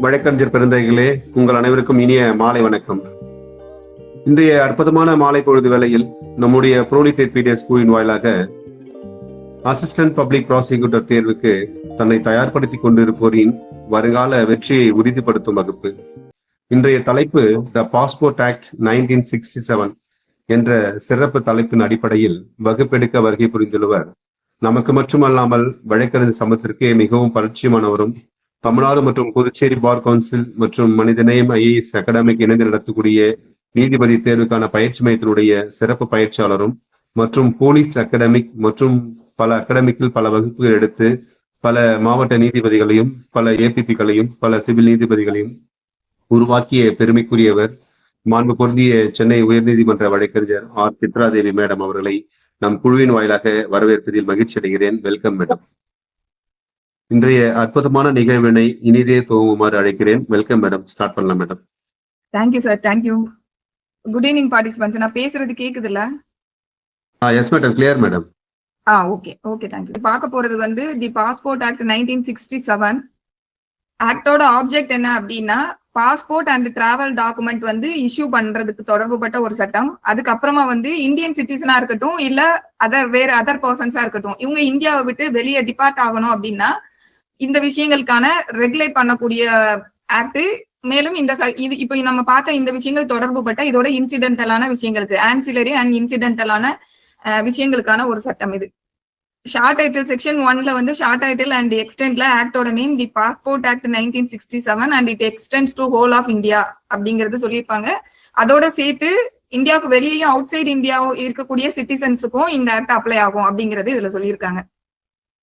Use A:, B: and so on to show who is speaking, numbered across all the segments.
A: வழக்கறிஞர் பெருந்தைகளே, உங்கள் அனைவருக்கும் இனிய மாலை வணக்கம். இன்றைய அற்புதமான மாலை பொழுது வேளையில் நம்முடைய ப்ரோலிடேட் பிடிஎஸ் ஸ்கூலின் வாயிலாக அசிஸ்டன்ட் பப்ளிக் ப்ராசிக்யூட்டர் தேர்வுக்கு தன்னை தயார்படுத்திக் கொண்டிருப்போரின் வருங்கால வெற்றியை உறுதிப்படுத்தும் வகுப்பு. இன்றைய தலைப்பு த பாஸ்போர்ட் ஆக்ட் 1967 என்ற சிறப்பு தலைப்பின் அடிப்படையில் வகுப்பெடுக்க வருகை புரிந்துள்ளவர் நமக்கு மட்டுமல்லாமல் வழக்கறிஞர் சமூகத்திற்கே மிகவும் பரிச்சயமானவரும், தமிழ்நாடு மற்றும் புதுச்சேரி பார் கவுன்சில் மற்றும் மனிதநேயம் IAS அகாடமிக் இணைந்து நடத்தக்கூடிய நீதிபதி தேர்வுக்கான பயிற்சி மையத்தினுடைய சிறப்பு பயிற்சியாளரும் மற்றும் போலீஸ் அகாடமிக் மற்றும் பல அகாடமிக்கில் பல வகுப்புகள் எடுத்து பல மாவட்ட நீதிபதிகளையும் பல APPகளையும் பல சிவில் நீதிபதிகளையும் உருவாக்கிய பெருமைக்குரியவர் மாண்பு பொருந்திய சென்னை உயர்நீதிமன்ற வழக்கறிஞர் ஆர் சித்ராதேவி மேடம் அவர்களை நம் குழுவின் வாயிலாக வரவேற்பதில் மகிழ்ச்சி அடைகிறேன். Welcome madam. இன்றைய அற்புதமான நிகழ்வினை இனிதே துவங்குமாறு அழைக்கிறேன். Welcome madam. ஸ்டார்ட் பண்ணலாம் madam.
B: Thank you sir. Thank you. Good evening participants. நான் பேசுறது கேக்குதுல்ல?
A: Yes madam, clear madam.
B: Okay okay, thank you. பார்க்க போறது வந்து தி பாஸ்போர்ட் ஆக்ட் 1967. ஆக்டோட ஆப்ஜெக்ட் என்ன அப்படின்னா, பாஸ்போர்ட் அண்ட் டிராவல் டாக்குமெண்ட் வந்து இஷ்யூ பண்றதுக்கு தொடர்புபட்ட ஒரு சட்டம். அதுக்கப்புறமா வந்து இந்தியன் சிட்டிசனா இருக்கட்டும் இல்ல வேற அதர் பர்சன்ஸா இருக்கட்டும், இவங்க இந்தியாவை விட்டு வெளியே டிபார்ட் ஆகணும் அப்படின்னா இந்த விஷயங்களுக்கான ரெகுலேட் பண்ணக்கூடிய ஆக்ட். மேலும் இந்த இது இப்ப நம்ம பார்த்த இந்த விஷயங்கள் தொடர்புபட்ட இதோட இன்சிடென்டலான விஷயங்களுக்கு, ஆன்சிலரி அண்ட் இன்சிடென்டலான விஷயங்களுக்கான ஒரு சட்டம் இது. ஷார்ட் டைட்டில் செக்ஷன் 1ல வந்து ஷார்ட் டைட்டில் அண்ட் எக்ஸ்டென்ட்ல ஆக்டோட name the passport act 1967 and it extends to whole of India அப்படிங்கறது சொல்லியிருப்பாங்க. அதோட சேர்த்து இந்தியாவுக்கு வெளியேயும் அவுட் சைட் இந்தியாவும் இருக்கக்கூடிய சிட்டிசன்ஸுக்கும் இந்த ஆக்ட் அப்ளை ஆகும் அப்படிங்கறது இதுல சொல்லியிருக்காங்க.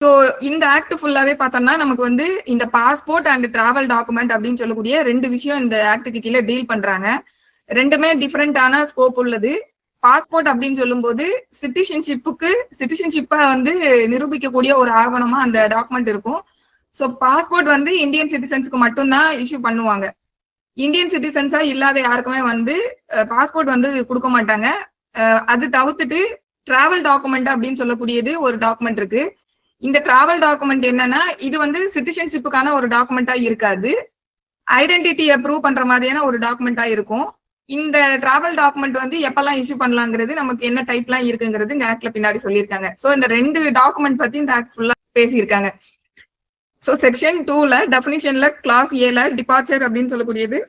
B: ஸோ இந்த ஆக்ட் ஃபுல்லாவே பார்த்தோம்னா நமக்கு வந்து இந்த பாஸ்போர்ட் அண்ட் டிராவல் டாக்குமெண்ட் அப்படின்னு சொல்லக்கூடிய ரெண்டு விஷயம் இந்த ஆக்டுக்கு கீழே டீல் பண்றாங்க. ரெண்டுமே டிஃப்ரெண்டான ஸ்கோப் உள்ளது. பாஸ்போர்ட் அப்படின்னு சொல்லும் போது சிட்டிசன்ஷிப்பை வந்து நிரூபிக்கக்கூடிய ஒரு ஆவணமா அந்த டாக்குமெண்ட் இருக்கும். ஸோ பாஸ்போர்ட் வந்து இந்தியன் சிட்டிசன்ஸ்க்கு மட்டும்தான் இஷ்யூ பண்ணுவாங்க. இந்தியன் சிட்டிசன்ஸா இல்லாத யாருக்குமே வந்து பாஸ்போர்ட் வந்து கொடுக்க மாட்டாங்க. அது தவிர்த்துட்டு டிராவல் டாக்குமெண்ட் அப்படின்னு சொல்லக்கூடியது ஒரு டாக்குமெண்ட் இருக்கு. இந்த டிராவல் டாக்குமெண்ட் என்னன்னா, இது வந்து சிட்டிசன்ஷிப்புக்கான ஒரு டாக்குமெண்டா இருக்காது, ஐடென்டிட்டியை ப்ரூவ் பண்ற மாதிரியான ஒரு டாக்குமெண்டா இருக்கும். இந்த டிராவல் டாக்குமெண்ட் வந்து எப்பெல்லாம் இஷ்யூ பண்ணலாங்கிறது, நமக்கு என்ன டைப்லாம் இருக்குங்கிறது இந்த ஆக்ட்ல பின்னாடி சொல்லியிருக்காங்க. ஸோ இந்த ரெண்டு டாக்குமெண்ட் பத்தி இந்த ஆக்ட் ஃபுல்லா பேசியிருக்காங்க. ஸோ செக்ஷன் 2ல டெஃபினிஷன்ல கிளாஸ் ஏல டிபார்ச்சர் அப்படின்னு சொல்லக்கூடியது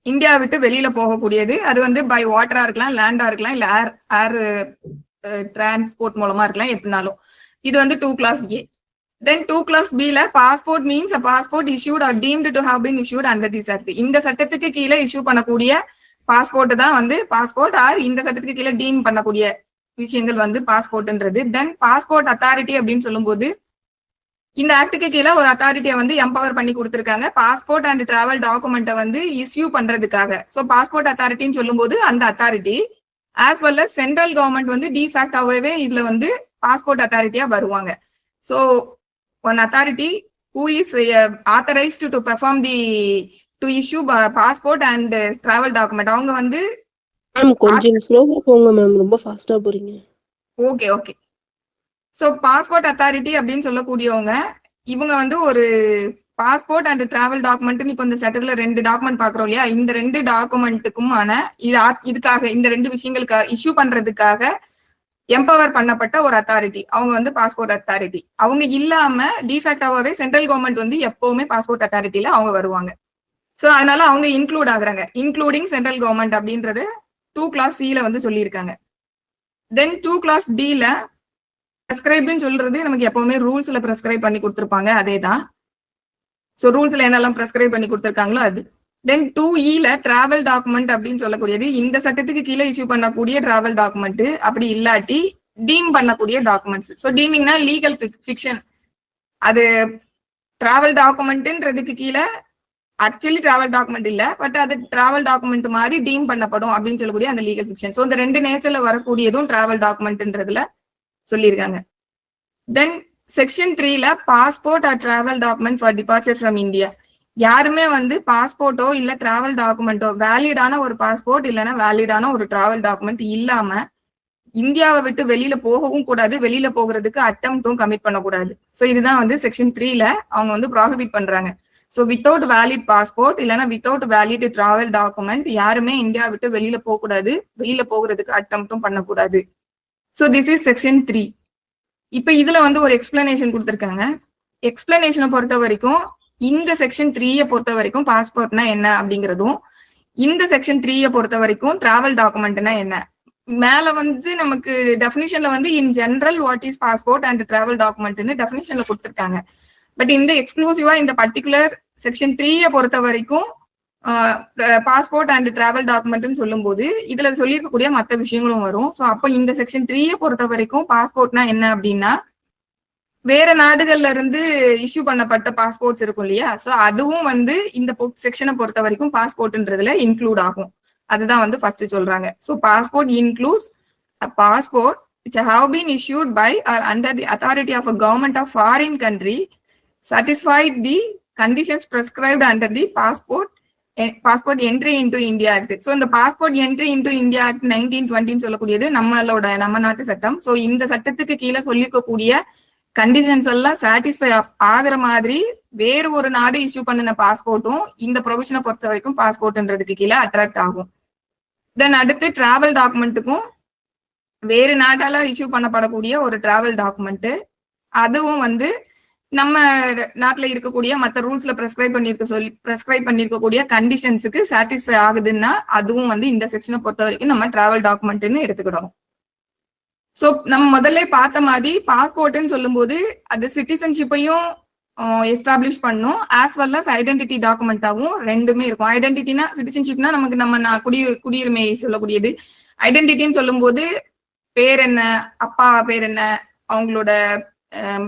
B: இந்தியா விட்டு வெளியில போகக்கூடியது. அது வந்து பை வாட்டரா இருக்கலாம், லேண்டா இருக்கலாம், இல்ல ஏர் டிரான்ஸ்போர்ட் மூலமா இருக்கலாம், எப்படினாலும். இது வந்து 2 class A. Then 2 class Bல passport means a passport issued or deemed to have been issued under this act. இந்த சட்டத்துக்கு கீழே இஷ்யூ பண்ணக்கூடிய பாஸ்போர்ட் தான் வந்து பாஸ்போர்ட், ஆர் இந்த சட்டத்துக்கு கீழே டீம் பண்ணக்கூடிய விஷயங்கள் வந்து பாஸ்போர்ட்ன்றது. தென் பாஸ்போர்ட் அத்தாரிட்டி அப்படின்னு சொல்லும்போது இந்த ஆக்டுக்கு கீழே ஒரு அத்தாரிட்டியை வந்து எம்பவர் பண்ணி கொடுத்திருக்காங்க பாஸ்போர்ட் அண்ட் டிராவல் டாக்குமெண்ட்டை வந்து இஷ்யூ பண்றதுக்காக. ஸோ பாஸ்போர்ட் அத்தாரிட்டின்னு சொல்லும்போது அந்த authority as well as central government வந்து டிஃபேக்டாவே இதுல வந்து பாஸ்போர்ட் அத்தாரிட்டியா வருவாங்க. So one authority who is authorised to perform to issue passport and travel document, அவங்க வந்து
C: கொஞ்சம் ஸ்லோவா போங்க மேம், ரொம்ப ஃபாஸ்டா போறீங்க.
B: Okay okay. So passport authority அப்படின்னு சொல்லக்கூடியவங்க இவங்க வந்து ஒரு பாஸ்போர்ட் அண்ட் டிராவல் டாக்குமெண்ட், இப்போ இந்த சட்டத்துல 2 டாக்குமெண்ட் பாக்குறோம் இல்லையா, இந்த 2 டாக்குமெண்ட்டுக்குமான இதுக்காக இந்த 2 விஷயங்களுக்காக இஷ்யூ பண்றதுக்காக எம்பவர் பண்ணப்பட்ட ஒரு அத்தாரிட்டி, அவங்க வந்து பாஸ்போர்ட் அத்தாரிட்டி. அவங்க இல்லாம டிஃபேக்டாவே சென்ட்ரல் கவர்மெண்ட் வந்து எப்பவுமே பாஸ்போர்ட் அத்தாரிட்டியில அவங்க வருவாங்க. ஸோ அதனால அவங்க இன்க்ளூட் ஆகுறாங்க, இன்க்ளூடிங் சென்ட்ரல் கவர்மெண்ட் அப்படின்றது 2 class Cல வந்து சொல்லியிருக்காங்க. தென் 2 class Dல பிரெஸ்கிரைப்னு சொல்றது நமக்கு எப்பவுமே ரூல்ஸ்ல பிரெஸ்கிரைப் பண்ணி கொடுத்துருப்பாங்க, அதே தான். ஸோ ரூல்ஸ்ல என்னெல்லாம் பிரெஸ்கிரைப் பண்ணி கொடுத்துருக்காங்களோ அது. தென் 2Eல டிராவல் டாக்குமெண்ட் அப்படின்னு சொல்லக்கூடியது இந்த சட்டத்துக்கு கீழே இஷ்யூ பண்ணக்கூடிய டிராவல் டாக்குமெண்ட், அப்படி இல்லாட்டி டீம் பண்ணக்கூடிய டாக்குமெண்ட்ஸ். ஸோ டீமிங்னா லீகல் ஃபிக்ஷன், அது டிராவல் டாக்குமெண்ட்ன்றதுக்கு கீழே ஆக்சுவலி டிராவல் டாக்குமெண்ட் இல்ல, பட் அது டிராவல் டாக்குமெண்ட் மாதிரி டீம் பண்ணப்படும் அப்படின்னு சொல்லக்கூடிய அந்த லீகல் ஃபிக்ஷன். ஸோ இந்த 2 நேச்சர்ல வரக்கூடியதும் டிராவல் டாக்குமெண்ட்ன்றதுல சொல்லியிருக்காங்க. தென் செக்ஷன் 3ல passport or travel document for departure from India. யாருமே வந்து பாஸ்போர்ட்டோ இல்ல டிராவல் டாக்குமெண்டோ, வேலிடான ஒரு பாஸ்போர்ட் இல்லைன்னா வேலிடான ஒரு டிராவல் டாக்குமெண்ட் இல்லாம இந்தியாவை விட்டு வெளியில போகவும் கூடாது, வெளியில போகிறதுக்கு அட்டம்ப்டும் கமிட் பண்ணக்கூடாது. ஸோ இதுதான் வந்து செக்ஷன் 3ல அவங்க வந்து ப்ராஹிபிட் பண்றாங்க. ஸோ வித்தவுட் வேலிட் பாஸ்போர்ட் இல்லைன்னா வித்தவுட் வேலிட் டிராவல் டாக்குமெண்ட் யாருமே இந்தியா விட்டு வெளியில போகக்கூடாது, வெளியில போகிறதுக்கு அட்டம்ப்டும் பண்ணக்கூடாது. So this is section 3. இப்ப இதுல வந்து ஒரு எக்ஸ்பிளனேஷன் கொடுத்துருக்காங்க. எக்ஸ்பிளனேஷனை பொறுத்த வரைக்கும் இந்த செக்ஷன் 3 பொறுத்த வரைக்கும் பாஸ்போர்ட்னா என்ன அப்படிங்கிறதும், இந்த செக்ஷன் 3 பொறுத்த வரைக்கும் டிராவல் டாக்குமெண்ட்னா என்ன, மேல வந்து நமக்கு டெஃபினிஷன்ல வந்து in general what is passport and travel டாக்குமெண்ட்னு டெஃபினிஷன்ல கொடுத்துருக்காங்க. பட் இந்த எக்ஸ்க்ளூசிவா இந்த பர்டிகுலர் செக்ஷன் 3 பொறுத்த வரைக்கும் பாஸ்போர்ட் அண்ட் டிராவல் டாக்குமெண்ட்னு சொல்லும் போது இதுல சொல்லியிருக்கக்கூடிய மற்ற விஷயங்களும் வரும். ஸோ அப்போ இந்த செக்ஷன் 3 பொறுத்த வரைக்கும் பாஸ்போர்ட்னா என்ன அப்படின்னா, வேற நாடுகள்ல இருந்து இஷ்யூ பண்ணப்பட்ட பாஸ்போர்ட்ஸ் இருக்கும் இல்லையா, ஸோ அதுவும் வந்து இந்த செக்ஷனை பொறுத்த வரைக்கும் பாஸ்போர்ட்ன்றதுல இன்க்ளூட் ஆகும். அதுதான் வந்து ஃபர்ஸ்ட் சொல்றாங்க. So passport includes a passport which have been issued by or under the authority of a government of foreign country satisfied the conditions prescribed under the passport entry into India Act. So இந்த passport entry into India Act 1920 சொல்லக்கூடியது நம்ம நாட்டு சட்டம். So இந்த சட்டத்துக்கு கீழே சொல்லிருக்கக்கூடிய conditions எல்லாம் satisfy ஆகிற மாதிரி வேறு ஒரு நாடு இஷ்யூ பண்ணின பாஸ்போர்ட்டும் இந்த ப்ரொவிஷனை பொறுத்த வரைக்கும் பாஸ்போர்ட்ன்றதுக்கு கீழே அட்ராக்ட் ஆகும். தென் அடுத்து டிராவல் டாக்குமெண்ட்டுக்கும் வேறு நாட்டால இஷ்யூ பண்ணப்படக்கூடிய ஒரு டிராவல் டாக்குமெண்ட், அதுவும் வந்து நம்ம நாட்டுல இருக்கக்கூடிய மற்ற ரூல்ஸ்ல பிரெஸ்கிரைப் பண்ணிருக்கக்கூடிய கண்டிஷன்ஸுக்கு சாட்டிஸ்ஃபை ஆகுதுன்னா அதுவும் வந்து இந்த செக்ஷனை பொறுத்த வரைக்கும் நம்ம டிராவல் டாக்குமெண்ட்னு எடுத்துக்கிடணும். சோ நம்ம முதல்ல பார்த்த மாதிரி பாஸ்போர்ட்னு சொல்லும் போது அது சிட்டிசன்ஷிப்பையும் எஸ்டாப்ளிஷ் பண்ணும், ஆஸ் வெல் அஸ் ஐடென்டிட்டி டாக்குமெண்டாவும் ரெண்டுமே இருக்கும். ஐடென்டிட்டினா சிட்டிசன்ஷிப்னா நமக்கு நம்ம குடியுரிமை சொல்லக்கூடியது. ஐடென்டிட்டின்னு சொல்லும் போது பேர் என்ன, அப்பா பேர் என்ன, அவங்களோட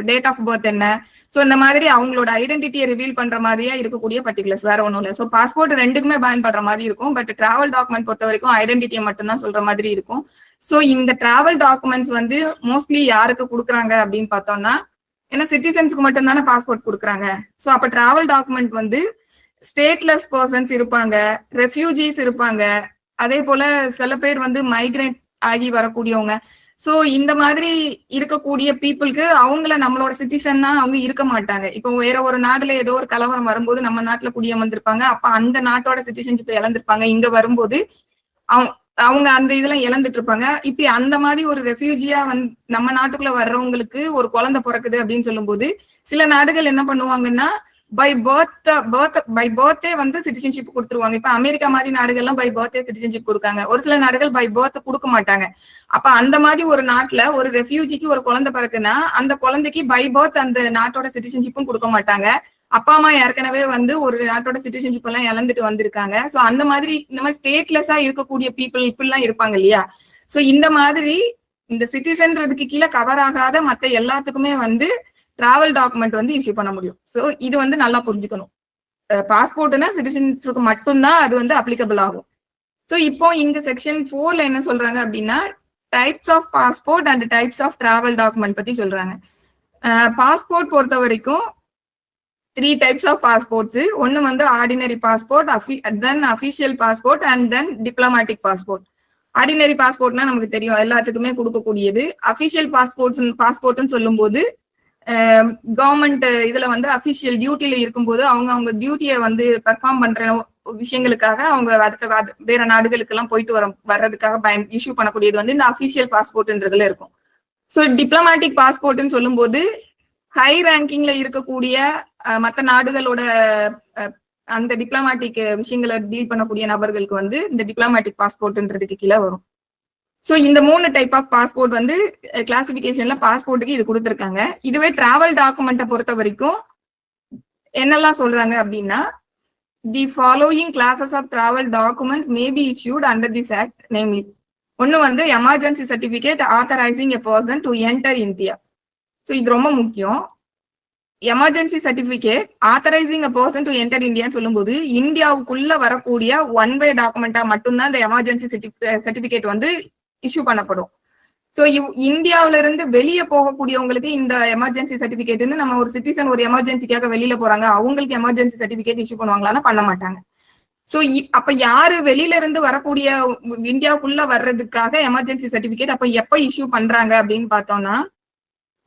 B: டேட் ஆஃப் பர்த் என்ன, ஸோ இந்த மாதிரி அவங்களோட ஐடென்டிட்டியை ரிவீல் பண்ற மாதிரியா இருக்கக்கூடிய பர்டிகுலர்ஸ், வேற ஒன்றும் இல்லை. ஸோ பாஸ்போர்ட் ரெண்டுக்குமே பயன்படுற மாதிரி இருக்கும். பட் டிராவல் டாக்குமெண்ட் பொறுத்த வரைக்கும் ஐடென்டிட்டியை மட்டும்தான் சொல்ற மாதிரி இருக்கும். ஸோ இந்த டிராவல் டாக்குமெண்ட்ஸ் வந்து மோஸ்ட்லி யாருக்கு கொடுக்குறாங்க அப்படின்னு பார்த்தோம்னா, ஏன்னா சிட்டிசன்ஸ்க்கு மட்டும் தானே பாஸ்போர்ட் கொடுக்குறாங்க. ஸோ அப்ப டிராவல் டாக்குமெண்ட் வந்து ஸ்டேட்லெஸ் பர்சன்ஸ் இருப்பாங்க, ரெஃப்யூஜிஸ் இருப்பாங்க, அதே போல சில பேர் வந்து மைக்ரேட் ஆகி வரக்கூடியவங்க. ஸோ இந்த மாதிரி இருக்கக்கூடிய பீப்புளுக்கு அவங்கள நம்மளோட சிட்டிசன்னா அவங்க இருக்க மாட்டாங்க. இப்போ வேற ஒரு நாட்டுல ஏதோ ஒரு கலவரம் வரும்போது நம்ம நாட்டுல குடியமர்ந்திருப்பாங்க, அப்ப அந்த நாட்டோட சிட்டிசன்ஷிப் இழந்திருப்பாங்க. இங்க வரும்போது அவங்க அந்த இதெல்லாம் இழந்துட்டு இருப்பாங்க. இப்ப அந்த மாதிரி ஒரு ரெஃப்யூஜியா வந்து நம்ம நாட்டுக்குள்ள வர்றவங்களுக்கு ஒரு குழந்தை பிறக்குது அப்படின்னு சொல்லும் போது சில நாடுகள் என்ன பண்ணுவாங்கன்னா பை பர்த்தே வந்து சிட்டிசன்ஷிப் கொடுத்துருவாங்க. இப்ப அமெரிக்கா மாதிரி நாடுகள்லாம் பை பர்த்தே சிட்டிசன்ஷிப் கொடுக்காங்க. ஒரு சில நாடுகள் பை பர்த் கொடுக்க மாட்டாங்க. அப்ப அந்த மாதிரி ஒரு நாட்டுல ஒரு ரெஃப்யூஜிக்கு ஒரு குழந்தை பிறக்குன்னா அந்த குழந்தைக்கு பை பர்த் அந்த நாட்டோட சிட்டிசன்ஷிப்பும் கொடுக்க மாட்டாங்க. அப்பா அம்மா ஏற்கனவே வந்து ஒரு நாட்டோட சிட்டிசன்ஷிப் எல்லாம் இழந்துட்டு வந்திருக்காங்க. சோ அந்த மாதிரி இந்த மாதிரி ஸ்டேட்லெஸ்ஸா இருக்கக்கூடிய பீப்புள் இப்படிலாம் இருப்பாங்க இல்லையா. சோ இந்த மாதிரி இந்த சிட்டிசன்றதுக்கு கீழே கவர் ஆகாத மத்த எல்லாத்துக்குமே வந்து டிராவல் டாக்குமெண்ட் வந்து இஷ்யூ பண்ண முடியும். சோ இது வந்து நல்லா புரிஞ்சுக்கணும். பாஸ்போர்ட்னா சிட்டிசன்ஸுக்கு மட்டும்தான் அது வந்து அப்ளிகபிள் ஆகும். சோ இப்போ இந்த செக்ஷன் 4ல என்ன சொல்றாங்க அப்படின்னா types of passport and types of travel document பத்தி சொல்றாங்க. பாஸ்போர்ட் பொறுத்த வரைக்கும் 3 types of passports. ஒன்னு வந்து ordinary passport, then official passport and then diplomatic passport. Ordinary பாஸ்போர்ட்னா நமக்கு தெரியும், எல்லாத்துக்குமே கொடுக்கக்கூடியது. அபிஷியல் பாஸ்போர்ட்னு சொல்லும் போது கவர்மெண்ட் இதுல வந்து அபிஷியல் டியூட்டில இருக்கும்போது அவங்க டியூட்டியை வந்து பெர்ஃபார்ம் பண்ற விஷயங்களுக்காக அவங்க அடுத்த வேற நாடுகளுக்கு எல்லாம் போயிட்டு வர்றதுக்காக இஷ்யூ பண்ணக்கூடியது வந்து இந்த அபிஷியல் பாஸ்போர்ட்ன்றதுல இருக்கும். ஸோ டிப்ளமேட்டிக் பாஸ்போர்ட்னு சொல்லும் போது ஹை ரேங்கிங்ல இருக்கக்கூடிய மற்ற நாடுகளோட அந்த டிப்ளமேட்டிக் விஷயங்களை டீல் பண்ணக்கூடிய நபர்களுக்கு வந்து இந்த டிப்ளமேட்டிக் பாஸ்போர்ட்ன்றதுக்கு கீழே வரும். ஸோ இந்த 3 டைப் ஆஃப் பாஸ்போர்ட் வந்து கிளாசிபிகேஷன்ல பாஸ்போர்ட்டுக்கு இது கொடுத்துருக்காங்க. இதுவே டிராவல் டாக்குமெண்ட்டை பொறுத்த வரைக்கும் என்னெல்லாம் சொல்றாங்க அப்படின்னா the following classes of travel documents may be issued under this act, namely ஒன்னு வந்து emergency certificate authorising a person to enter India. So இது ரொம்ப முக்கியம். Emergency certificate authorising a person to enter இந்தியான்னு சொல்லும்போது இந்தியாவுக்குள்ள வரக்கூடிய ஒன் வே டாக்குமெண்டா மட்டும்தான் இந்த எமர்ஜென்சி சர்டிபிகேட் வந்து இஷ்யூ பண்ணப்படும். ஸோ இந்தியாவில இருந்து வெளியே போகக்கூடியவங்களுக்கு இந்த எமர்ஜென்சி சர்டிபிகேட்னு நம்ம ஒரு சிட்டிசன் ஒரு எமர்ஜென்சிக்காக வெளியில போறாங்க, அவங்களுக்கு எமர்ஜென்சி சர்டிபிகேட் இஷ்யூ பண்ணுவாங்களான்னு பண்ண மாட்டாங்க. ஸோ அப்ப யாரு வெளியில இருந்து வரக்கூடிய இந்தியாவுக்குள்ள வர்றதுக்காக எமர்ஜென்சி சர்டிபிகேட் அப்ப எப்ப இஷ்யூ பண்றாங்க அப்படின்னு பார்த்தோம்னா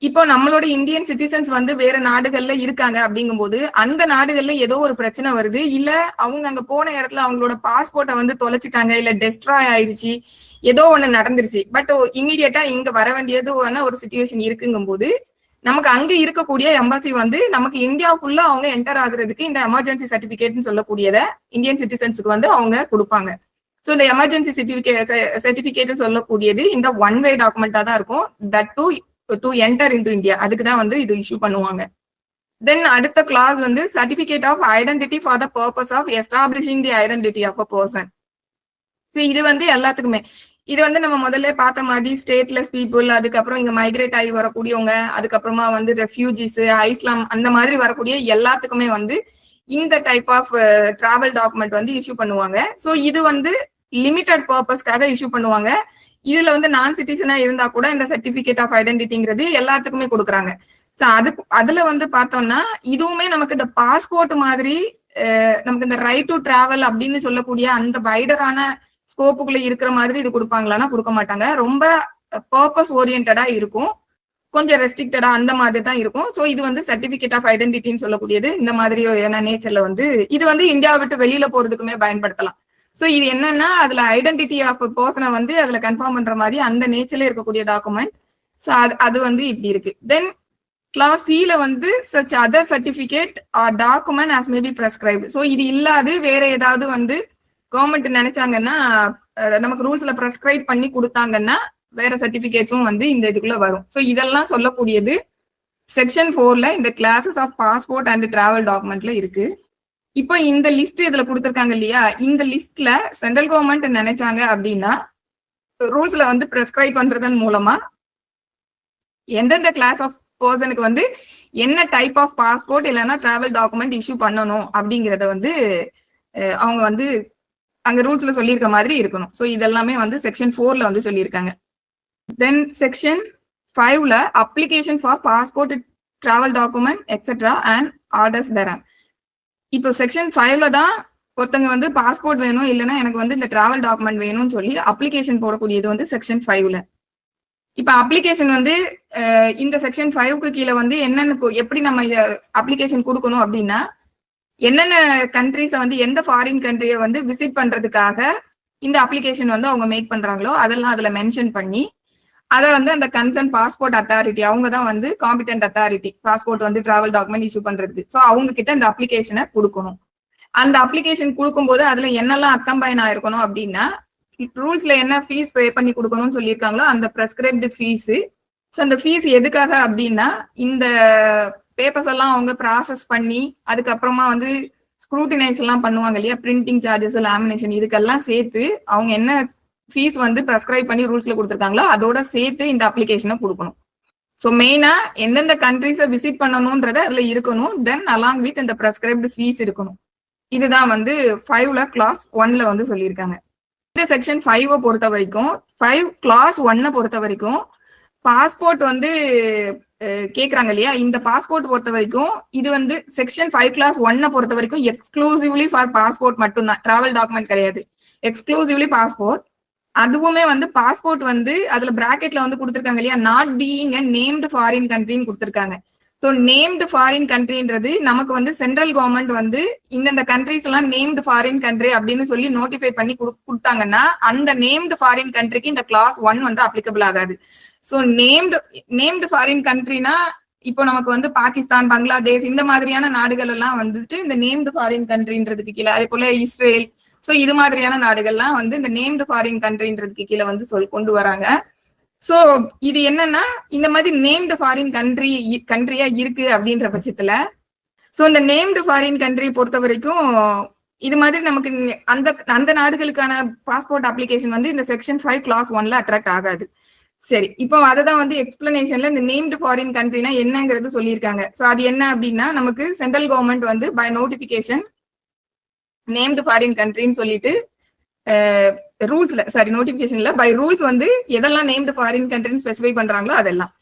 B: இப்போ நம்மளோட இந்தியன் சிட்டிசன்ஸ் வந்து வேற நாடுகள்ல இருக்காங்க அப்படிங்கும்போது அந்த நாடுகள்ல ஏதோ ஒரு பிரச்சனை வருது, இல்ல அவங்க அங்க போன இடத்துல அவங்களோட பாஸ்போர்ட்டை வந்து தொலைச்சிட்டாங்க, இல்ல டெஸ்ட்ராய் ஆயிடுச்சு, ஏதோ ஒண்ணு நடந்துருச்சு. பட் இமீடியட்டா இங்க வர வேண்டியது ஒரு சுச்சுவேஷன் இருக்குங்கும் போது நமக்கு அங்க இருக்கக்கூடிய எம்பசி வந்து நமக்கு இந்தியாவுக்குள்ள அவங்க என்டர் ஆகுறதுக்கு இந்த எமர்ஜென்சி சர்டிபிகேட்னு சொல்லக்கூடியத இந்தியன் சிட்டிசன்ஸுக்கு வந்து அவங்க கொடுப்பாங்க. ஸோ இந்த எமர்ஜென்சி சர்டிபிகேட்னு சொல்லக்கூடியது இந்த ஒன் வே டாக்குமெண்டா தான் இருக்கும். That to enter into India, அதுக்கு தான் வந்து இது இஷ்யூ பண்ணுவாங்க. தென் அடுத்த கிளாஸ் வந்து certificate of identity for the purpose of establishing the identity of a person. So இது வந்து எல்லாத்துக்குமே, இது வந்து நம்ம முதல்ல பார்த்த மாதிரி ஸ்டேட்லெஸ் பீப்புள், அதுக்கப்புறம் இங்க மைக்ரேட் ஆகி வரக்கூடியவங்க, அதுக்கப்புறமா வந்து ரெஃப்யூஜிஸ், ஐஸ்லாம் அந்த மாதிரி வரக்கூடிய எல்லாத்துக்குமே வந்து இந்த டைப் ஆஃப் டிராவல் டாக்குமெண்ட் வந்து இஷ்யூ பண்ணுவாங்க. ஸோ இது வந்து லிமிட்டட் பர்பஸ்க்காக இஷ்யூ பண்ணுவாங்க. இதுல வந்து நான் சிட்டிசனா இருந்தா கூட இந்த சர்டிபிகேட் ஆஃப் ஐடென்டிட்டிங்கிறது எல்லாத்துக்குமே கொடுக்குறாங்க. ஸோ அதுல வந்து பார்த்தோம்னா இதுவுமே நமக்கு இந்த பாஸ்போர்ட் மாதிரி நமக்கு இந்த ரைட் டு டிராவல் அப்படின்னு சொல்லக்கூடிய அந்த வைடரான ஸ்கோப்புக்குள்ள இருக்கிற மாதிரி இது கொடுப்பாங்களான்னா கொடுக்க மாட்டாங்க. ரொம்ப பர்பஸ் ஓரியன்டா இருக்கும், கொஞ்சம் ரெஸ்ட்ரிக்டடா அந்த மாதிரி தான் இருக்கும். ஸோ இது வந்து சர்டிபிகேட் ஆஃப் ஐடென்டிட்டின்னு சொல்லக்கூடியது இந்த மாதிரி நேச்சர்ல வந்து இது வந்து இந்தியாவை விட்டு வெளியில போறதுக்குமே பயன்படுத்தலாம். ஸோ இது என்னன்னா அதுல ஐடென்டிட்டி ஆஃப் பர்சனை வந்து அதுல கன்ஃபார்ம் பண்ற மாதிரி அந்த நேச்சர்ல இருக்கக்கூடிய டாக்குமெண்ட். ஸோ அது வந்து இப்படி இருக்கு. தென் கிளாஸ் சில வந்து such other certificate or document as may be prescribed. So இது இல்லாது வேற ஏதாவது வந்து கவர்மெண்ட் நினைச்சாங்கன்னா நமக்கு ரூல்ஸ்ல பிரெஸ்கிரைப் பண்ணி கொடுத்தாங்கன்னா வேற சர்டிபிகேட்ஸும் வந்து இந்த இதுக்குள்ள வரும். ஸோ இதெல்லாம் சொல்லக்கூடியது செக்ஷன் 4ல இந்த clauses of passport and travel டாக்குமெண்ட்ல இருக்கு. இப்போ இந்த லிஸ்ட் இதுல கொடுத்துருக்காங்க இல்லையா, இந்த லிஸ்ட்ல சென்ட்ரல் கவர்மெண்ட் நினைச்சாங்க அப்படின்னா ரூல்ஸ்ல வந்து பிரெஸ்கிரைப் பண்றதன் மூலமா எந்தெந்த கிளாஸ் ஆஃப் பர்சனுக்கு வந்து என்ன டைப் ஆஃப் பாஸ்போர்ட் இல்லைன்னா டிராவல் டாக்குமெண்ட் இஷ்யூ பண்ணணும் அப்படிங்கறத வந்து அவங்க வந்து அங்க ரூல்ஸ்ல சொல்லியிருக்க மாதிரி இருக்கணும். ஸோ இதெல்லாமே வந்து செக்ஷன் 4ல வந்து சொல்லியிருக்காங்க. தென் செக்ஷன் 5ல application for passport, travel document etcetera and orders தரேன். இப்போ செக்ஷன் 5ல தான் ஒருத்தங்க வந்து பாஸ்போர்ட் வேணும் இல்லைன்னா எனக்கு வந்து இந்த டிராவல் டாக்குமெண்ட் வேணும்னு சொல்லி அப்ளிகேஷன் போடக்கூடியது வந்து செக்ஷன் 5ல. இப்ப அப்ளிகேஷன் வந்து இந்த செக்ஷன் 5க்கு கீழே வந்து என்னென்ன எப்படி நம்ம அப்ளிகேஷன் கொடுக்கணும் அப்படின்னா என்னென்ன கண்ட்ரிஸை வந்து எந்த ஃபாரின் கண்ட்ரியை வந்து விசிட் பண்றதுக்காக இந்த அப்ளிகேஷன் வந்து அவங்க மேக் பண்றாங்களோ அதெல்லாம் அதுல மென்ஷன் பண்ணி அதை வந்து அந்த கன்சர்ன் பாஸ்போர்ட் அத்தாரிட்டி அவங்க தான் வந்து காம்பிடென்ட் அத்தாரிட்டி பாஸ்போர்ட் வந்து டிராவல் டாக்குமெண்ட் இஷ்யூ பண்றதுக்கு. ஸோ அவங்க கிட்ட இந்த அப்ளிகேஷனை கொடுக்கணும். அந்த அப்ளிகேஷன் கொடுக்கும்போது அதுல என்னெல்லாம் அக்கம்பைன் ஆயிருக்கணும் அப்படின்னா ரூல்ஸ்ல என்ன ஃபீஸ் பே பண்ணி கொடுக்கணும்னு சொல்லியிருக்காங்களோ அந்த பிரெஸ்கிரைப்டு ஃபீஸ். ஸோ அந்த ஃபீஸ் எதுக்காக அப்படின்னா இந்த பேப்பர்ஸ் எல்லாம் அவங்க ப்ராசஸ் பண்ணி அதுக்கப்புறமா வந்து ஸ்க்ரூட்டினைஸ் எல்லாம் பண்ணுவாங்க இல்லையா, பிரிண்டிங் சார்ஜஸ், லேமினேஷன், இதுக்கெல்லாம் சேர்த்து அவங்க என்ன ஃபீஸ் வந்து ப்ரெஸ்கிரைப் பண்ணி ரூல்ஸ்ல கொடுத்துருக்காங்களோ அதோட சேர்த்து இந்த அப்ளிகேஷனை கொடுக்கணும். ஸோ மெயினா எந்தெந்த கண்ட்ரிஸை விசிட் பண்ணணும்ன்றத அதுல இருக்கணும். தென் அலாங் வித் இந்த ப்ரெஸ்கிரைப்டு ஃபீஸ் இருக்கணும். இதுதான் வந்து 5ல கிளாஸ் 1ல வந்து சொல்லியிருக்காங்க. இந்த செக்ஷன் 5 பொறுத்த வரைக்கும் 5 கிளாஸ் 1 பொறுத்த வரைக்கும் பாஸ்போர்ட் வந்து கேக்குறாங்க இல்லையா, இந்த பாஸ்போர்ட் பொறுத்த வரைக்கும் இது வந்து செக்ஷன் 5 கிளாஸ் 1 பொறுத்த வரைக்கும் எக்ஸ்க்ளூசிவ்லி ஃபார் பாஸ்போர்ட் மட்டும்தான், டிராவல் டாக்குமெண்ட் கிடையாது, எக்ஸ்க்ளூசிவ்லி பாஸ்போர்ட். அதுவுமே வந்து பாஸ்போர்ட் வந்து அதுல பிராக்கெட்ல வந்து கொடுத்துருக்காங்க இல்லையா, not being a named foreign கண்ட்ரின்னு கொடுத்துருக்காங்க. ஸோ நேம்டு ஃபாரின் கண்ட்ரின்றது நமக்கு வந்து சென்ட்ரல் கவர்மெண்ட் வந்து இந்த கண்ட்ரிஸ் எல்லாம் நேம்டு ஃபாரின் கண்ட்ரி அப்படின்னு சொல்லி நோட்டிஃபை பண்ணி கொடுத்தாங்கன்னா அந்த நேம்டு ஃபாரின் கண்ட்ரிக்கு இந்த கிளாஸ் 1 வந்து அப்ளிகபிள் ஆகாது. ஸோ நேம்டு ஃபாரின் கண்ட்ரினா இப்போ நமக்கு வந்து பாகிஸ்தான், பங்களாதேஷ் இந்த மாதிரியான நாடுகள் எல்லாம் வந்துட்டு இந்த நேம்டு ஃபாரின் கண்ட்ரின்றதுக்கு கீழே, அதே போல இஸ்ரேல், ஸோ இது மாதிரியான நாடுகள்லாம் வந்து இந்த நேம்டு ஃபாரின் கண்ட்ரின்றதுக்கு கீழே வந்து கொண்டு வராங்க. சோ இது என்னன்னா இந்த மாதிரி நேம்டு ஃபாரின் கண்ட்ரியா இருக்கு அப்படின்ற பட்சத்துல சோ இந்த நேம்டு ஃபாரின் கண்ட்ரி பொறுத்த வரைக்கும் இது மாதிரி நமக்கு அந்த நாடுகளுக்கான பாஸ்போர்ட் அப்ளிகேஷன் வந்து இந்த செக்ஷன் 5 கிளாஸ் 1ல அட்ராக்ட் ஆகாது. சரி, இப்போ அததான் வந்து எக்ஸ்பிளனேஷன்ல இந்த நேம்டு ஃபாரின் கண்ட்ரினா என்னங்கிறது சொல்லியிருக்காங்க. சோ அது என்ன அப்படின்னா நமக்கு சென்ட்ரல் கவர்மெண்ட் வந்து பை நோட்டிபிகேஷன் நேம்டு ஃபாரின் கண்ட்ரின்னு சொல்லிட்டு ரூல்ஸ்ல நோட்டிபிகேஷன்ல பை ரூல்ஸ் வந்து எதெல்லாம் நேம்டு ஃபாரின் கண்ட்ரின்னு ஸ்பெசிஃபை பண்றாங்களோ அதெல்லாம்.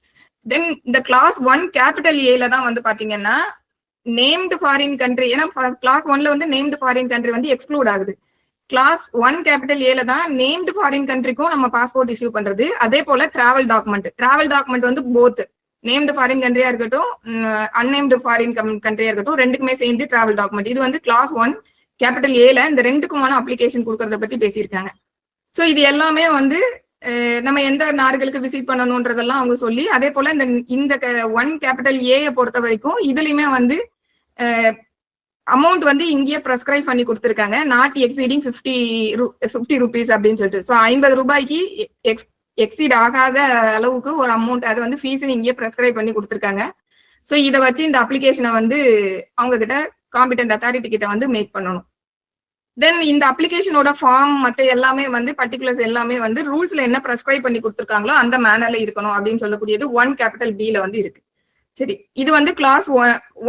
B: தென் இந்த கிளாஸ் 1 கேபிட்டல் ஏல தான் வந்து பாத்தீங்கன்னா நேம்டு ஃபாரின் கண்ட்ரி, ஏன்னா கிளாஸ் 1ல வந்து நேம்டு ஃபாரின் கண்ட்ரி வந்து எக்ஸ்க்ளூட் ஆகுது. கிளாஸ் 1 கேபிட்டல் ஏல தான் நேம்டு ஃபாரின் கண்ட்ரிக்கும் நம்ம பாஸ்போர்ட் இஷ்யூ பண்றது. அதே போல டிராவல் டாக்குமெண்ட் வந்து போத் நேம்டு ஃபாரின் கண்ட்ரியா இருக்கட்டும், அன்நேம்டு ஃபாரின் கண்ட்ரியா இருக்கட்டும், ரெண்டுக்குமே சேர்ந்து டிராவல் டாக்குமெண்ட். இது வந்து கிளாஸ் 1 கேபிட்டல் ஏல இந்த ரெண்டுக்குமான அப்ளிகேஷன் கொடுக்கறத பத்தி பேசியிருக்காங்க. ஸோ இது எல்லாமே வந்து நம்ம எந்த நாடுகளுக்கு விசிட் பண்ணணும்ன்றதெல்லாம் அவங்க சொல்லி, அதே போல இந்த 1 கேபிட்டல் ஏ பொறுத்த வரைக்கும் இதுலயுமே வந்து அமௌண்ட் வந்து இங்கேயே ப்ரெஸ்கிரைப் பண்ணி கொடுத்துருக்காங்க. நாட் எக்ஸீடிங் 50 rupees அப்படின்னு சொல்லிட்டு. ஸோ 50 ரூபாய்க்கு எக்ஸீட் ஆகாத அளவுக்கு ஒரு அமௌண்ட், அது வந்து ஃபீஸ் இங்கேயே ப்ரெஸ்கிரைப் பண்ணி கொடுத்துருக்காங்க. ஸோ இதை வச்சு இந்த அப்ளிகேஷனை வந்து அவங்க கிட்ட காம்பிடென்ட் அத்தாரிட்டி கிட்ட வந்து மேக் பண்ணணும். தென் இந்த அப்ளிகேஷனோட ஃபார்ம் மற்ற எல்லாமே வந்து பர்டிகுலர்ஸ் எல்லாமே வந்து ரூல்ஸ்ல என்ன ப்ரெஸ்கிரைப் பண்ணி கொடுத்துருக்காங்களோ அந்த மேனர்ல இருக்கணும் அப்படின்னு சொல்லக்கூடியது 1 கேபிட்டல் பில வந்து இருக்கு. சரி, இது வந்து கிளாஸ்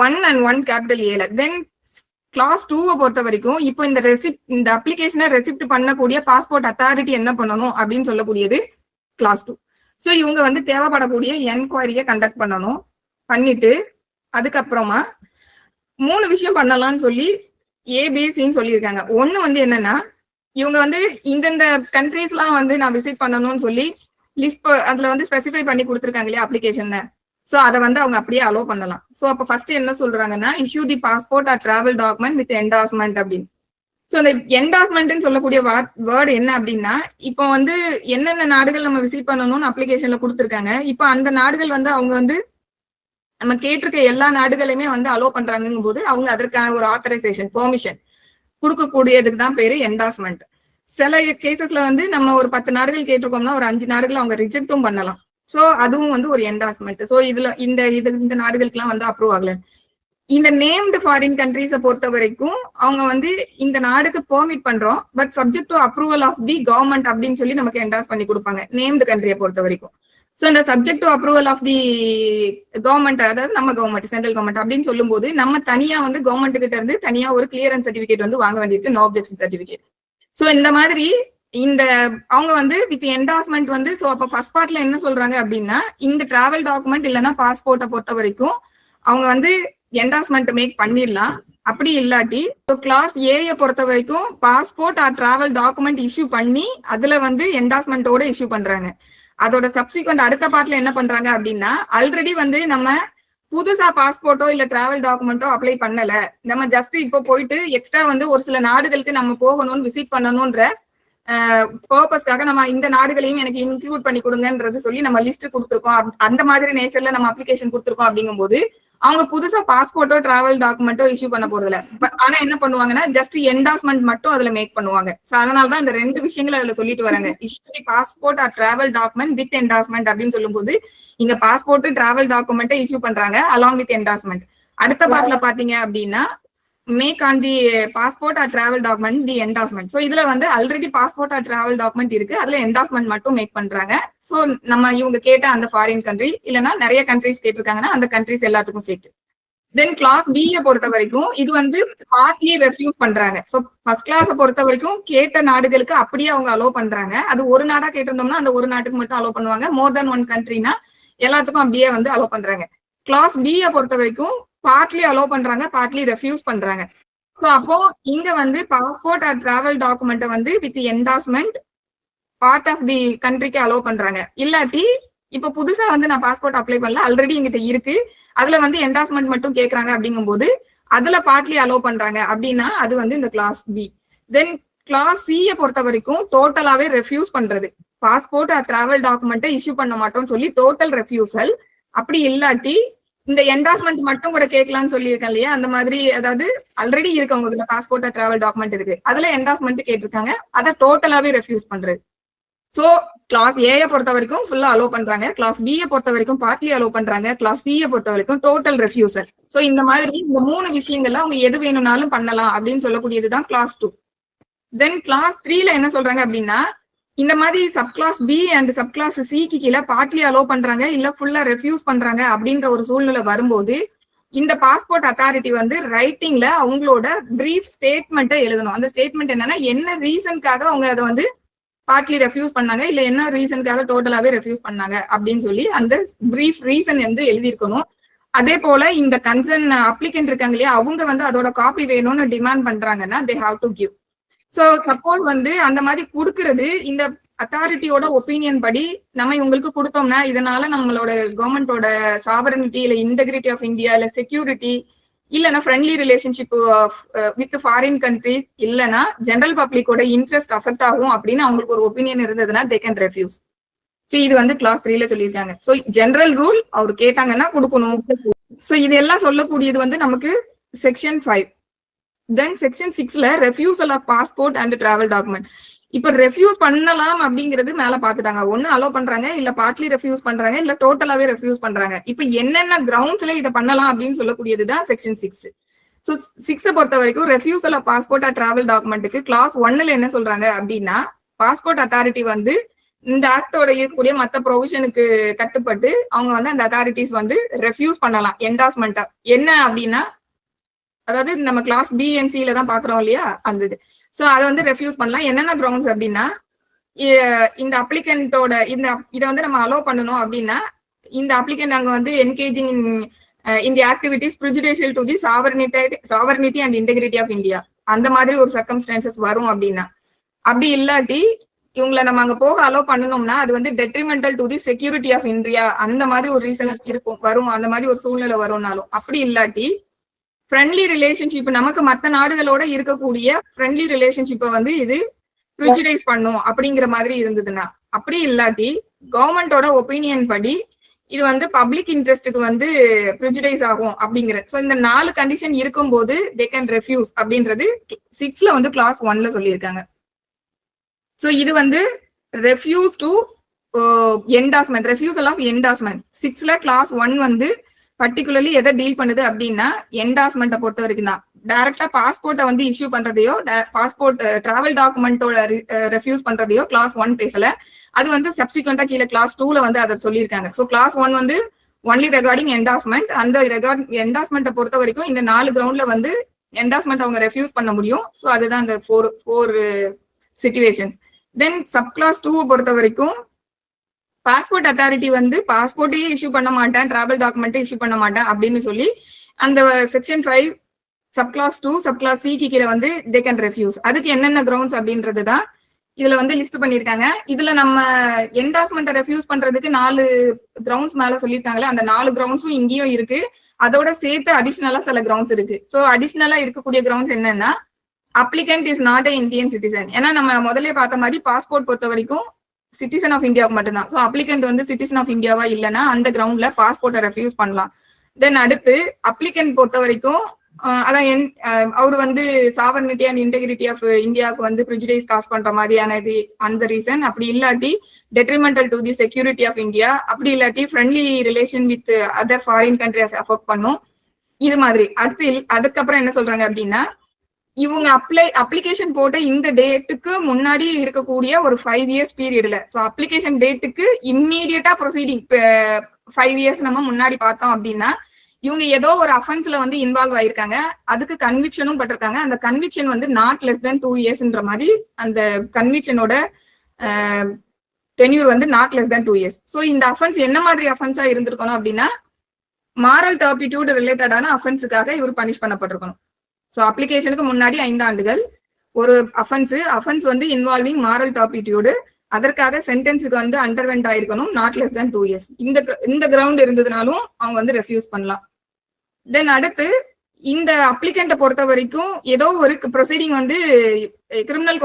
B: 1 and 1 கேபிட்டல் ஏல. தென் கிளாஸ் 2 பொறுத்த வரைக்கும் இப்போ இந்த அப்ளிகேஷனை ரெசிப்ட் பண்ணக்கூடிய பாஸ்போர்ட் அத்தாரிட்டி என்ன பண்ணணும் அப்படின்னு சொல்லக்கூடியது கிளாஸ் 2. ஸோ இவங்க வந்து தேவைப்படக்கூடிய என்கொயரியை கண்டக்ட் பண்ணணும். பண்ணிட்டு அதுக்கப்புறமா 3 விஷயம் பண்ணலாம்னு சொல்லி ஏபிசின்னு சொல்லியிருக்காங்க. ஒண்ணு வந்து என்னன்னா, இவங்க வந்து இந்தந்த கண்ட்ரீஸ் எல்லாம் வந்து நான் விசிட் பண்ணணும்னு சொல்லி லிஸ்ட் அதுல வந்து ஸ்பெசிஃபை பண்ணி கொடுத்துருக்காங்க இல்லையா அப்ளிகேஷன்ல. சோ அதை வந்து அவங்க அப்படியே அலோவ் பண்ணலாம். சோ அப்ப ஃபர்ஸ்ட் என்ன சொல்றாங்கன்னா, issue the passport or travel document with endorsement அப்படின்னு. சோ இந்த என்டாஸ்மெண்ட்னு சொல்லக்கூடிய வேர்டு என்ன அப்படின்னா, இப்போ வந்து என்னென்ன நாடுகள் நம்ம விசிட் பண்ணணும்னு அப்ளிகேஷன்ல கொடுத்துருக்காங்க. இப்போ அந்த நாடுகள் வந்து அவங்க வந்து நம்ம கேட்டிருக்க எல்லா நாடுகளையுமே வந்து அலோவ் பண்றாங்கும் போது அவங்க அதற்கான ஒரு ஆத்தரைசேஷன் பெர்மிஷன் கொடுக்கக்கூடியதுக்கு தான் பேரு என்டாஸ்மெண்ட். சில கேசஸ்ல வந்து நம்ம ஒரு 10 நாடுகள் கேட்டிருக்கோம்னா ஒரு 5 நாடுகள் அவங்க ரிஜெக்டும் பண்ணலாம். சோ அதுவும் வந்து ஒரு என்டாஸ்மெண்ட். சோ இதுல இந்த நாடுகளுக்கு எல்லாம் வந்து அப்ரூவ் ஆகல. இந்த நேம்டு ஃபாரின் கண்ட்ரீஸை பொறுத்த வரைக்கும் அவங்க வந்து இந்த நாடுக்கு பெர்மிட் பண்றோம், but subject to approval of the government அப்படின்னு சொல்லி நமக்கு என்டாஸ் பண்ணி கொடுப்பாங்க நேம்டு கண்ட்ரியை பொறுத்த வரைக்கும். ஸோ இந்த subject to approval of the government, அதாவது நம்ம கவர்மெண்ட், சென்ட்ரல் கவர்மெண்ட் அப்படின்னு சொல்லும் போது நம்ம தனியா வந்து கவர்மெண்ட் கிட்ட இருந்து தனியா ஒரு கிளியரன்ஸ் சர்டிபிகேட் வந்து வாங்க வேண்டியிருக்கு, நோ ஆப்ஜெக்ஷன் சர்டிபிகேட். ஸோ இந்த மாதிரி அவங்க வந்து வித் என்டாஸ்மெண்ட் வந்து, ஸோ அப்ப ஃபர்ஸ்ட் பார்ட்ல என்ன சொல்றாங்க அப்படின்னா, இந்த டிராவல் டாக்குமெண்ட் இல்லைன்னா பாஸ்போர்ட்டை பொறுத்த வரைக்கும் அவங்க வந்து என்டாஸ்மெண்ட் மேக் பண்ணிடலாம். அப்படி இல்லாட்டி கிளாஸ் ஏ பொறுத்த வரைக்கும் passport or travel document issue பண்ணி அதுல வந்து என்டாஸ்மெண்டோட இஷ்யூ பண்றாங்க. அதோட சப்சிக்வெண்ட் அடுத்த பார்ட்ல என்ன பண்றாங்க அப்படின்னா, ஆல்ரெடி வந்து நம்ம புதுசா பாஸ்போர்ட்டோ இல்ல டிராவல் டாக்குமெண்டோ அப்ளை பண்ணல, நம்ம ஜஸ்ட் இப்போ போயிட்டு எக்ஸ்ட்ரா வந்து ஒரு சில நாடுகளுக்கு நம்ம போகணும்னு விசிட் பண்ணணும்ன்ற பர்பஸ்க்காக நம்ம இந்த நாடுகளையும் எனக்கு இன்க்ளூட் பண்ணி கொடுங்கன்றது சொல்லி நம்ம லிஸ்ட் கொடுத்துருக்கோம். அந்த மாதிரி நேச்சர்ல நம்ம அப்ளிகேஷன் கொடுத்துருக்கோம். அப்படிங்கும் போது அவங்க புதுசா பாஸ்போர்ட்டோ டிராவல் டாக்குமெண்டோ இஷ்யூ பண்ண போறதில்ல. ஆனா என்ன பண்ணுவாங்கன்னா, ஜஸ்ட் என்டாஸ்மெண்ட் மட்டும் அதுல மேக் பண்ணுவாங்க. சோ அதனாலதான் இந்த 2 விஷயங்களை அதுல சொல்லிட்டு வராங்க. Issue passport or travel document with endorsement அப்படின்னு சொல்லும் போது இங்க பாஸ்போர்ட் டிராவல் டாக்குமெண்ட்டை இஷ்யூ பண்றாங்க அலாங் வித் என்டாஸ்மெண்ட். அடுத்த பார்ட்ல பாத்தீங்க அப்படின்னா, make on the passport or travel document the endorsement. So இதுல வந்து already passport or travel document இருக்கு, அதுல என்டாஸ்மெண்ட் மட்டும் மேக் பண்றாங்க. சோ நம்ம இவங்க கேட்ட அந்த ஃபாரின் கண்ட்ரி இல்லைன்னா நிறைய கண்ட்ரிஸ் கேட்டிருக்காங்கன்னா அந்த கண்ட்ரிஸ் எல்லாத்துக்கும் சேர்த்து. தென் கிளாஸ் பி பொறுத்த வரைக்கும் இது வந்து பார்ட்லி ரெஃப்யூஸ் பண்றாங்க. சோ ஃபர்ஸ்ட் கிளாஸ் பொறுத்த வரைக்கும் கேட்ட நாடுகளுக்கு அப்படியே அவங்க அலோவ் பண்றாங்க. அது ஒரு நாடா கேட்டிருந்தோம்னா அந்த ஒரு நாட்டுக்கு மட்டும் அலோவ் பண்ணுவாங்க. மோர் தென் 1 கண்ட்ரினா எல்லாத்துக்கும் அப்படியே வந்து அலோவ் பண்றாங்க. கிளாஸ் பி பொறுத்த வரைக்கும் பார்ட்லி அலோவ் பண்றாங்க, பார்ட்லி ரெஃப்யூஸ் பண்றாங்க. சோ அப்போ இங்க வந்து பாஸ்போர்ட் ஆர் டிராவல் டாக்குமெண்ட் வந்து with endorsement part of the கண்ட்ரிக்கு அலோவ் பண்றாங்க. இல்லாட்டி இப்ப புதுசா வந்து நான் பாஸ்போர்ட் அப்ளை பண்ணல, ஆல்ரெடி எங்கிட்ட இருக்கு, அதுல வந்து என்டாஸ்மெண்ட் மட்டும் கேக்குறாங்க அப்படிங்கும் போது அதுல பார்ட்லி அலோவ் பண்றாங்க அப்படின்னா அது வந்து இந்த கிளாஸ் பி. தென் கிளாஸ் சி பொறுத்த வரைக்கும் டோட்டலாவே ரெஃப்யூஸ் பண்றது, பாஸ்போர்ட் ஆர் டிராவல் டாக்குமெண்ட்டை இஷ்யூ பண்ண மாட்டோம்னு சொல்லி டோட்டல் ரெஃப்யூசல். அப்படி இல்லாட்டி இந்த என்டாஸ்மெண்ட் மட்டும் கூட கேட்கலாம்னு சொல்லியிருக்கேன் இல்லையா, அந்த மாதிரி அதாவது ஆல்ரெடி இருக்கு அவங்க பாஸ்போர்ட் டிராவல் டாக்குமெண்ட் இருக்கு, அதுல என்டாஸ்மெண்ட் கேட்டிருக்காங்க, அதை டோட்டலாவே ரெஃப்யூஸ் பண்றது. சோ கிளாஸ் ஏ பொறுத்த வரைக்கும் ஃபுல்லா அலோவ் பண்றாங்க, கிளாஸ் பி பொறுத்த வரைக்கும் பார்ட்லி அலோவ் பண்றாங்க, கிளாஸ் சி பொறுத்த வரைக்கும் டோட்டல் ரெஃப்யூசல். சோ இந்த மாதிரி இந்த 3 விஷயங்கள்ல அவங்க எது வேணும்னாலும் பண்ணலாம் அப்படின்னு சொல்லக்கூடியதுதான் கிளாஸ் 2. தென் கிளாஸ் 3ல என்ன சொல்றாங்க அப்படின்னா, இந்த மாதிரி sub class B and sub class சிக்கு கீழே பார்ட்லி அலோவ் பண்றாங்க இல்ல ஃபுல்லா ரெஃப்யூஸ் பண்றாங்க அப்படின்ற ஒரு சூழ்நிலை வரும்போது இந்த பாஸ்போர்ட் அத்தாரிட்டி வந்து ரைட்டிங்ல அவங்களோட பிரீஃப் ஸ்டேட்மெண்ட்டை எழுதணும். அந்த ஸ்டேட்மெண்ட் என்னன்னா, என்ன ரீசனுக்காக அவங்க அதை வந்து பார்ட்லி ரெஃப்யூஸ் பண்ணாங்க இல்ல என்ன ரீசனுக்காக டோட்டலாவே ரெஃப்யூஸ் பண்ணாங்க அப்படின்னு சொல்லி அந்த பிரீஃப் ரீசன் வந்து எழுதியிருக்கணும். அதே போல இந்த கன்சர்ன் அப்ளிகன்ட் இருக்காங்க இல்லையா, அவங்க வந்து அதோட காப்பி வேணும்னு டிமாண்ட் பண்றாங்கன்னா they have to give. So suppose வந்து அந்த மாதிரி கொடுக்கறது இந்த அத்தாரிட்டியோட ஒப்பீனியன் படி நம்ம இவங்களுக்கு கொடுத்தோம்னா இதனால நம்மளோட கவர்மெண்டோட சாவரனிட்டி இல்ல இன்டெகிரிட்டி ஆஃப் இந்தியா இல்ல செக்யூரிட்டி இல்லைன்னா friendly relationship with foreign countries இல்லைன்னா ஜெனரல் பப்ளிக்கோட இன்ட்ரெஸ்ட் அஃபெக்ட் ஆகும் அப்படின்னு அவங்களுக்கு ஒரு ஒப்பீனியன் இருந்ததுன்னா தே கேன் ரெஃப்யூஸ். சோ இது வந்து கிளாஸ் 3ல சொல்லியிருக்காங்க. சோ ஜெனரல் ரூல் அவர் கேட்டாங்கன்னா கொடுக்கணும். சோ இதெல்லாம் சொல்லக்கூடியது வந்து நமக்கு செக்ஷன் 5. தென் செக்ஷன் 6ல refusal of passport and travel document. இப்ப ரெஃப்யூஸ் பண்ணலாம் அப்படிங்கிறது மேல பாத்துட்டாங்க. ஒண்ணு அலோ பண்றாங்க, இல்ல பார்ட்லி ரெஃப்யூஸ் பண்றாங்க, இல்ல டோட்டலாவே ரெஃப்யூஸ் பண்றாங்க. இப்ப என்னென்ன கிரவுண்ட்ஸ்ல இதை பண்ணலாம் அப்படின்னு சொல்லக்கூடியதுதான் செக்ஷன் 6. சோ 6 பொறுத்த வரைக்கும் refusal of passport or travel டாக்குமெண்ட்டுக்கு கிளாஸ் 1ல என்ன சொல்றாங்க அப்படின்னா, பாஸ்போர்ட் அத்தாரிட்டி வந்து இந்த ஆக்டோட இருக்கக்கூடிய மத்த ப்ரொவிஷனுக்கு கட்டுப்பட்டு அவங்க வந்து அந்த அத்தாரிட்டிஸ் வந்து ரெஃப்யூஸ் பண்ணலாம் என்டாஸ்மெண்டா. என்ன அப்படின்னா, அதாவது நம்ம கிளாஸ் பிஎன்சில தான் பாக்குறோம் இல்லையா அந்த இது. சோ அதை வந்து ரெஃப்யூஸ் பண்ணலாம். என்னென்ன கிரவுண்ட்ஸ் அப்படின்னா, இந்த அப்ளிகண்டோட இதை வந்து நம்ம அலோவ் பண்ணணும் அப்படின்னா, இந்த அப்ளிகண்ட் அங்க வந்து engaging in the activities prejudicial to the sovereignty and integrity of India, அந்த மாதிரி ஒரு சர்க்கம்ஸ்டான்சஸ் வரும் அப்படின்னா. அப்படி இல்லாட்டி இவங்களை நம்ம அங்க போக அலோவ் பண்ணணும்னா அது வந்து detrimental to the security of India, அந்த மாதிரி ஒரு ரீசன் இருக்கும் வரும், அந்த மாதிரி ஒரு சூழ்நிலை வரும்னாலும். அப்படி இல்லாட்டி ஃப்ரெண்ட்லி ரிலேஷன்ஷிப், நமக்கு மற்ற நாடுகளோட இருக்கக்கூடிய ஃப்ரெண்ட்லி ரிலேஷன்ஷிப்பை வந்து இது ப்ரிஜுடைஸ் பண்ணும் அப்படிங்கிற மாதிரி இருந்ததுன்னா. அப்படி இல்லாட்டி கவர்மெண்டோட ஒப்பீனியன் படி இது வந்து பப்ளிக் இன்ட்ரெஸ்டுக்கு வந்து ப்ரிஜுடைஸ் ஆகும் அப்படிங்கிறது. ஸோ இந்த 4 கண்டிஷன் இருக்கும்போது தே கேன் ரெஃப்யூஸ் அப்படின்றது 6ல வந்து கிளாஸ் 1ல சொல்லியிருக்காங்க. ஸோ இது வந்து refuse to endorsement, refusal of endorsement. 6ல கிளாஸ் 1 வந்து பர்டிகுலர்லி எதை டீல் பண்ணுது அப்படின்னா என்டாஸ்மெண்ட்டை பொறுத்த வரைக்கும் தான். டைரக்டா பாஸ்போர்ட்டை வந்து இஷ்யூ பண்றதையோ பாஸ்போர்ட் டிராவல் டாக்குமெண்டோட ரெஃப்யூஸ் பண்றதையோ கிளாஸ் 1 பேசல. அது வந்து சப்சிக்வெண்டா கீழே கிளாஸ் 2ல வந்து அதை சொல்லியிருக்காங்க. ஸோ கிளாஸ் 1 வந்து ஒன்லி ரெகார்டிங் என்டாஸ்மெண்ட். அந்த என்டாஸ்மெண்ட்டை பொறுத்த வரைக்கும் இந்த 4 கிரவுண்ட்ல வந்து என்டாஸ்மெண்ட் அவங்க ரெஃப்யூஸ் பண்ண முடியும். ஸோ அதுதான் அந்த ஃபோர் சிச்சுவேஷன்ஸ். தென் சப் கிளாஸ் 2 பொறுத்த வரைக்கும் பாஸ்போர்ட் அத்தாரிட்டி வந்து பாஸ்போர்ட்டையே இஷ்யூ பண்ண மாட்டேன், டிராவல் டாக்குமெண்ட்டை இஷ்யூ பண்ண மாட்டேன் அப்படின்னு சொல்லி அந்த section 5 sub class 2 sub class C கீழே வந்து தே கேன் ரெஃப்யூஸ். அதுக்கு என்னென்ன கிரவுண்ட்ஸ் அப்படின்றது தான் இதுல வந்து லிஸ்ட் பண்ணிருக்காங்க. இதுல நம்ம என்டாஸ்மெண்ட்டை ரெஃப்யூஸ் பண்றதுக்கு 4 கிரவுண்ட்ஸ் மேல சொல்லியிருக்காங்களே, அந்த 4 கிரவுண்ட்ஸும் இங்கேயும் இருக்கு. அதோட சேர்த்து அடிஷனலா சில கிரவுண்ட்ஸ் இருக்கு. ஸோ அடிஷனலா இருக்கக்கூடிய கிரவுண்ட்ஸ் என்னன்னா, applicant is not a Indian citizen. ஏன்னா நம்ம முதல்ல பார்த்த மாதிரி பாஸ்போர்ட் பொறுத்த வரைக்கும் சிட்டிசன் ஆஃப் இந்தியாவுக்கு மட்டும்தான். ஸோ அப்ளிகண்ட் வந்து சிட்டிசன் ஆஃப் இந்தியாவா இல்லைன்னா அந்த கிரவுண்ட்ல பாஸ்போர்ட்டை ரெஃப்யூஸ் பண்ணலாம். தென் அடுத்து அப்ளிகண்ட் பொறுத்த வரைக்கும் அதான் அவர் வந்து சாவர்னிட்டி அண்ட் இன்டெகிரிட்டி ஆஃப் இந்தியாவுக்கு வந்து ப்ரிஜுடைஸ் காஸ் பண்ற மாதிரியான இது அந்த ரீசன். அப்படி இல்லாட்டி detrimental to the security of India, அப்படி இல்லாட்டி friendly relation with other foreign countries affect பண்ணும், இது மாதிரி. அடுத்து அதுக்கப்புறம் என்ன சொல்றாங்க அப்படின்னா, இவங்க அப்ளிகேஷன் போட்ட இந்த டேட்டுக்கு முன்னாடி இருக்கக்கூடிய ஒரு 5 இயர்ஸ் பீரியட்ல, ஸோ அப்ளிகேஷன் டேட்டுக்கு இம்மீடியட்டா ப்ரொசீடிங் 5 இயர்ஸ் நம்ம முன்னாடி பார்த்தோம் அப்படின்னா, இவங்க ஏதோ ஒரு அஃபென்ஸ்ல வந்து இன்வால்வ் ஆயிருக்காங்க, அதுக்கு கன்விக்ஷனும் பட்டிருக்காங்க. அந்த கன்விக்ஷன் வந்து நாட் லெஸ் தென் 2 இயர்ஸ்ன்ற மாதிரி அந்த கன்விக்ஷனோட டென்யூர் வந்து not less than 2 years. So இந்த அஃபென்ஸ் என்ன மாதிரி அஃபென்ஸா இருந்திருக்கணும் அப்படின்னா, மாரல் டர்பிட்யூட் ரிலேட்டடான அஃபென்ஸுக்காக இவர் பனிஷ் பண்ணப்பட்டிருக்கணும். ஸோ அப்ளிகேஷனுக்கு முன்னாடி 5 ஆண்டுகள் ஒரு அஃபென்ஸ் வந்து இன்வால்விங் மாரல் டர்பிட்யூடு, அதற்காக சென்டென்ஸுக்கு வந்து அண்டர்வென்ட் ஆயிருக்கணும், நாட் லெஸ் தென் 2 இயர்ஸ். இந்த கிரவுண்ட் இருந்ததுனாலும் அவங்க வந்து ரெஃப்யூஸ் பண்ணலாம். தென் அடுத்து இந்த அப்ளிகண்ட்டை பொறுத்த வரைக்கும் ஏதோ ஒரு ப்ரொசீடிங் வந்து கிரிமினல்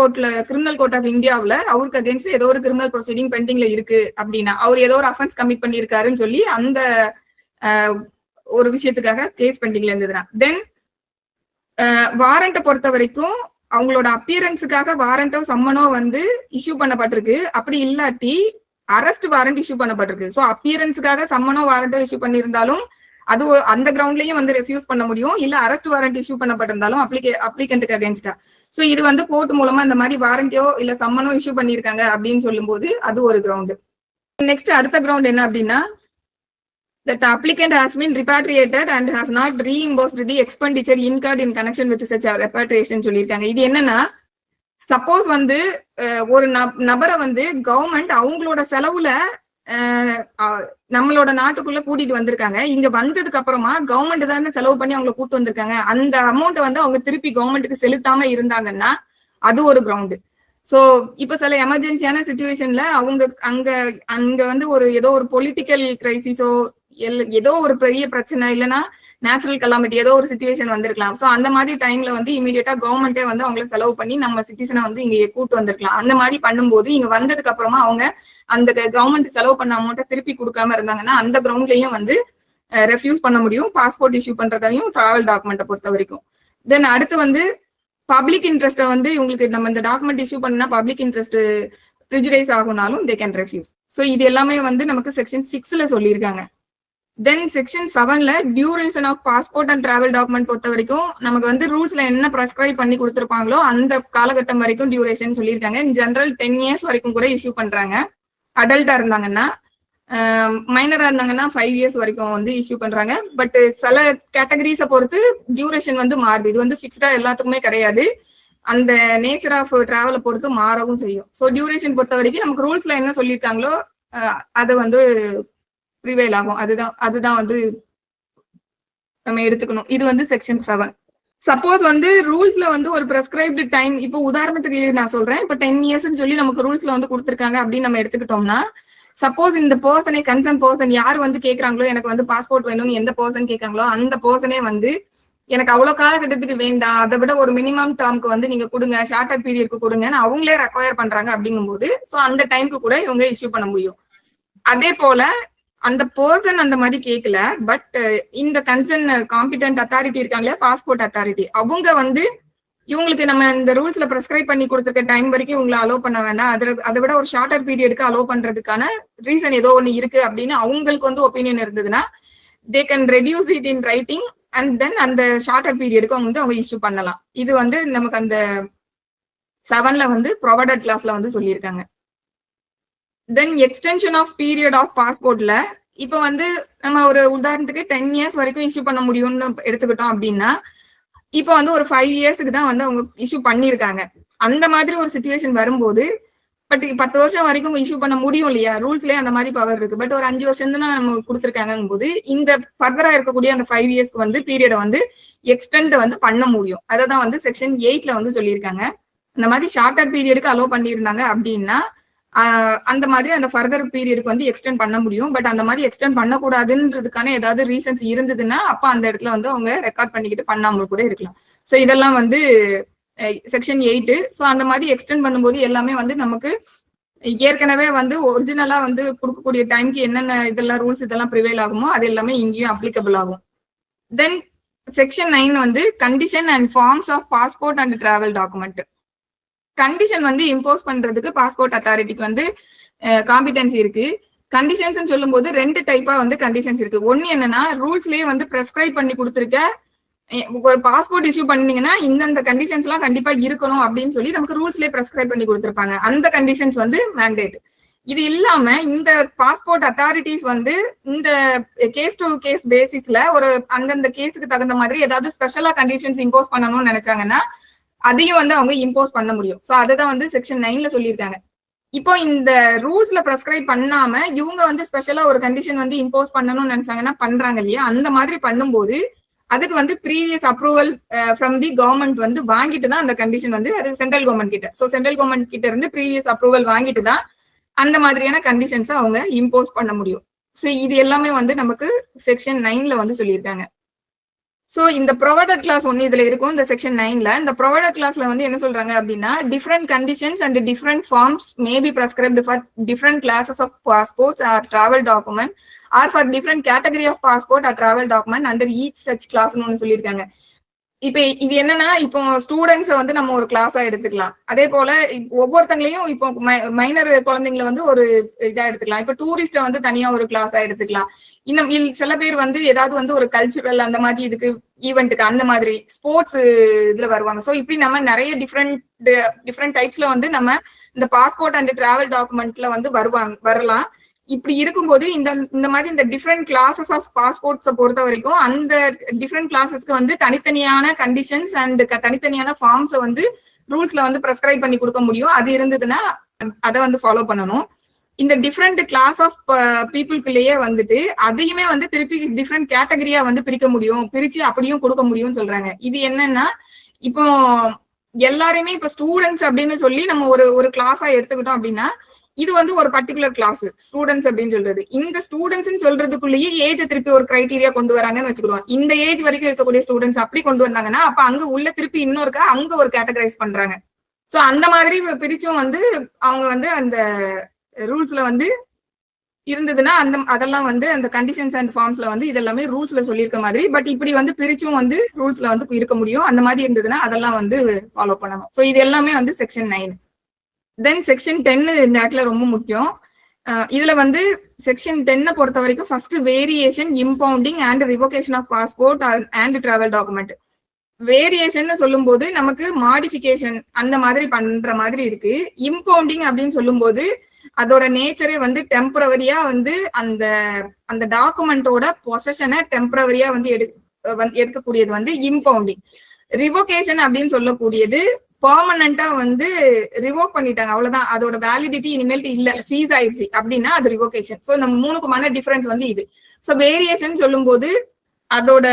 B: கோர்ட் ஆஃப் இந்தியாவில் அவருக்கு அகேன்ஸ்ட் ஏதோ ஒரு கிரிமினல் ப்ரொசீடிங் பெண்டிங்ல இருக்கு அப்படின்னா, அவர் ஏதோ ஒரு அஃபென்ஸ் கமிட் பண்ணியிருக்காருன்னு சொல்லி அந்த ஒரு விஷயத்துக்காக கேஸ் பெண்டிங்ல இருந்ததுன்னா, தென் வாரண்ட்டை பொறுத்த வரைக்கும் அவங்களோட அப்பியரன்ஸுக்காக வாரண்டோ சம்மனோ வந்து இஷ்யூ பண்ணப்பட்டிருக்கு. அப்படி இல்லாட்டி அரெஸ்ட் வாரண்ட் இஷ்யூ பண்ணப்பட்டிருக்கு. ஸோ அப்பியரன்ஸுக்காக சம்மனோ வாரண்டோ இஷ்யூ பண்ணியிருந்தாலும் அது அந்த கிரவுண்ட்லயும் வந்து ரெஃப்யூஸ் பண்ண முடியும். இல்ல அரெஸ்ட் வாரண்ட் இஷ்யூ பண்ணப்பட்டிருந்தாலும் அப்ளிகண்ட்டுக்கு அகேன்ஸ்டா. ஸோ இது வந்து கோர்ட் மூலமா இந்த மாதிரி வாரண்டியோ இல்ல சம்மனோ இஷ்யூ பண்ணியிருக்காங்க அப்படின்னு சொல்லும் போது அது ஒரு கிரவுண்ட். நெக்ஸ்ட் அடுத்த கிரவுண்ட் என்ன அப்படின்னா, that the applicant has been repatriated and has not reimbursed the expenditure incurred in connection with such a repatriation சொல்லியிருக்காங்க. இது என்னன்னா, சப்போஸ் வந்து ஒரு நபரை வந்து கவர்மெண்ட் அவங்களோட செலவுல நம்மளோட நாட்டுக்குள்ள கூட்டிட்டு வந்திருக்காங்க. இங்க வந்ததுக்கு அப்புறமா கவர்மெண்ட் தானே செலவு பண்ணி அவங்களை கூட்டு வந்திருக்காங்க, அந்த அமௌண்ட்டை வந்து அவங்க திருப்பி கவர்மெண்ட்டுக்கு செலுத்தாம இருந்தாங்கன்னா அது ஒரு கிரவுண்டு. சோ இப்ப சில எமர்ஜென்சியான சிச்சுவேஷன்ல அவங்க அங்க அங்க வந்து ஒரு ஏதோ ஒரு பொலிட்டிக்கல் கிரைசிஸோ ஏதோ ஒரு பெரிய பிரச்சனை இல்லைன்னா நேச்சுரல் கலாமிட்டி ஏதோ ஒரு சிச்சுவேஷன் வந்திருக்கலாம். சோ அந்த மாதிரி டைம்ல வந்து இமீடியட்டா கவர்மெண்டே வந்து அவங்களை செலவு பண்ணி நம்ம சிட்டிசனை வந்து இங்க கூட்டு வந்திருக்கலாம். அந்த மாதிரி பண்ணும்போது இங்க வந்ததுக்கு அப்புறமா அவங்க அந்த கவர்மெண்ட் செலவு பண்ண அமௌண்ட்டை திருப்பி கொடுக்காம இருந்தாங்கன்னா அந்த கிரவுண்ட்லயும் வந்து ரெஃப்யூஸ் பண்ண முடியும், பாஸ்போர்ட் இஷ்யூ பண்றதையும் டிராவல் டாக்குமெண்ட்டை பொறுத்த வரைக்கும். தென் அடுத்து வந்து பப்ளிக் இன்ட்ரெஸ்ட்டை வந்து உங்களுக்கு நம்ம இந்த டாக்குமெண்ட் இஷ்யூ பண்ணா பப்ளிக் இன்ட்ரெஸ்ட் ப்ரிஜுடைஸ் ஆகுனாலும் தே கேன் ரெஃப்யூஸ். ஸோ இது எல்லாமே வந்து நமக்கு செக்ஷன் 6ல சொல்லியிருக்காங்க. தென் செக்ஷன் 7ல duration of passport and travel document பொறுத்த வரைக்கும் நமக்கு வந்து ரூல்ஸ்ல என்ன ப்ரெஸ்கிரைப் பண்ணி கொடுத்துருப்பாங்களோ அந்த காலகட்டம் வரைக்கும் டியூரேஷன் சொல்லியிருக்காங்க. இன் ஜெனரல் 10 years வரைக்கும் கூட இஷ்யூ பண்றாங்க. அடல்ட்டா இருந்தாங்கன்னா, மைனரா இருந்தாங்கன்னா 5 years வரைக்கும் வந்து இஷ்யூ பண்றாங்க. பட் சில கேட்டகரிஸை பொறுத்து டியூரேஷன் வந்து மாறுது. இது வந்து ஃபிக்ஸ்டா எல்லாத்துக்குமே கிடையாது. அந்த நேச்சர் ஆஃப் டிராவலை பொறுத்து மாறவும் செய்யும். ஸோ டியூரேஷன் பொறுத்த வரைக்கும் நமக்கு ரூல்ஸ்ல என்ன சொல்லியிருக்காங்களோ அது வந்து ப்ரிவேல் ஆகும். அதுதான் வந்து நம்ம எடுத்துக்கணும். இது வந்து செக்ஷன் 7. சப்போஸ் வந்து ரூல்ஸ்ல வந்து ஒரு பிரெஸ்கிரைப்டு டைம், இப்போ உதாரணத்துக்கு நான் சொல்றேன், இப்போ 10 years சொல்லி நமக்கு ரூல்ஸ்ல வந்து கொடுத்துருக்காங்க அப்படின்னு நம்ம எடுத்துக்கிட்டோம்னா, சப்போஸ் இந்த பர்சனே கன்சர்ன் பர்சன் யார் வந்து கேட்கறாங்களோ எனக்கு வந்து பாஸ்போர்ட் வேணும்னு எந்த பர்சன் கேட்கறாங்களோ அந்த பர்சனே வந்து எனக்கு அவ்வளவு காலகட்டத்துக்கு வேண்டாம், அதை விட ஒரு மினிமம் டேர்ம்க்கு வந்து நீங்க கொடுங்க, ஷார்ட்டர் பீரியட்க்கு கொடுங்கன்னு அவங்களே ரெக்வயர் பண்றாங்க அப்படிங்கும்போது ஸோ அந்த டைம்க்கு கூட இவங்க இஷ்யூ பண்ண முடியும். அதே போல அந்த பர்சன் அந்த மாதிரி கேட்கல, பட் இந்த கன்சர்ன் காம்பிடன்ட் அத்தாரிட்டி இருக்காங்களே பாஸ்போர்ட் அத்தாரிட்டி, அவங்க வந்து இவங்களுக்கு நம்ம இந்த ரூல்ஸ்ல பிரெஸ்கிரைப் பண்ணி கொடுத்துருக்க டைம் வரைக்கும் இவங்களை அலோவ் பண்ண வேண்டாம், அதை விட ஒரு ஷார்ட்டர் பீரியடுக்கு அலோவ் பண்றதுக்கான ரீசன் ஏதோ ஒண்ணு இருக்கு அப்படின்னு அவங்களுக்கு வந்து ஒப்பீனியன் இருந்ததுன்னா they can reduce it in writing and then அந்த ஷார்ட்டர் பீரியடுக்கு வந்து அவங்க இஷ்யூ பண்ணலாம். இது வந்து நமக்கு அந்த 7ல வந்து ப்ரொவைடட் கிளாஸ்ல வந்து சொல்லியிருக்காங்க. தென் எக்ஸ்டென்ஷன் ஆஃப் பீரியட் ஆஃப் பாஸ்போர்ட்ல இப்ப வந்து நம்ம ஒரு உதாரணத்துக்கு 10 years வரைக்கும் இஷ்யூ பண்ண முடியும்னு எடுத்துக்கிட்டோம் அப்படின்னா, இப்ப வந்து ஒரு 5 yearsக்கு தான் வந்து அவங்க இஷ்யூ பண்ணிருக்காங்க. அந்த மாதிரி ஒரு சிச்சுவேஷன் வரும்போது பட் 10 வருஷம் வரைக்கும் இஷ்யூ பண்ண முடியும் இல்லையா, ரூல்ஸ்லயே அந்த மாதிரி பவர் இருக்கு. பட் ஒரு 5 வருஷம் தான் நம்ம கொடுத்துருக்காங்கும் போது இந்த ஃபர்தரா இருக்கக்கூடிய அந்த 5 yearsக்கு வந்து பீரியடை வந்து எக்ஸ்டெண்ட் வந்து பண்ண முடியும். அததான் வந்து செக்ஷன் 8ல வந்து சொல்லியிருக்காங்க. அந்த மாதிரி ஷார்ட்டர் பீரியடுக்கு அலோவ் பண்ணியிருந்தாங்க அப்படின்னா அந்த மாதிரி அந்த ஃபர்தர் பீரியடுக்கு வந்து எக்ஸ்டெண்ட் பண்ண முடியும். பட் அந்த மாதிரி எக்ஸ்டெண்ட் பண்ணக்கூடாதுன்றதுக்கான ஏதாவது ரீசன்ஸ் இருந்ததுன்னா அப்ப அந்த இடத்துல வந்து அவங்க ரெக்கார்ட் பண்ணிக்கிட்டு பண்ணாம கூட இருக்கலாம். ஸோ இதெல்லாம் வந்து செக்ஷன் 8. ஸோ அந்த மாதிரி எக்ஸ்டெண்ட் பண்ணும்போது எல்லாமே வந்து நமக்கு ஏற்கனவே வந்து ஒரிஜினலா வந்து கொடுக்கக்கூடிய டைம்க்கு என்னென்ன இதெல்லாம் ரூல்ஸ் இதெல்லாம் ப்ரிவேல் ஆகுமோ அது எல்லாமே இங்கேயும் அப்ளிகபிள் ஆகும். தென் செக்ஷன் 9 வந்து condition and forms of passport and travel document. Condition வந்து இம்போஸ் பண்றதுக்கு பாஸ்போர்ட் அத்தாரிட்டிக்கு வந்து காம்பிடன்சி இருக்கு. கண்டிஷன்ஸ் சொல்லும் போது 2 டைப்பா வந்து கண்டிஷன்ஸ் இருக்கு. ஒன்னு என்னன்னா ரூல்ஸ்லயே வந்து பிரெஸ்கிரைப் பண்ணி கொடுத்துருக்க ஒரு பாஸ்போர்ட் இஷ்யூ பண்ணீங்கன்னா இந்த கண்டிஷன்ஸ் எல்லாம் கண்டிப்பா இருக்கணும் அப்படின்னு சொல்லி நமக்கு ரூல்ஸ்லயே பிரெஸ்கிரைப் பண்ணி கொடுத்துருப்பாங்க. அந்த கண்டிஷன்ஸ் வந்து மேண்டேட். இது இல்லாம இந்த பாஸ்போர்ட் அத்தாரிட்டிஸ் வந்து இந்த கேஸ் டு கேஸ் பேசிஸ்ல ஒரு அந்தந்த கேஸுக்கு தகுந்த மாதிரி ஏதாவது ஸ்பெஷலா கண்டிஷன்ஸ் இம்போஸ் பண்ணணும்னு நினைச்சாங்கன்னா அதையும் வந்து அவங்க இம்போஸ் பண்ண முடியும். ஸோ அதுதான் வந்து செக்ஷன் 9ல சொல்லியிருக்காங்க. இப்போ இந்த ரூல்ஸ்ல பிரெஸ்கிரைப் பண்ணாம இவங்க வந்து ஸ்பெஷலா ஒரு கண்டிஷன் வந்து இம்போஸ் பண்ணணும்னு நினைச்சாங்கன்னா பண்றாங்க இல்லையா, அந்த மாதிரி பண்ணும்போது அதுக்கு வந்து previous approval from the government வந்து வாங்கிட்டு தான் அந்த கண்டிஷன் வந்து அது சென்ட்ரல் கவர்மெண்ட் கிட்ட. ஸோ சென்ட்ரல் கவர்மெண்ட் கிட்ட இருந்து ப்ரீவியஸ் அப்ரூவல் வாங்கிட்டு தான் அந்த மாதிரியான கண்டிஷன்ஸை அவங்க இம்போஸ் பண்ண முடியும். ஸோ இது எல்லாமே வந்து நமக்கு செக்ஷன் 9ல வந்து சொல்லியிருக்காங்க. சோ இந்த ப்ரொவைடட் கிளாஸ் ஒன்னு இதுல இருக்கும் இந்த செக்ஷன் 9ல. இந்த ப்ரொவைடட் கிளாஸ்ல வந்து என்ன சொல்றாங்க அப்படின்னா different conditions and different forms may be prescribed for different classes of passports or travel document or for different category of passport or travel document under each such கிளாஸ்னு ஒன்று சொல்லியிருக்காங்க. இப்ப இது என்னன்னா இப்போ ஸ்டூடெண்ட்ஸை வந்து நம்ம ஒரு கிளாஸா எடுத்துக்கலாம். அதே போல ஒவ்வொருத்தங்களையும் இப்போ மைனர் குழந்தைங்களை வந்து ஒரு இதா எடுத்துக்கலாம். இப்ப டூரிஸ்ட வந்து தனியா ஒரு கிளாஸா எடுத்துக்கலாம். இன்னும் சில பேர் வந்து ஏதாவது வந்து ஒரு கல்ச்சுரல் அந்த மாதிரி இதுக்கு ஈவெண்ட்டுக்கு அந்த மாதிரி ஸ்போர்ட்ஸ் இதுல வருவாங்க. ஸோ இப்படி நம்ம நிறைய டிஃப்ரெண்ட் டைப்ஸ்ல வந்து நம்ம இந்த பாஸ்போர்ட் அண்ட் டிராவல் டாக்குமெண்ட்ல வந்து வரலாம். இப்படி இருக்கும்போது இந்த மாதிரி இந்த டிஃப்ரெண்ட் கிளாஸஸ் ஆஃப் பாஸ்போர்ட்ஸை பொறுத்த வரைக்கும் அந்த டிஃப்ரெண்ட் கிளாஸஸ்க்கு வந்து தனித்தனியான கண்டிஷன்ஸ் அண்ட் தனித்தனியான ஃபார்ம்ஸை வந்து ரூல்ஸ்ல வந்து பிரெஸ்கிரைப் பண்ணி கொடுக்க முடியும். அது இருந்ததுன்னா அதை வந்து ஃபாலோ பண்ணணும். இந்த டிஃப்ரெண்ட் கிளாஸ் ஆஃப் பீப்புளுக்குள்ளேயே வந்துட்டு அதையுமே வந்து திருப்பி டிஃப்ரெண்ட் கேட்டகரியா வந்து பிரிக்க முடியும், பிரிச்சு அப்படியும் கொடுக்க முடியும்னு சொல்றாங்க. இது என்னன்னா இப்போ எல்லாருமே இப்ப ஸ்டூடெண்ட்ஸ் அப்படின்னு சொல்லி நம்ம ஒரு கிளாஸா எடுத்துக்கிட்டோம் அப்படின்னா இது வந்து ஒரு பர்டிகுலர் கிளாஸ் ஸ்டூடெண்ட்ஸ் அப்படின்னு சொல்றது. இந்த ஸ்டூடெண்ட்ஸ் சொல்றதுக்குள்ளேயே ஏஜ் திருப்பி ஒரு கிரைட்டீரியா கொண்டு வராங்கன்னு வச்சுக்கிடுவோம். இந்த ஏஜ் வரைக்கும் இருக்கக்கூடிய ஸ்டூடெண்ட்ஸ் அப்படி கொண்டு வந்தாங்கன்னா அப்ப அங்க உள்ள திருப்பி இன்னொருக்கா அங்க ஒரு கேட்டகரைஸ் பண்றாங்க. சோ அந்த மாதிரி பிரிச்சும் வந்து அவங்க வந்து அந்த ரூல்ஸ்ல வந்து இருந்ததுன்னா அதெல்லாம் வந்து அந்த கண்டிஷன்ஸ் அண்ட் ஃபார்ம்ஸ்ல வந்து இதெல்லாமே ரூல்ஸ்ல சொல்லியிருக்க மாதிரி. பட் இப்படி வந்து பிரிச்சும் வந்து ரூல்ஸ்ல வந்து இருக்க முடியும். அந்த மாதிரி இருந்ததுன்னா அதெல்லாம் வந்து ஃபாலோ பண்ணணும். ஸோ இது எல்லாமே வந்து செக்ஷன் 9. தென் செக்ஷன் 10 இந்த ஆக்ட்ல ரொம்ப முக்கியம். இதுல வந்து செக்ஷன் 10 பொறுத்த வரைக்கும் first variation, impounding and revocation of passport and travel document. Variation சொல்லும் போது நமக்கு மாடிஃபிகேஷன் அந்த மாதிரி பண்ற மாதிரி இருக்கு. இம்பவுண்டிங் அப்படின்னு சொல்லும் போது அதோட நேச்சரே வந்து டெம்பரவரியா வந்து அந்த டாக்குமெண்டோட பொசஷனை டெம்பரவரியா வந்து எடுக்கக்கூடியது வந்து இம்பவுண்டிங். ரிவோகேஷன் அப்படின்னு சொல்லக்கூடியது பெர்மனண்டா வந்து ரிவோக் பண்ணிட்டாங்க, அவ்வளவுதான், அதோட வேலிடிட்டி இனிமேல் இல்ல, சீஸ் ஆயிடுச்சு அப்படின்னா அது ரிவோகேஷன். சோ நம்ம மூணுக்குமான டிஃபரன்ஸ் வந்து இது. சோ வேரியேஷன் சொல்லும் போது அதோட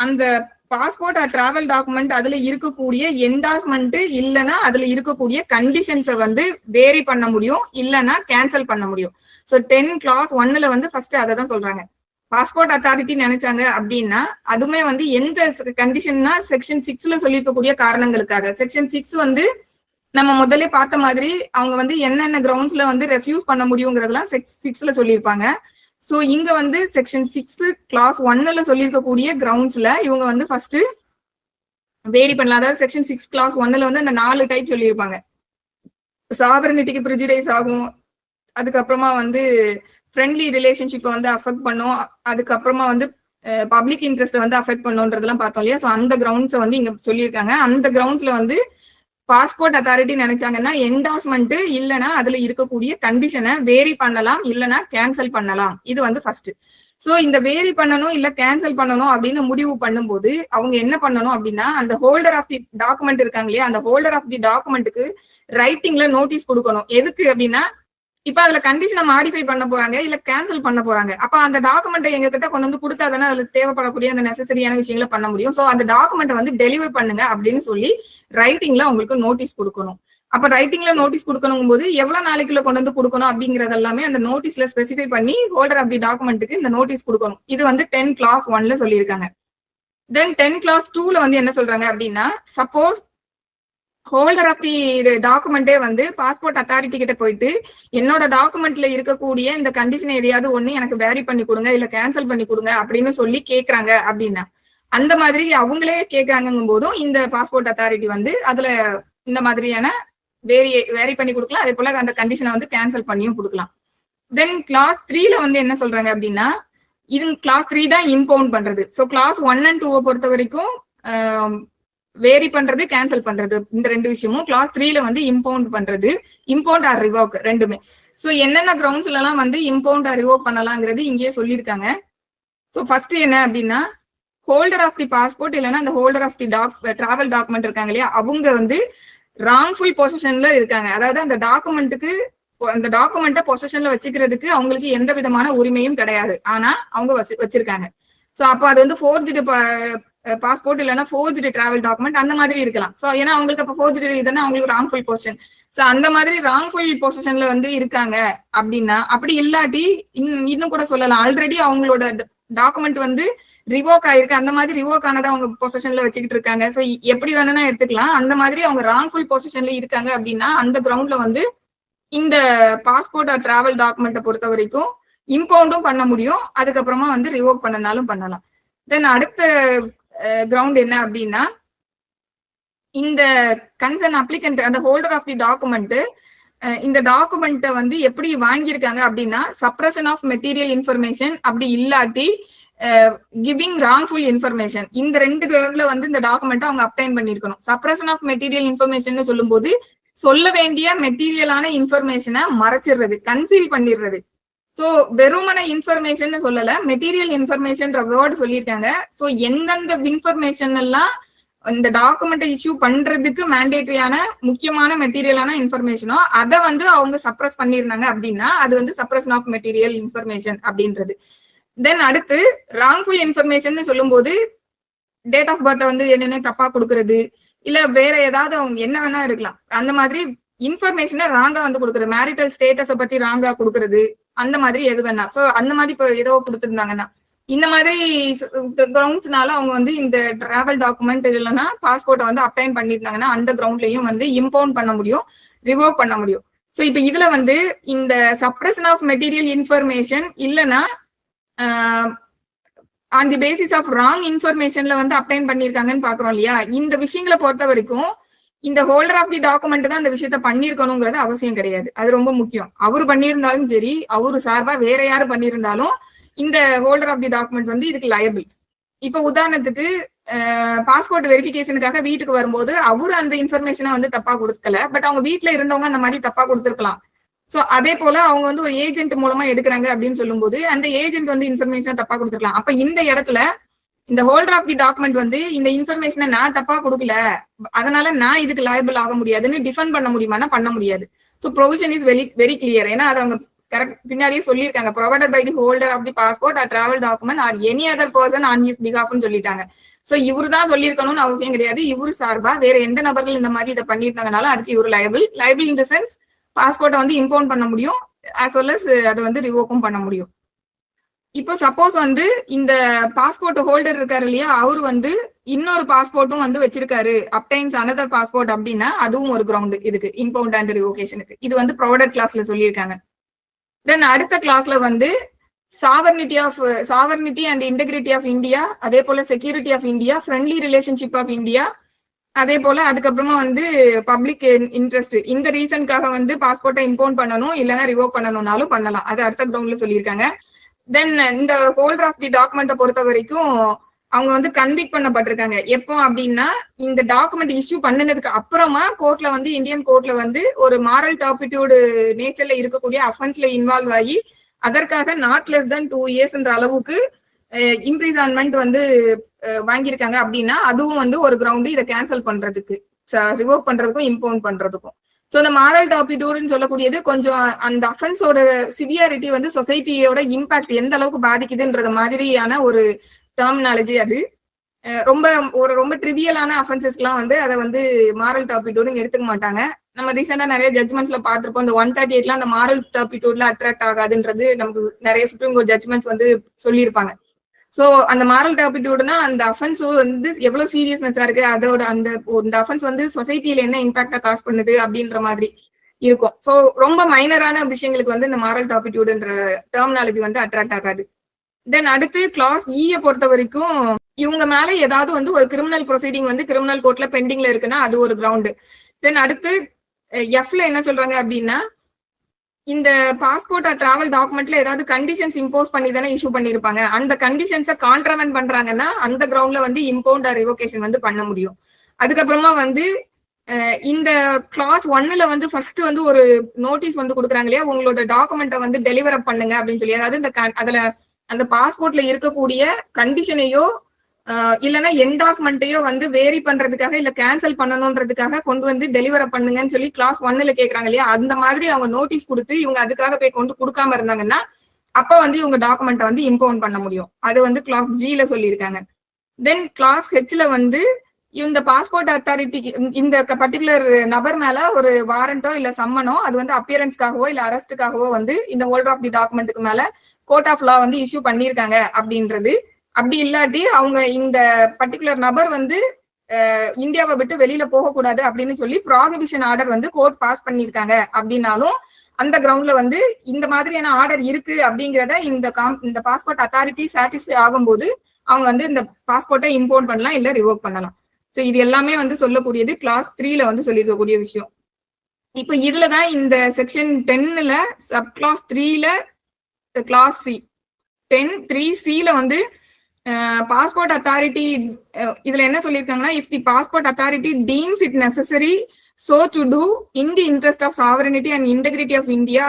B: அந்த பாஸ்போர்ட் ஆர் டிராவல் டாக்குமெண்ட் அதுல இருக்கக்கூடிய என்டாஸ்மெண்ட் இல்லைன்னா அதுல இருக்கக்கூடிய கண்டிஷன்ஸை வந்து வேரி பண்ண முடியும், இல்லைன்னா கேன்சல் பண்ண முடியும். ஸோ 10 clause 1ல வந்து ஃபர்ஸ்ட் அதை தான் சொல்றாங்க. பாஸ்போர்ட் அத்தாரிட்டி நினைச்சாங்க அப்படின்னா அதுவுமே வந்து எந்த கண்டிஷன்னா செக்ஷன் 6ல சொல்லியிருக்கக்கூடிய காரணங்களுக்காக. செக்ஷன் 6 வந்து நம்ம முதல்ல பார்த்த மாதிரி அவங்க வந்து என்னென்ன கிரவுண்ட்ஸ்ல வந்து ரெஃப்யூஸ் பண்ண முடியுங்கிறதுலாம் 6ல சொல்லியிருப்பாங்க. சோ இங்க வந்து செக்ஷன் 6 clause 1ல சொல்லியிருக்கக்கூடிய கிரவுண்ட்ஸ்ல இவங்க வந்து ஃபர்ஸ்ட் வேரி பண்ணலாம். அதாவது செக்ஷன் 6 clause 1ல வந்து அந்த 4 டைப் சொல்லியிருப்பாங்க. சாவரனிட்டிக்கு பிரிஜுடைஸ் ஆகும், அதுக்கப்புறமா வந்து ஃப்ரெண்ட்லி ரிலேஷன்ஷிப்பை வந்து அஃபெக்ட் பண்ணும், அதுக்கப்புறமா வந்து பப்ளிக் இன்ட்ரெஸ்ட் வந்து அஃபெக்ட் பண்ணுன்றதெல்லாம் பார்த்தோம் இல்லையா. ஸோ அந்த கிரவுண்ட்ஸை வந்து இங்க சொல்லியிருக்காங்க. அந்த கிரவுண்ட்ஸ்ல வந்து பாஸ்போர்ட் அத்தாரிட்டி நினைச்சாங்கன்னா என்டாஸ்மெண்ட் இல்லைன்னா அதுல இருக்கக்கூடிய கண்டிஷனை வேரி பண்ணலாம், இல்லைன்னா கேன்சல் பண்ணலாம். இது வந்து ஃபர்ஸ்ட். சோ இந்த வேரி பண்ணணும் இல்ல கேன்சல் பண்ணணும் அப்படின்னு முடிவு பண்ணும்போது அவங்க என்ன பண்ணணும் அப்படின்னா அந்த ஹோல்டர் ஆஃப் தி டாக்குமெண்ட் இருக்காங்க இல்லையா, அந்த ஹோல்டர் ஆஃப் தி டாக்குமெண்ட்டுக்கு ரைட்டிங்ல நோட்டீஸ் கொடுக்கணும். எதுக்கு அப்படின்னா இப்ப அதுல கண்டிஷனை மாடிஃபை பண்ண போறாங்க இல்ல கேன்சல் பண்ண போறாங்க. அப்ப அந்த டாக்குமெண்ட்டை எங்க கிட்ட கொண்டு வந்து கொடுத்தாதானே அதுல தேவைப்படக்கூடிய அந்த நெசசரியான விஷயங்களை பண்ண முடியும். சோ அந்த டாக்குமெண்ட்டை வந்து டெலிவர் பண்ணுங்க அப்படின்னு சொல்லி ரைட்டிங்ல உங்களுக்கு நோட்டீஸ் கொடுக்கணும். அப்ப ரைட்டிங்ல நோட்டீஸ் கொடுக்கணும் போது எவ்வளவு நாளைக்குள்ள கொண்டு வந்து கொடுக்கணும் அப்படிங்கறது எல்லாமே அந்த நோட்டீஸ்ல ஸ்பெசிஃபை பண்ணி ஹோல்டர் ஆஃப் தி டாக்குமெண்ட்டுக்கு இந்த நோட்டீஸ் கொடுக்கணும். இது வந்து 10 clause 1ல சொல்லியிருக்காங்க. தென் 10 clause 2ல வந்து என்ன சொல்றாங்க அப்படின்னா சப்போஸ் ஹோல்டர் ஆஃப் தி டாக்குமெண்டே வந்து பாஸ்போர்ட் அத்தாரிட்டி கிட்ட போயிட்டு என்னோட டாக்குமெண்ட்ல இருக்கக்கூடிய இந்த கண்டிஷன் எதையாவது ஒண்ணு எனக்கு வேரி பண்ணி கொடுங்க இல்ல கேன்சல் பண்ணி கொடுங்க அப்படின்னு சொல்லி கேக்குறாங்க அப்படின்னா அந்த மாதிரி அவங்களே கேக்குறாங்கும் போதும் இந்த பாஸ்போர்ட் அத்தாரிட்டி வந்து அதுல இந்த மாதிரியான வேரி பண்ணி கொடுக்கலாம், அதே போல அந்த கண்டிஷனை வந்து கேன்சல் பண்ணியும் கொடுக்கலாம். தென் clause 3ல வந்து என்ன சொல்றாங்க அப்படின்னா இது clause 3 தான் இம்பவுண்ட் பண்றது. ஸோ clause 1 and 2 பொறுத்த வரைக்கும் வேரி பண்றது கேன்சல் பண்றது இந்த ரெண்டு விஷயமும். clause 3ல வந்து இம்பவுண்ட் பண்றது, இம்பவுண்ட் ஆர் ரிவோக் ரெண்டுமே. சோ என்னென்ன கிரவுண்ட்ஸ்ல எல்லாம் வந்து இம்பவுண்ட் ஆர் ரிவோக் பண்ணலாங்கிறது இங்கேயே சொல்லியிருக்காங்க. சோ ஃபர்ஸ்ட் என்ன அப்படின்னா ஹோல்டர் ஆஃப் தி பாஸ்போர்ட் இல்லைன்னா அந்த holder of the travel document இருக்காங்க இல்லையா, அவங்க வந்து ராங்ஃபுல் பொசிஷன்ல இருக்காங்க. அதாவது அந்த டாக்குமெண்ட்டை பொசிஷன்ல வச்சுக்கிறதுக்கு அவங்களுக்கு எந்த விதமான உரிமையும் கிடையாது, ஆனா அவங்க வச்சிருக்காங்க. சோ அப்போ அது வந்து ஃபோர்ஜ்டு பாஸ்போர்ட் இல்லைன்னா ஃபோர்ஜ்டு டிராவல் டாக்குமெண்ட் அந்த மாதிரி இருக்கலாம். சோ ஏன்னா அவங்களுக்கு அப்போ ஃபோர்ஜ்டு இதுன்னா அவங்களுக்கு ராங்ஃபுல் பொசிஷன். சோ அந்த மாதிரி ராங்ஃபுல் பொசிஷன்ல வந்து இருக்காங்க அப்படின்னா, அப்படி இல்லாட்டி இன்னும் கூட சொல்லலாம் ஆல்ரெடி அவங்களோட டாக்குமெண்ட் வந்து ரிவோக் ஆயிருக்கு, அந்த மாதிரி ரிவோக் ஆனதை அவங்க பொசிஷன்ல வச்சுக்கிட்டு இருக்காங்க. சோ எப்படி வேணும்னா எடுத்துக்கலாம். அந்த மாதிரி அவங்க ராங்ஃபுல் பொசிஷன்ல இருக்காங்க அப்படின்னா அந்த கிரவுண்ட்ல வந்து இந்த பாஸ்போர்ட் ஆர் டிராவல் டாக்குமெண்ட்டை பொறுத்த வரைக்கும் இம்பவுண்டும் பண்ண முடியும், அதுக்கப்புறமா வந்து ரிவோக் பண்ணனாலும் பண்ணலாம். தென் அடுத்த கிரவுண்ட் என்ன அப்படின்னா இந்த கன்சர்ன் அப்ளிகண்ட் அந்த ஹோல்டர் ஆஃப் தி டாக்குமெண்ட் இந்த டாக்குமெண்ட்டை வந்து எப்படி வாங்கியிருக்காங்க அப்படின்னா சப்ரஷன் ஆஃப் மெட்டீரியல் இன்ஃபர்மேஷன், அப்படி இல்லாட்டி கிவிங் ராங்ஃபுல் இன்ஃபர்மேஷன். இந்த ரெண்டு கிரவுண்ட்ல வந்து இந்த டாக்குமெண்ட்டை அவங்க அப்டைன் பண்ணிருக்கணும். சப்ரஷன் ஆஃப் மெட்டீரியல் இன்ஃபர்மேஷன் சொல்லும் போது சொல்ல வேண்டிய மெட்டீரியலான இன்ஃபர்மேஷனை மறைச்சிடுறது, கன்சீல் பண்ணிடுறது. சோ வெறுமன இன்ஃபர்மேஷன் சொல்லல, மெட்டீரியல் இன்ஃபர்மேஷன் வேர்டு சொல்லியிருக்காங்க. சோ எந்தெந்த இன்ஃபர்மேஷன் எல்லாம் இந்த டாக்குமெண்ட் இஷ்யூ பண்றதுக்கு மேண்டேட்டரியான முக்கியமான மெட்டீரியலான இன்ஃபர்மேஷனோ அதை வந்து அவங்க சப்ரஸ் பண்ணிருந்தாங்க அப்படின்னா அது வந்து சப்ரஷன் ஆஃப் மெட்டீரியல் இன்ஃபர்மேஷன் அப்படின்றது. தென் அடுத்து ராங்ஃபுல் இன்ஃபர்மேஷன் சொல்லும் போது டேட் ஆஃப் பர்த் வந்து என்னென்ன தப்பா கொடுக்கறது, இல்ல வேற ஏதாவது அவங்க என்ன வேணா இருக்கலாம். அந்த மாதிரி இன்ஃபர்மேஷனை ராங்கா வந்து கொடுக்குறது, மேரிட்டல் ஸ்டேட்டஸ பத்தி ராங்கா கொடுக்கறது, அந்த மாதிரி எது வேணா. சோ அந்த மாதிரி இப்போ ஏதோ கொடுத்துருந்தாங்கன்னா இந்த மாதிரி கிரவுண்ட்ஸ்னால அவங்க வந்து இந்த டிராவல் டாக்குமெண்ட் இல்லைன்னா பாஸ்போர்ட்டை வந்து அப்ளைன் பண்ணியிருந்தாங்கன்னா அந்த கிரவுண்ட்லயும் வந்து இம்பவுண்ட் பண்ண முடியும், ரிவோக் பண்ண முடியும். சோ இப்ப இதுல வந்து இந்த சப்ரஷன் ஆஃப் மெட்டீரியல் இன்ஃபர்மேஷன் இல்லைன்னா on the basis of wrong இன்ஃபர்மேஷன்ல வந்து அப்ளைன் பண்ணிருக்காங்கன்னு பாக்குறோம் இல்லையா. இந்த விஷயங்களை பொறுத்த வரைக்கும் இந்த ஹோல்டர் ஆஃப் தி டாக்குமெண்ட் தான் அந்த விஷயத்த பண்ணிருக்கணுங்கிறது அவசியம் கிடையாது. அது ரொம்ப முக்கியம். அவரு பண்ணியிருந்தாலும் சரி, அவரு சார்பா வேற யாரு பண்ணியிருந்தாலும் இந்த ஹோல்டர் ஆஃப் தி டாக்குமெண்ட் வந்து இதுக்கு லயபிள். இப்ப உதாரணத்துக்கு பாஸ்போர்ட் வெரிஃபிகேஷனுக்காக வீட்டுக்கு வரும்போது அவரு அந்த இன்ஃபர்மேஷனை வந்து தப்பா கொடுக்கல, பட் அவங்க வீட்டுல இருந்தவங்க அந்த மாதிரி தப்பா கொடுத்துருக்கலாம். சோ அதே போல அவங்க வந்து ஒரு ஏஜென்ட் மூலமா எடுக்கிறாங்க அப்படின்னு சொல்லும்போது அந்த ஏஜென்ட் வந்து இன்ஃபர்மேஷனை தப்பா கொடுத்துருக்கலாம். அப்ப இந்த இடத்துல இந்த ஹோல்டர் ஆஃப் தி டாக்குமெண்ட் வந்து இந்த இன்ஃபர்மேஷனை நான் தப்பா கொடுக்கல, அதனால நான் இதுக்கு லயபிள் ஆக முடியாதுன்னு டிஃபெண்ட் பண்ண முடியுமானா பண்ண முடியாது. So provision is very very clear. ஏன்னா அது அவங்க கரெக்ட் பின்னாடியே சொல்லியிருக்காங்க, provided by the holder of the passport or travel document or any other person on his பிஹாஃப்னு சொல்லிட்டாங்க. சோ இவரு தான் சொல்லியிருக்கணும்னு அவசியம் கிடையாது. இவரு சார்பா வேற எந்த நபர்கள் இந்த மாதிரி இதை பண்ணியிருந்தாங்கனால அதுக்கு இவரு லயபிள் இன் தி சென்ஸ் பாஸ்போர்ட்டை வந்து இம்பவுண்ட் பண்ண முடியும், ஆஸ் வெல் அஸ் அதை வந்து ரிவோக்கும் பண்ண முடியும். இப்போ சப்போஸ் வந்து இந்த பாஸ்போர்ட் ஹோல்டர் இருக்காரு இல்லையா, அவரு வந்து இன்னொரு பாஸ்போர்ட்டும் வந்து வச்சிருக்காரு, அப்டைன்ஸ் அனதர் பாஸ்போர்ட் அப்படின்னா அதுவும் ஒரு கிரவுண்ட் இதுக்கு இம்பவுண்ட் அண்ட் ரிவோகேஷனுக்கு. இது வந்து ப்ரொவைடட் கிளாஸ்ல சொல்லியிருக்காங்க. தென் அடுத்த கிளாஸ்ல வந்து sovereignty and integrity of India, அதே போல security of India, friendly relationship of India, அதே போல அதுக்கப்புறமா வந்து பப்ளிக் இன்ட்ரெஸ்ட், இந்த ரீசனுக்காக வந்து பாஸ்போர்ட்டை இம்பவுண்ட் பண்ணணும் இல்லைன்னா ரிவோக் பண்ணணும்னாலும் பண்ணலாம். அது அடுத்த கிரவுண்ட்ல சொல்லியிருக்காங்க. தென் இந்த ஹோல்டர் ஆஃப் தி டாக்குமெண்ட்டை பொறுத்த வரைக்கும் அவங்க வந்து கன்விக்ட் பண்ணப்பட்டிருக்காங்க. எப்போ அப்படின்னா இந்த டாக்குமெண்ட் இஷ்யூ பண்ணினதுக்கு அப்புறமா கோர்ட்ல வந்து இந்தியன் கோர்ட்ல வந்து ஒரு மாரல் டாபிட்யூடு நேச்சர்ல இருக்கக்கூடிய அஃபென்ஸ்ல இன்வால்வ் ஆகி அதற்காக நாட் லெஸ் தென் 2 இயர்ஸ்ன்ற அளவுக்கு இம்ப்ரிசான்மெண்ட் வந்து வாங்கியிருக்காங்க அப்படின்னா அதுவும் வந்து ஒரு கிரவுண்டு இதை கேன்சல் பண்றதுக்கு, ரிவோக் பண்றதுக்கும் இம்பவுண்ட் பண்றதுக்கும். ஸோ இந்த மாரல் டாபிட்யூடுன்னு சொல்லக்கூடியது கொஞ்சம் அந்த அஃபென்ஸோட சிவியாரிட்டி வந்து சொசைட்டியோட இம்பாக்ட் எந்த அளவுக்கு பாதிக்குதுன்றது மாதிரியான ஒரு டெர்மினாலஜி. அது ரொம்ப ட்ரிவியலான அஃபென்சஸ்க்குலாம் வந்து அதை வந்து மாரல் டாபிட்யூடுன்னு எடுத்துக்க மாட்டாங்க. நம்ம ரீசெண்டா நிறைய ஜட்மெண்ட்ஸ்ல பார்த்திருப்போம். இந்த 138ல அந்த மாரல் டாபிட்யூட்ல அட்ராக்ட் ஆகாதுன்றது நமக்கு நிறைய சுப்ரீம் கோர்ட் ஜட்மெண்ட்ஸ் வந்து சொல்லியிருப்பாங்க. சோ அந்த மாரல் டாபிட்யூடுனா அந்த அஃபென்ஸ் வந்து எவ்வளவு சீரியஸ்னஸா இருக்கு, அதோட அந்த அஃபென்ஸ் வந்து சொசைட்டில என்ன இம்பாக்டா காஸ் பண்ணுது அப்படின்ற மாதிரி இருக்கும். சோ ரொம்ப மைனரான விஷயங்களுக்கு வந்து இந்த மாரல் டாபிட்யூடுன்ற டெர்மினாலஜி வந்து அட்ராக்ட் ஆகாது. தென் அடுத்து கிளாஸ் ஈயை பொறுத்த வரைக்கும் இவங்க மேல ஏதாவது வந்து ஒரு கிரிமினல் ப்ரொசீடிங் வந்து கிரிமினல் கோர்ட்ல பெண்டிங்ல இருக்குன்னா அது ஒரு கிரவுண்டு. தென் அடுத்து எஃப்ல என்ன சொல்றாங்க அப்படின்னா இந்த பாஸ்போர்ட் ஆர் டிராவல் டாக்குமெண்ட்ல ஏதாவது கண்டிஷன்ஸ் இம்போஸ் பண்ணி தானே இஷ்யூ பண்ணிருப்பாங்க, அந்த கண்டிஷன்ஸை கான்ட்ராவென்ட் பண்றாங்கன்னா அந்த கிரவுண்ட்ல வந்து இம்பவுண்ட் ஆர் ரிவோகேஷன் வந்து பண்ண முடியும். அதுக்கப்புறமா வந்து இந்த கிளாஸ் 1ல வந்து ஃபர்ஸ்ட் வந்து ஒரு நோட்டீஸ் வந்து கொடுக்குறாங்க இல்லையா, உங்களோட டாக்குமெண்ட்டை வந்து டெலிவர் அப் பண்ணுங்க அப்படின்னு சொல்லி. அதாவது அதுல அந்த பாஸ்போர்ட்ல இருக்கக்கூடிய கண்டிஷனையோ இல்லைன்னா என்டாஸ்மெண்ட்டையோ வந்து வேரி பண்றதுக்காக இல்ல கேன்சல் பண்ணணும்ன்றதுக்காக கொண்டு வந்து டெலிவர் பண்ணுங்கன்னு சொல்லி கிளாஸ் 1ல கேக்குறாங்க இல்லையா, அந்த மாதிரி அவங்க நோட்டீஸ் கொடுத்து இவங்க அதுக்காக போய் கொண்டு கொடுக்காம இருந்தாங்கன்னா அப்ப வந்து இவங்க டாக்குமெண்ட்டை வந்து இம்பவுண்ட் பண்ண முடியும். அது வந்து கிளாஸ் ஜில சொல்லியிருக்காங்க. தென் கிளாஸ் ஹெச்ல வந்து இந்த பாஸ்போர்ட் அத்தாரிட்டி இந்த பர்டிகுலர் நபர் மேல ஒரு வாரண்டோ இல்ல சம்மனோ அது வந்து அப்பியரன்ஸ்க்காகவோ இல்ல அரெஸ்டுக்காகவோ வந்து இந்த ஹோல்டர் ஆஃப் தி டாக்குமெண்ட்டுக்கு மேல கோர்ட் ஆஃப் லா வந்து இஷ்யூ பண்ணியிருக்காங்க அப்படின்றது. அப்படி இல்லாட்டி அவங்க இந்த பர்டிகுலர் நபர் வந்து இந்தியாவை விட்டு வெளியில போகக்கூடாது அப்படின்னு சொல்லி ப்ராஹிபிஷன் ஆர்டர் வந்து கோர்ட் பாஸ் பண்ணியிருக்காங்க அப்படின்னாலும் அந்த கிரவுண்ட்ல வந்து இந்த மாதிரியான ஆர்டர் இருக்கு அப்படிங்கிறத இந்த பாஸ்போர்ட் அத்தாரிட்டி சாட்டிஸ்ஃபை ஆகும்போது அவங்க வந்து இந்த பாஸ்போர்ட்டை இம்பவுண்ட் பண்ணலாம் இல்ல ரிவோக் பண்ணலாம். ஸோ இது எல்லாமே வந்து சொல்லக்கூடியது கிளாஸ் 3ல வந்து சொல்லியிருக்கக்கூடிய விஷயம். இப்போ இதுலதான் இந்த செக்ஷன் 10ல சப் கிளாஸ் 3ல கிளாஸ் சி 10(3)(c)ல வந்து பாஸ்போர்ட் அத்தாரிட்டி இதுல என்ன சொல்லியிருக்காங்கன்னா, if the passport authority deems it necessary so to do in the interest of sovereignty and integrity of India,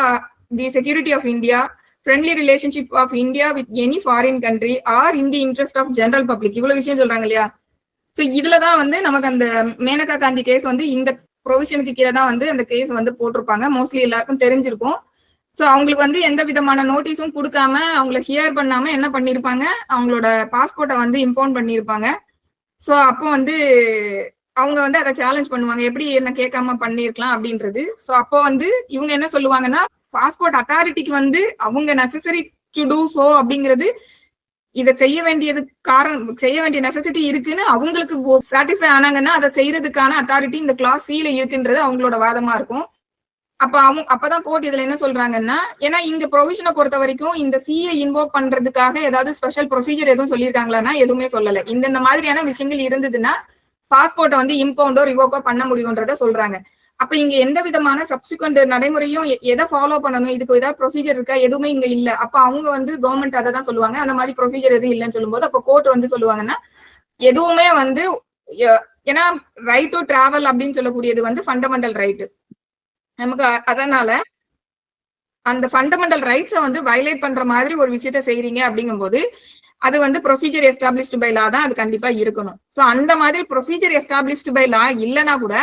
B: the security of India, friendly relationship of India with any foreign country or in the interest of general public, இவ்வளவு விஷயம் சொல்றாங்க இல்லையா. So இதுலதான் வந்து நமக்கு அந்த Maneka Gandhi case வந்து இந்த ப்ரொவிஷனுக்கு கீழே தான் வந்து அந்த கேஸ் வந்து போட்டிருப்பாங்க. மோஸ்ட்லி எல்லாருக்கும் தெரிஞ்சிருக்கும். சோ அவங்களுக்கு வந்து எந்த விதமான நோட்டீஸும் கொடுக்காம அவங்கள ஹியர் பண்ணாம என்ன பண்ணிருப்பாங்க, அவங்களோட பாஸ்போர்ட்டை வந்து இம்பவுண்ட் பண்ணிருப்பாங்க. சோ அப்போ வந்து அவங்க வந்து அதை சேலஞ்ச் பண்ணுவாங்க, எப்படி என்ன கேட்காம பண்ணிருக்கலாம் அப்படின்றது. சோ அப்போ வந்து இவங்க என்ன சொல்லுவாங்கன்னா, பாஸ்போர்ட் அத்தாரிட்டிக்கு வந்து அவங்க நெசசரி டு டூ சோ அப்படிங்கிறது, இதை செய்ய வேண்டியது செய்ய வேண்டிய நெசசிட்டி இருக்குன்னு அவங்களுக்கு சாட்டிஸ்ஃபை ஆனாங்கன்னா அதை செய்யறதுக்கான அத்தாரிட்டி இந்த கிளாஸ் C-ல இருக்குன்றது அவங்களோட வாதமா இருக்கும். அப்பதான் கோர்ட் இதுல என்ன சொல்றாங்கன்னா, ஏன்னா இங்க ப்ரொவிஷனை பொறுத்த வரைக்கும் இந்த C-யை இன்வோக் பண்றதுக்காக ஏதாவது ஸ்பெஷல் ப்ரொசீஜர் எதுவும் சொல்லியிருக்காங்களான்னா எதுவுமே சொல்லல. இந்த மாதிரியான விஷயங்கள் இருந்ததுன்னா பாஸ்போர்ட்டை வந்து இம்பவுண்டோ ரிவோக்கோ பண்ண முடியும்ன்றத சொல்றாங்க. அப்ப இங்க எந்த விதமான சப்சிக்வெண்ட் நடைமுறையும் எதை ஃபாலோ பண்ணணும், இதுக்கு ஏதாவது ப்ரொசீஜர் இருக்கா, எதுவுமே இங்க இல்ல. அப்ப அவங்க வந்து கவர்மெண்ட் அதை தான் சொல்லுவாங்க, அந்த மாதிரி ப்ரொசீஜர் எதுவும் இல்லைன்னு சொல்லும்போது அப்ப கோர்ட் வந்து சொல்லுவாங்கன்னா எதுவுமே வந்து, ஏன்னா ரைட் டு டிராவல் அப்படின்னு சொல்லக்கூடியது வந்து ஃபண்டமெண்டல் ரைட் நமக்கு. அதனால அந்த ஃபண்டமெண்டல் ரைட்ஸை வந்து வயலேட் பண்ற மாதிரி ஒரு விஷயத்த செய்றீங்க அப்படிங்கும்போது அது வந்து ப்ரொசீஜர் எஸ்டாப்ளிஷ்டு பை லா தான் அது கண்டிப்பா இருக்கணும். சோ அந்த மாதிரி ப்ரொசீஜர் எஸ்டாப்ளிஷ்டு பை லா இல்லைன்னா கூட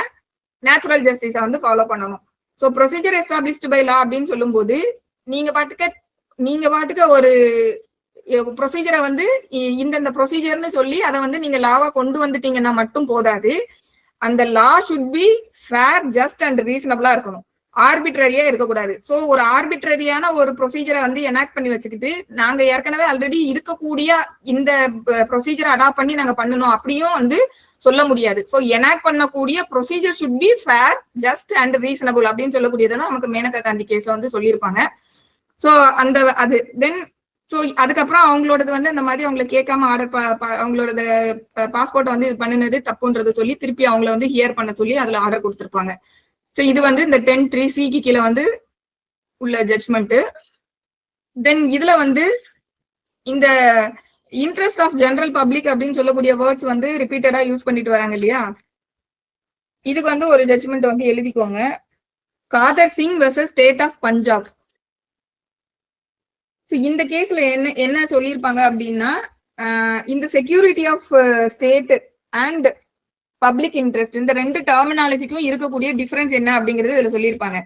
B: நேச்சுரல் ஜஸ்டிஸை வந்து ஃபாலோ பண்ணணும். So procedure established by law அப்படின்னு சொல்லும்போது நீங்க பாட்டுக்க ஒரு ப்ரொசீஜரை வந்து இந்த ப்ரொசீஜர்னு சொல்லி அதை வந்து நீங்க லாவா கொண்டு வந்துட்டீங்கன்னா மட்டும் போதாது. அந்த law should be fair, just and ரீசனபிளா இருக்கணும், ஆர்பிட்ரரியா இருக்கக்கூடாது. சோ ஒரு ஆர்பிட்ரரியான ஒரு ப்ரொசீஜரை வந்து எனாக்ட் பண்ணி வச்சுக்கிட்டு நாங்க ஏற்கனவே ஆல்ரெடி இருக்கக்கூடிய இந்த ப்ரொசீஜரை அடாப்ட் பண்ணி நாங்க பண்ணணும் அப்படியும் வந்து சொல்ல முடியாது. சோ எனாக்ட் பண்ணக்கூடிய procedure should be fair, just and reasonable அப்படின்னு சொல்லக்கூடியதான் நமக்கு மேனகா காந்தி கேஸ்ல வந்து சொல்லியிருப்பாங்க. சோ அது தென் சோ அதுக்கப்புறம் அவங்களோடது வந்து இந்த மாதிரி அவங்களை கேட்காம அவங்களோட பாஸ்போர்ட் வந்து இது பண்ணினது தப்புன்றது சொல்லி திருப்பி அவங்கள வந்து ஹியர் பண்ண சொல்லி அதுல ஆர்டர் கொடுத்திருப்பாங்க. சோ இது வந்து இந்த 10(3)C கீழே வந்து உள்ள ஜட்ஜ்மெண்ட். தென் இதுல வந்து இந்த இன்ட்ரெஸ்ட் ஆஃப் ஜெனரல் பப்ளிக் அப்படின்னு சொல்லக்கூடிய வேர்ட்ஸ் வந்து ரிப்பீட்டடா யூஸ் பண்ணிட்டு வராங்க இல்லையா, இதுக்கு வந்து ஒரு ஜட்ஜ்மெண்ட் வந்து எழுதிக்கோங்க. Kadar Singh versus state of Punjab. இந்த கேஸ்ல என்ன சொல்லியிருப்பாங்க அப்படின்னா, இந்த security of state and public interest இந்த ரெண்டு டெர்மினாலஜிக்கும் இருக்கக்கூடிய டிஃபரன்ஸ் என்ன அப்படிங்கிறது இதுல சொல்லியிருப்பாங்க.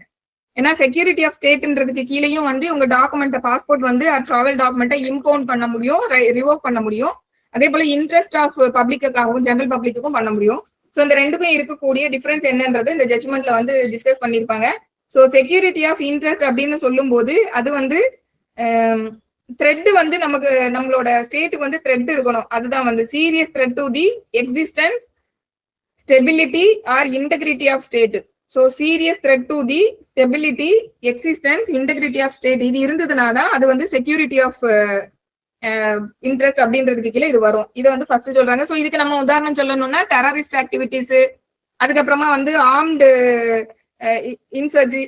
B: ஏன்னா செக்யூரிட்டி ஆஃப் ஸ்டேட்ன்றதுக்கு கீழேயும் வந்து உங்க டாக்குமெண்ட் பாஸ்போர்ட் வந்து டிராவல் டாக்குமெண்ட்டை இம்பவுண்ட் பண்ண முடியும், ரிவோக் பண்ண முடியும். அதே போல இன்ட்ரெஸ்ட் ஆஃப் பப்ளிக்குக்காகவும் ஜெனரல் பப்ளிக்குக்கும் பண்ண முடியும். ஸோ இந்த ரெண்டுக்கும் இருக்கக்கூடிய டிஃபரன்ஸ் என்னன்றது இந்த ஜட்ஜ்மெண்ட்ல வந்து டிஸ்கஸ் பண்ணியிருப்பாங்க. ஸோ செக்யூரிட்டி ஆஃப் இன்ட்ரெஸ்ட் அப்படின்னு சொல்லும் போது அது வந்து த்ரெட் வந்து நமக்கு நம்மளோட ஸ்டேட்டுக்கு வந்து த்ரெட் இருக்கணும். அதுதான் வந்து serious threat to the existence, stability or integrity of state. So serious threat to the stability, existence, integrity of state இது இருந்ததுனாதான் அது வந்து செக்யூரிட்டி ஆஃப் இன்ட்ரெஸ்ட் அப்படின்றதுக்கு கீழே இது வரும். இதை வந்து ஃபர்ஸ்ட் சொல்றாங்க. ஸோ இதுக்கு நம்ம உதாரணம் சொல்லணும்னா டெரரிஸ்ட் ஆக்டிவிட்டிஸ், அதுக்கப்புறமா வந்து ஆர்ம்டு இன்சர்ஜி,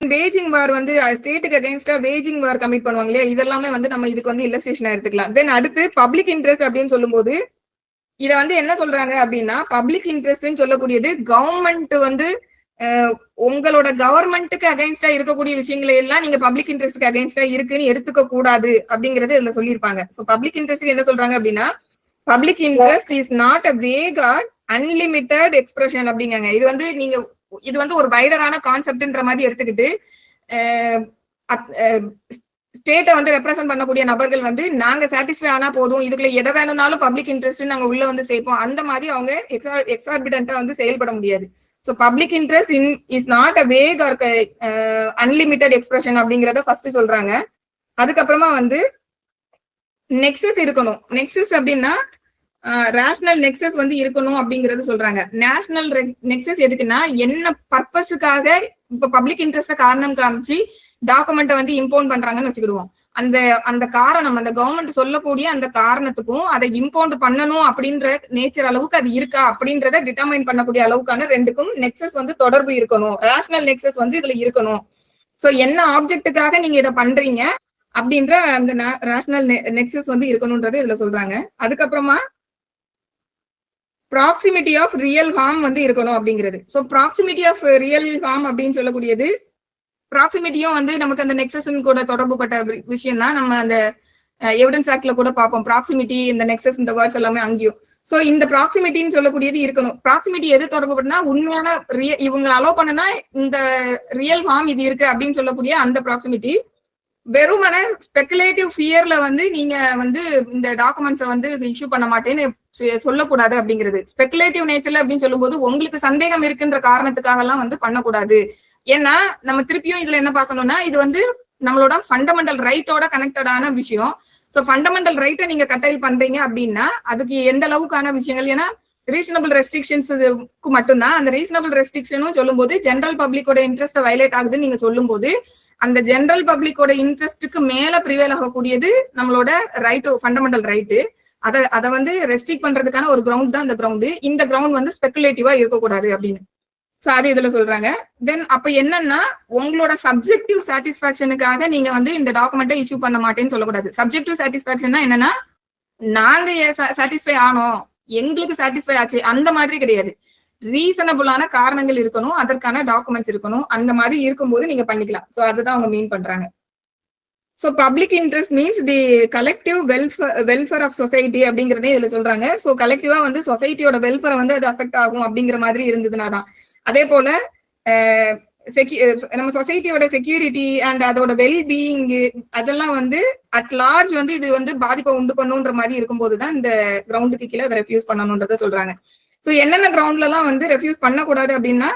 B: வேஜிங் வார் வந்து ஸ்டேட்டுக்கு அகைன்ஸ்டா வேஜிங் வார் கமிட் பண்ணுவாங்க இல்லையா, இதெல்லாமே வந்து நம்ம இதுக்கு வந்து இல்லஸ்ட்ரேஷனா எடுத்துக்கலாம். தென் அடுத்து பப்ளிக் இன்ட்ரெஸ்ட் அப்படின்னு சொல்லும்போது இதை வந்து என்ன சொல்றாங்க அப்படின்னா, பப்ளிக் இன்ட்ரெஸ்ட்னு சொல்லக்கூடியது கவர்மெண்ட் வந்து உங்களோட கவர்மெண்ட்டுக்கு அகைன்ஸ்டா இருக்கக்கூடிய விஷயங்களை எல்லாம் நீங்க பப்ளிக் இன்ட்ரெஸ்ட்க்கு அகைன்ஸ்டா இருக்குன்னு எடுத்துக்க கூடாது அப்படிங்கறது இதுல சொல்லியிருப்பாங்க. ஸோ பப்ளிக் இன்ட்ரெஸ்ட் என்ன சொல்றாங்க அப்படின்னா, public interest is not a vague or unlimited expression அப்படிங்காங்க. இது வந்து ஒரு வைடரான கான்செப்ட்ன்ற மாதிரி எடுத்துக்கிட்டு ஸ்டேட்டை வந்து ரெப்ரசென்ட் பண்ணக்கூடிய நபர்கள் வந்து நாங்க சாட்டிஸ்ஃபை ஆனா போதும், இதுக்குள்ள எதை வேணும்னாலும் பப்ளிக் இன்ட்ரெஸ்ட் நாங்க உள்ள வந்து சேர்ப்போம், அந்த மாதிரி அவங்க எக்ஸார்பிடண்டா வந்து செயல்பட முடியாது. So public interest is not a vague or unlimited expression அப்படிங்கறத ஃபர்ஸ்ட் சொல்றாங்க. அதுக்கப்புறமா வந்து நெக்ஸஸ் இருக்கணும். நெக்ஸஸ் அப்படின்னா ரேஷனல் நெக்ஸஸ் வந்து இருக்கணும் அப்படிங்கறது சொல்றாங்க. நேஷனல் நெக்ஸஸ் எதுக்குன்னா, என்ன பர்பஸுக்காக இப்ப பப்ளிக் இன்ட்ரெஸ்ட காரணம் காமிச்சு டாக்குமெண்ட்டை வந்து இம்பவுண்ட் பண்றாங்கன்னு வச்சுக்கிடுவோம். அந்த காரணம், அந்த கவர்மெண்ட் சொல்லக்கூடிய அந்த காரணத்துக்கும் அதை இம்பவுண்ட் பண்ணணும் அப்படின்ற நேச்சர் அளவுக்கு அது இருக்கா அப்படின்றத டிட்டர்மைன் பண்ணக்கூடிய அளவுக்கான ரெண்டுக்கும் நெக்ஸஸ் வந்து தொடர்பு இருக்கணும். ரேஷனல் நெக்ஸஸ் வந்து இதுல இருக்கணும். சோ என்ன ஆப்ஜெக்டுக்காக நீங்க இதை பண்றீங்க அப்படின்ற அந்த ரேஷனல் நெக்ஸஸ் வந்து இருக்கணும்ன்றது இதுல சொல்றாங்க. அதுக்கப்புறமா ப்ராக்சிமிட்டி ஆஃப் ரியல் ஹார்ம் வந்து இருக்கணும் அப்படிங்கிறது. So proximity of real harm அப்படின்னு சொல்லக்கூடியது, ப்ராக்சிமிட்டியும் வந்து நமக்கு அந்த நெக்ஸஸ் கூட தொடர்புபட்ட விஷயம் தான். நம்ம அந்த எவிடன்ஸ் ஆக்ட்ல கூட பார்ப்போம் ப்ராக்சிமிட்டி, இந்த நெக்ஸஸ், இந்த வேர்ட்ஸ் எல்லாமே அங்கேயும். சோ இந்த ப்ராக்சிமிட்டின்னு சொல்லக்கூடியது இருக்கணும். ப்ராக்சிமிட்டி எது தொடர்புபட்டுனா, உண்மையான இவங்க அலோவ் பண்ணனா இந்த ரியல் ஹார்ம் இது இருக்கு அப்படின்னு சொல்லக்கூடிய அந்த ப்ராக்சிமிட்டி. வெறுமன ஸ்பெகுலேட்டிவ் ஃபியர்ல வந்து நீங்க வந்து இந்த டாக்குமெண்ட்ஸை வந்து இஷ்யூ பண்ண மாட்டேன்னு சொல்லக்கூடாது அப்படிங்கிறது. ஸ்பெகுலேட்டிவ் நேச்சர்ல அப்படின்னு சொல்லும்போது உங்களுக்கு சந்தேகம் இருக்குன்ற காரணத்துக்காக எல்லாம் வந்து பண்ணக்கூடாது. ஏன்னா நம்ம திருப்பியும் இதுல என்ன பார்க்கணும்னா, இது வந்து நம்மளோட ஃபண்டமெண்டல் ரைட்டோட கனெக்டடான விஷயம். சோ ஃபண்டமெண்டல் ரைட்டை நீங்க கட்டைல் பண்றீங்க அப்படின்னா அதுக்கு எந்த அளவுக்கான விஷயங்கள், ஏன்னா ரீசனபிள் ரெஸ்ட்ரிக்ஷன்ஸ்க்கு மட்டும்தான். அந்த ரீசனபிள் ரெஸ்ட்ரிக்ஷனும் சொல்லும்போது ஜெனரல் பப்ளிக்கோட இன்ட்ரெஸ்ட் வயலேட் ஆகுதுன்னு நீங்க சொல்லும்போது அந்த ஜெனரல் பப்ளிக்கோட இன்ட்ரெஸ்ட்டுக்கு மேல ப்ரிவேல் ஆகக்கூடியது நம்மளோட ரைட்டு, ஃபண்டமெண்டல் ரைட்டு. அதை வந்து ரெஸ்ட்ரிக்ட் பண்றதுக்கான ஒரு கிரவுண்ட் தான் இந்த கிரவுண்டு. இந்த கிரவுண்ட் வந்து ஸ்பெகுலேட்டிவா இருக்கக்கூடாது அப்படின்னு சோ அது இதுல சொல்றாங்க. தென் அப்ப என்னன்னா, உங்களோட சப்ஜெக்டிவ் சாட்டிஸ்பாக்சனுக்காக நீங்க வந்து இந்த டாக்குமெண்ட்டை இஷ்யூ பண்ண மாட்டேன்னு சொல்லக்கூடாது. சப்ஜெக்டிவ் சாட்டிஸ்பாக்சன்னா என்னன்னா, நாங்க சாட்டிஸ்ஃபை ஆனோம், எங்களுக்கு சாட்டிஸ்ஃபை ஆச்சு, அந்த மாதிரி கிடையாது. ரீசனபிளான காரணங்கள் இருக்கணும், அதற்கான டாக்குமெண்ட்ஸ் இருக்கணும். அந்த மாதிரி இருக்கும்போது நீங்க பண்ணிக்கலாம். சோ அதுதான் அவங்க மீன் பண்றாங்க. So public interest means the collective welfare of society அப்படிங்கறதே இதுல சொல்றாங்க. சோ கலெக்டிவா வந்து சொசைட்டியோட வெல்ஃபேரை வந்து அது அஃபெக்ட் ஆகும் அப்படிங்கிற மாதிரி இருந்ததுனாதான். அதே போல நம்ம சொசைட்டியோட செக்யூரிட்டி அண்ட் அதோட வெல்பீயிங் அதெல்லாம் வந்து அட் லார்ஜ் வந்து இது வந்து பாதிப்பை உண்டு பண்ணுன்ற மாதிரி இருக்கும்போதுதான் இந்த கிரவுண்டுக்கு கீழே அதை ரெஃப்யூஸ் பண்ணணும்ன்றத சொல்றாங்க. சோ என்னென்ன கிரவுண்ட்ல எல்லாம் வந்து ரெஃப்யூஸ் பண்ணக்கூடாது அப்படின்னா,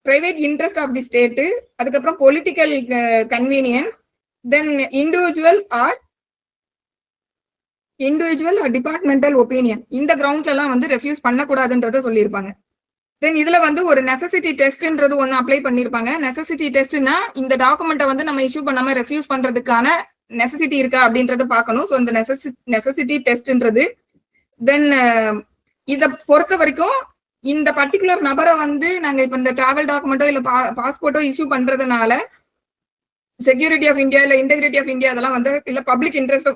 B: private interest of the state, அதுக்கப்புறம் political convenience, then individual or departmental opinion. இந்த கிரவுண்ட்ல எல்லாம் வந்து ரெஃப்யூஸ் பண்ணக்கூடாதுன்றத சொல்லியிருப்பாங்க. தென் இதுல வந்து ஒரு நெசசிட்டி டெஸ்ட்ன்றது ஒன்னு அப்ளை பண்ணிருப்பாங்க. நெசசிட்டி டெஸ்ட்னா இந்த டாக்குமெண்ட்டை வந்து நம்ம இஷ்யூ பண்ணாம ரெஃப்யூஸ் பண்றதுக்கான நெசசிட்டி இருக்கா அப்படின்றத பார்க்கணும். ஸோ இந்த நெசசிட்டி டெஸ்ட்ன்றது. தென் இத பொறுத்த வரைக்கும் இந்த பர்டிகுலர் நபரை வந்து நாங்க இப்ப இந்த டிராவல் டாக்குமெண்ட்டோ இல்ல பாஸ்போர்ட்டோ இஷ்யூ பண்றதுனால செக்யூரிட்டி ஆஃப் இந்தியா இல்ல இன்டெகிரிட்டி ஆஃப் இந்தியா அதெல்லாம் வந்து இல்ல பப்ளிக் இன்ட்ரெஸ்ட்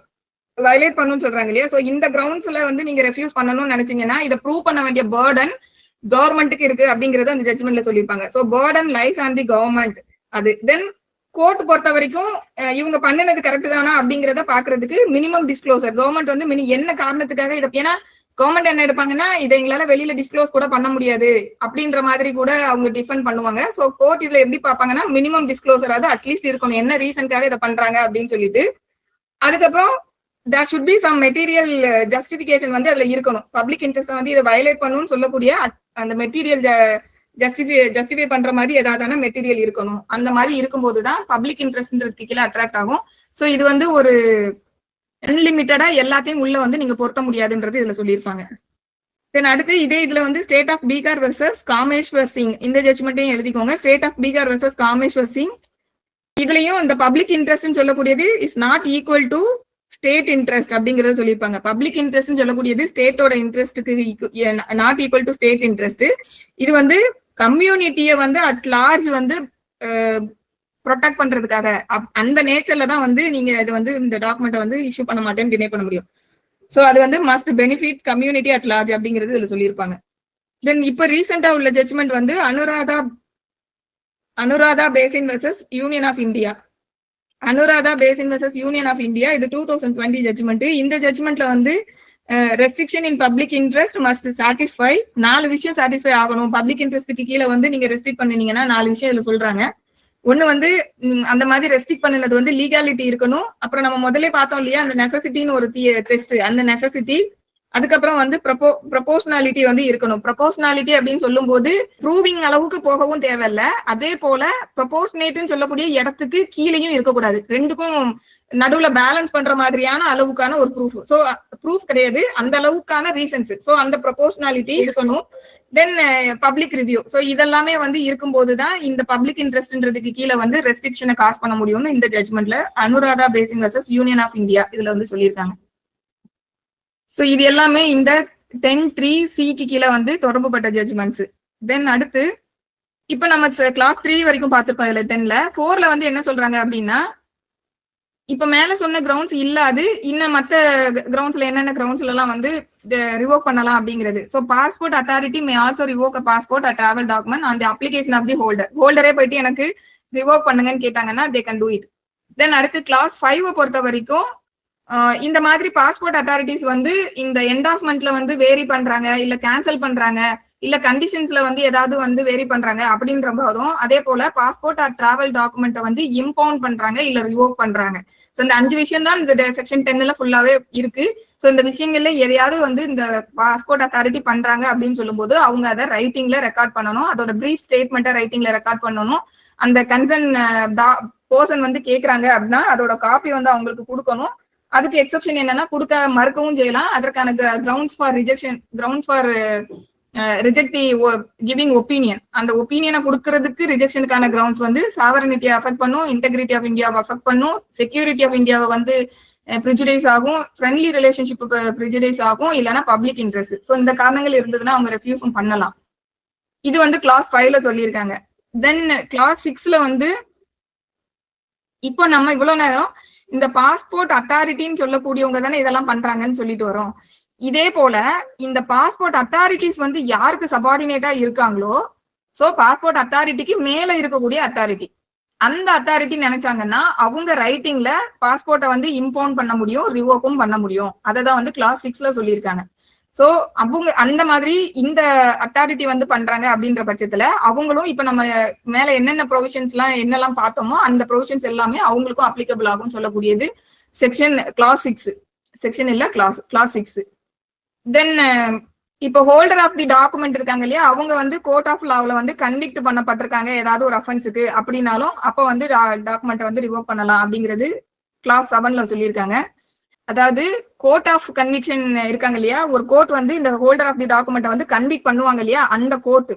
B: வயலேட் பண்ணணும்னு சொல்றாங்க இல்லையா. சோ இந்த கிரவுண்ட்ஸ்ல வந்து நீங்க ரெஃப்யூஸ் பண்ணணும்னு நினைச்சீங்கன்னா இதை ப்ரூவ் பண்ண வேண்டிய பர்டன் கவர்மெண்ட்டுக்கு இருக்கு அப்படிங்கறது அந்த ஜட்ஜ்மெண்ட்ல சொல்லியிருப்பாங்க. So burden lies on the government. அது தென் கோர்ட் பொறுத்த வரைக்கும் இவங்க பண்ணினது கரெக்ட் தானா அப்படிங்கறத பாக்குறதுக்கு மினிமம் டிஸ்க்ளோசர் கவர்மெண்ட் வந்து என்ன காரணத்துக்காக ஏன்னா கவர்மெண்ட் என்ன எடுப்பாங்கன்னா இதை எங்களால வெளியில டிஸ்க்ளோஸ் கூட பண்ண முடியாது அப்படின்ற மாதிரி கூட அவங்க டிஃபெண்ட் பண்ணுவாங்க. சோ கோர்ட் இதுல எப்படி பார்ப்பாங்கன்னா மினிமம் டிஸ்க்ளோசர் அது அட்லீஸ்ட் இருக்கணும், என்ன ரீசனுக்காக இதை பண்றாங்க அப்படின்னு சொல்லிட்டு. அதுக்கப்புறம் there should be some material justification வந்து அதுல இருக்கணும். பப்ளிக் இன்ட்ரெஸ்ட் வந்து இதை வயலேட் பண்ணணும்னு சொல்லக்கூடிய அந்த மெட்டீரியல் ஜஸ்டிஃபை பண்ற மாதிரி ஏதாவது மெட்டீரியல் இருக்கணும். அந்த மாதிரி இருக்கும்போதுதான் பப்ளிக் இன்ட்ரெஸ்ட்ன்றதுக்கு கீழே அட்ராக்ட் ஆகும். சோ இது வந்து ஒரு அன்லிமிட்டடா எல்லாத்தையும் உள்ள வந்து நீங்க பொருத்த முடியாதுன்றது இதுல சொல்லியிருப்பாங்க. தென் அடுத்து இதே இதுல வந்து state of Bihar versus Kameshwar Singh இந்த ஜட்ஜ்மெண்ட்டையும் எழுதிக்கோங்க. State of Bihar versus Kameshwar Singh இதுலயும் இந்த பப்ளிக் இன்ட்ரெஸ்ட் சொல்லக்கூடியது is not equal to state interest அப்படிங்கறத சொல்லியிருப்பாங்க. பப்ளிக் இன்ட்ரெஸ்ட் சொல்லக்கூடியது ஸ்டேட்டோட இன்ட்ரெஸ்ட்டுக்கு not equal to state interest. இது வந்து கம்யூனிட்டியை வந்து அட் லார்ஜ் வந்து ப்ரொடெக்ட் பண்றதுக்காக அந்த நேச்சர்ல தான் வந்து நீங்க இது வந்து இந்த டாக்குமெண்ட் வந்து இஷ்யூ பண்ண மாட்டேன்னு டினை பண்ண முடியும். சோ அது வந்து must benefit community at large அப்படிங்கிறது இதுல சொல்லியிருப்பாங்க. தென் இப்ப ரீசெண்டா உள்ள ஜட்ஜ்மெண்ட் வந்து Anuradha Bhasin versus union of India. Anuradha Bhasin versus union of India இது 2020 ஜட்ஜ்மெண்ட். இந்த ஜட்ஜ்மெண்ட்ல வந்து restriction in public interest must satisfy 4 விஷயம் சாட்டிஸ்ஃபை ஆகணும். பப்ளிக் இன்ட்ரெஸ்ட்டுக்கு கீழே வந்து நீங்க ரெஸ்ட்ரிக்ட் பண்ணீங்கன்னா 4 விஷயம் இதுல சொல்றாங்க. ஒண்ணு வந்து அந்த மாதிரி ரெஸ்ட்ரிக்ட் பண்ணது வந்து லீகாலிட்டி இருக்கணும். அப்புறம் நம்ம முதல்ல பார்த்தோம் இல்லையா அந்த நெசசிட்டின்னு ஒரு டெஸ்ட், அந்த நெசசிட்டி. அதுக்கப்புறம் வந்து ப்ரொபோஷனாலிட்டி வந்து இருக்கணும். ப்ரொபோஷனாலிட்டி அப்படின்னு சொல்லும் போது ப்ரூவிங் அளவுக்கு போகவும் தேவையில்ல. அதே போல ப்ரொபோஷனேட்னு சொல்லக்கூடிய இடத்துக்கு கீழேயும் இருக்கக்கூடாது. ரெண்டுக்கும் நடுவுல பேலன்ஸ் பண்ற மாதிரியான அளவுக்கான ஒரு ப்ரூஃப். சோ ப்ரூஃப் கிடையாது, அந்த அளவுக்கான ரீசன்ஸ். சோ அந்த ப்ரொபோஷனாலிட்டி இருக்கணும். தென் பப்ளிக் ரிவ்யூ. சோ இதெல்லாமே வந்து இருக்கும்போதுதான் இந்த பப்ளிக் இன்ட்ரெஸ்ட்ன்றதுக்கு கீழே வந்து ரெஸ்ட்ரிக்ஷனை காஸ் பண்ண முடியும்னு இந்த ஜட்ஜ்மெண்ட்ல Anuradha Bhasin versus union of India இதுல வந்து சொல்லியிருக்காங்க. சோ இது எல்லாமே இந்த 10(3)C கீழே வந்து தொடர்புபட்ட ஜட்ஜ்மெண்ட்ஸ். தென் அடுத்து இப்ப நம்ம கிளாஸ் 3 வரைக்கும் பார்த்திருக்கோம். இதுல 10ல 4ல வந்து என்ன சொல்றாங்க அப்படின்னா, இப்ப மேல சொன்ன கிரவுண்ட்ஸ் இல்லாது இன்னும் மத்த கிரவுண்ட்ஸ்ல என்னென்ன கிரவுண்ட்ஸ்ல எல்லாம் வந்து ரிவோக் பண்ணலாம் அப்படிங்கிறது. So passport authority may also revoke a passport a travel document on the application of the ஹோல்டரே போயிட்டு எனக்கு ரிவோக் பண்ணுங்கன்னு கேட்டாங்கன்னா they can do it. Then அடுத்து கிளாஸ் 5 பொறுத்த வரைக்கும் இந்த மாதிரி பாஸ்போர்ட் அத்தாரிட்டிஸ் வந்து இந்த என்டாஸ்மெண்ட்ல வந்து வேரி பண்றாங்க இல்ல கேன்சல் பண்றாங்க இல்ல கண்டிஷன்ஸ்ல வந்து ஏதாவது வந்து வெரி பண்றாங்க அப்படின்ற போதும், அதே போல பாஸ்போர்ட் ஆர் டிராவல் டாக்குமெண்ட்டை வந்து இம்பவுண்ட் பண்றாங்க இல்ல ரிவோக் பண்றாங்க. சோ இந்த 5 விஷயம் தான் இந்த செக்ஷன் 10ல ஃபுல்லாவே இருக்கு. சோ இந்த விஷயங்கள்ல எதையாவது வந்து இந்த பாஸ்போர்ட் அத்தாரிட்டி பண்றாங்க அப்படின்னு சொல்லும்போது அவங்க அதை ரைட்டிங்ல ரெக்கார்ட் பண்ணணும். அதோட பிரீஃப் ஸ்டேட்மெண்ட்டை ரைட்டிங்ல ரெக்கார்ட் பண்ணணும். அந்த கன்சர்ன் பர்சன் வந்து கேக்குறாங்க அப்படின்னா அதோட காப்பி வந்து அவங்களுக்கு கொடுக்கணும். அதுக்கு எக்ஸெப்ஷன் என்னன்னா கொடுக்க மறுக்கவும் செய்யலாம். அதற்கான grounds for rejection, grounds for reject the giving opinion, அந்த ஒப்பீனியனை கொடுக்கறதுக்கு ரிஜெக்ஷனுக்கான கிரவுண்ட்ஸ் வந்து சாவரனிட்டியை அஃபெக்ட் பண்ணும், இன்டெகிரிட்டி ஆஃப் இந்தியாவை அஃபெக்ட் பண்ணும், செக்யூரிட்டி ஆஃப் இந்தியாவை வந்து ப்ரிஜுடைஸ் ஆகும், ஃப்ரெண்ட்லி ரிலேஷன்ஷிப் ப்ரிஜுடைஸ் ஆகும், இல்லைன்னா பப்ளிக் இன்ட்ரெஸ்ட். ஸோ இந்த காரணங்கள் இருந்ததுன்னா அவங்க ரெஃப்யூஸும் பண்ணலாம். இது வந்து கிளாஸ் 5ல சொல்லியிருக்காங்க. தென் கிளாஸ் 6ல வந்து இப்போ நம்ம இவ்வளவு நேரம் இந்த பாஸ்போர்ட் அத்தாரிட்டின்னு சொல்லக்கூடியவங்க தானே இதெல்லாம் பண்றாங்கன்னு சொல்லிட்டு வரோம். இதே போல இந்த பாஸ்போர்ட் அத்தாரிட்டிஸ் வந்து யாருக்கு சபார்டினேட்டா இருக்காங்களோ, சோ பாஸ்போர்ட் அத்தாரிட்டிக்கு மேல இருக்கக்கூடிய அத்தாரிட்டி, அந்த அத்தாரிட்டி நினைச்சாங்கன்னா அவங்க ரைட்டிங்ல பாஸ்போர்ட்டை வந்து இம்பவுண்ட் பண்ண முடியும், ரிவோக்கும் பண்ண முடியும். அததான் வந்து கிளாஸ் 6ல சொல்லியிருக்காங்க. சோ அவங்க அந்த மாதிரி இந்த அத்தாரிட்டி வந்து பண்றாங்க அப்படின்ற பட்சத்துல அவங்களும் இப்ப நம்ம மேல என்னென்ன ப்ரொவிஷன்ஸ் எல்லாம் என்னெல்லாம் பார்த்தோமோ அந்த ப்ரொவிஷன்ஸ் எல்லாமே அவங்களுக்கும் அப்ளிகபிள் ஆகும் சொல்லக்கூடியது செக்ஷன் கிளாஸ் 6, செக்ஷன் இல்ல கிளாஸ் 6. தென் இப்போ ஹோல்டர் ஆஃப் தி டாக்குமெண்ட் இருக்காங்க இல்லையா, அவங்க வந்து கோர்ட் ஆஃப் லாவ்ல வந்து கன்விக்ட் பண்ணப்பட்டிருக்காங்க ஏதாவது ஒரு அஃபென்ஸுக்கு அப்படின்னாலும் அப்ப வந்து டாக்குமெண்ட் வந்து ரிவோக் பண்ணலாம் அப்படிங்கிறது கிளாஸ் 7ல சொல்லியிருக்காங்க. அதாவது கோர்ட் ஆஃப் கன்விக்ஷன் இருக்காங்க இல்லையா, ஒரு கோர்ட் வந்து இந்த ஹோல்டர் ஆஃப் தி டாக்குமெண்ட் வந்து கன்விக்ட் பண்ணுவாங்க இல்லையா, அந்த court.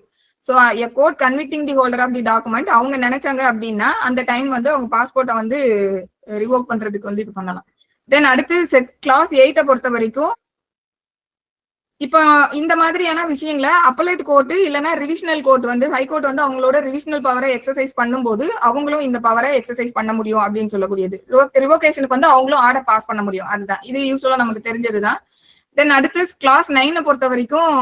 B: So court convicting the holder of the document அவங்க நினைச்சாங்க அப்படின்னா அந்த டைம் வந்து அவங்க பாஸ்போர்ட்டை வந்து ரிவோக் பண்றதுக்கு வந்து இது பண்ணலாம். தென் அடுத்து கிளாஸ் 8 பொறுத்த வரைக்கும் இப்ப இந்த மாதிரியான விஷயங்களை அப்பலேட் கோர்ட் இல்லைன்னா ரிவிஷனல் கோர்ட் வந்து ஹைகோர்ட் வந்து அவங்களோட ரிவிஷனல் பவரை எக்ஸசைஸ் பண்ணும்போது அவங்களும் இந்த பவரை எக்ஸசைஸ் பண்ண முடியும் அப்படின்னு சொல்லக்கூடியது. ரிவோகேஷனுக்கு வந்து அவங்களும் ஆர்டர் பாஸ் பண்ண முடியும். அதுதான் இது யூஸ்வலா நமக்கு தெரிஞ்சதுதான். தென் அடுத்து கிளாஸ் 9 பொறுத்த வரைக்கும்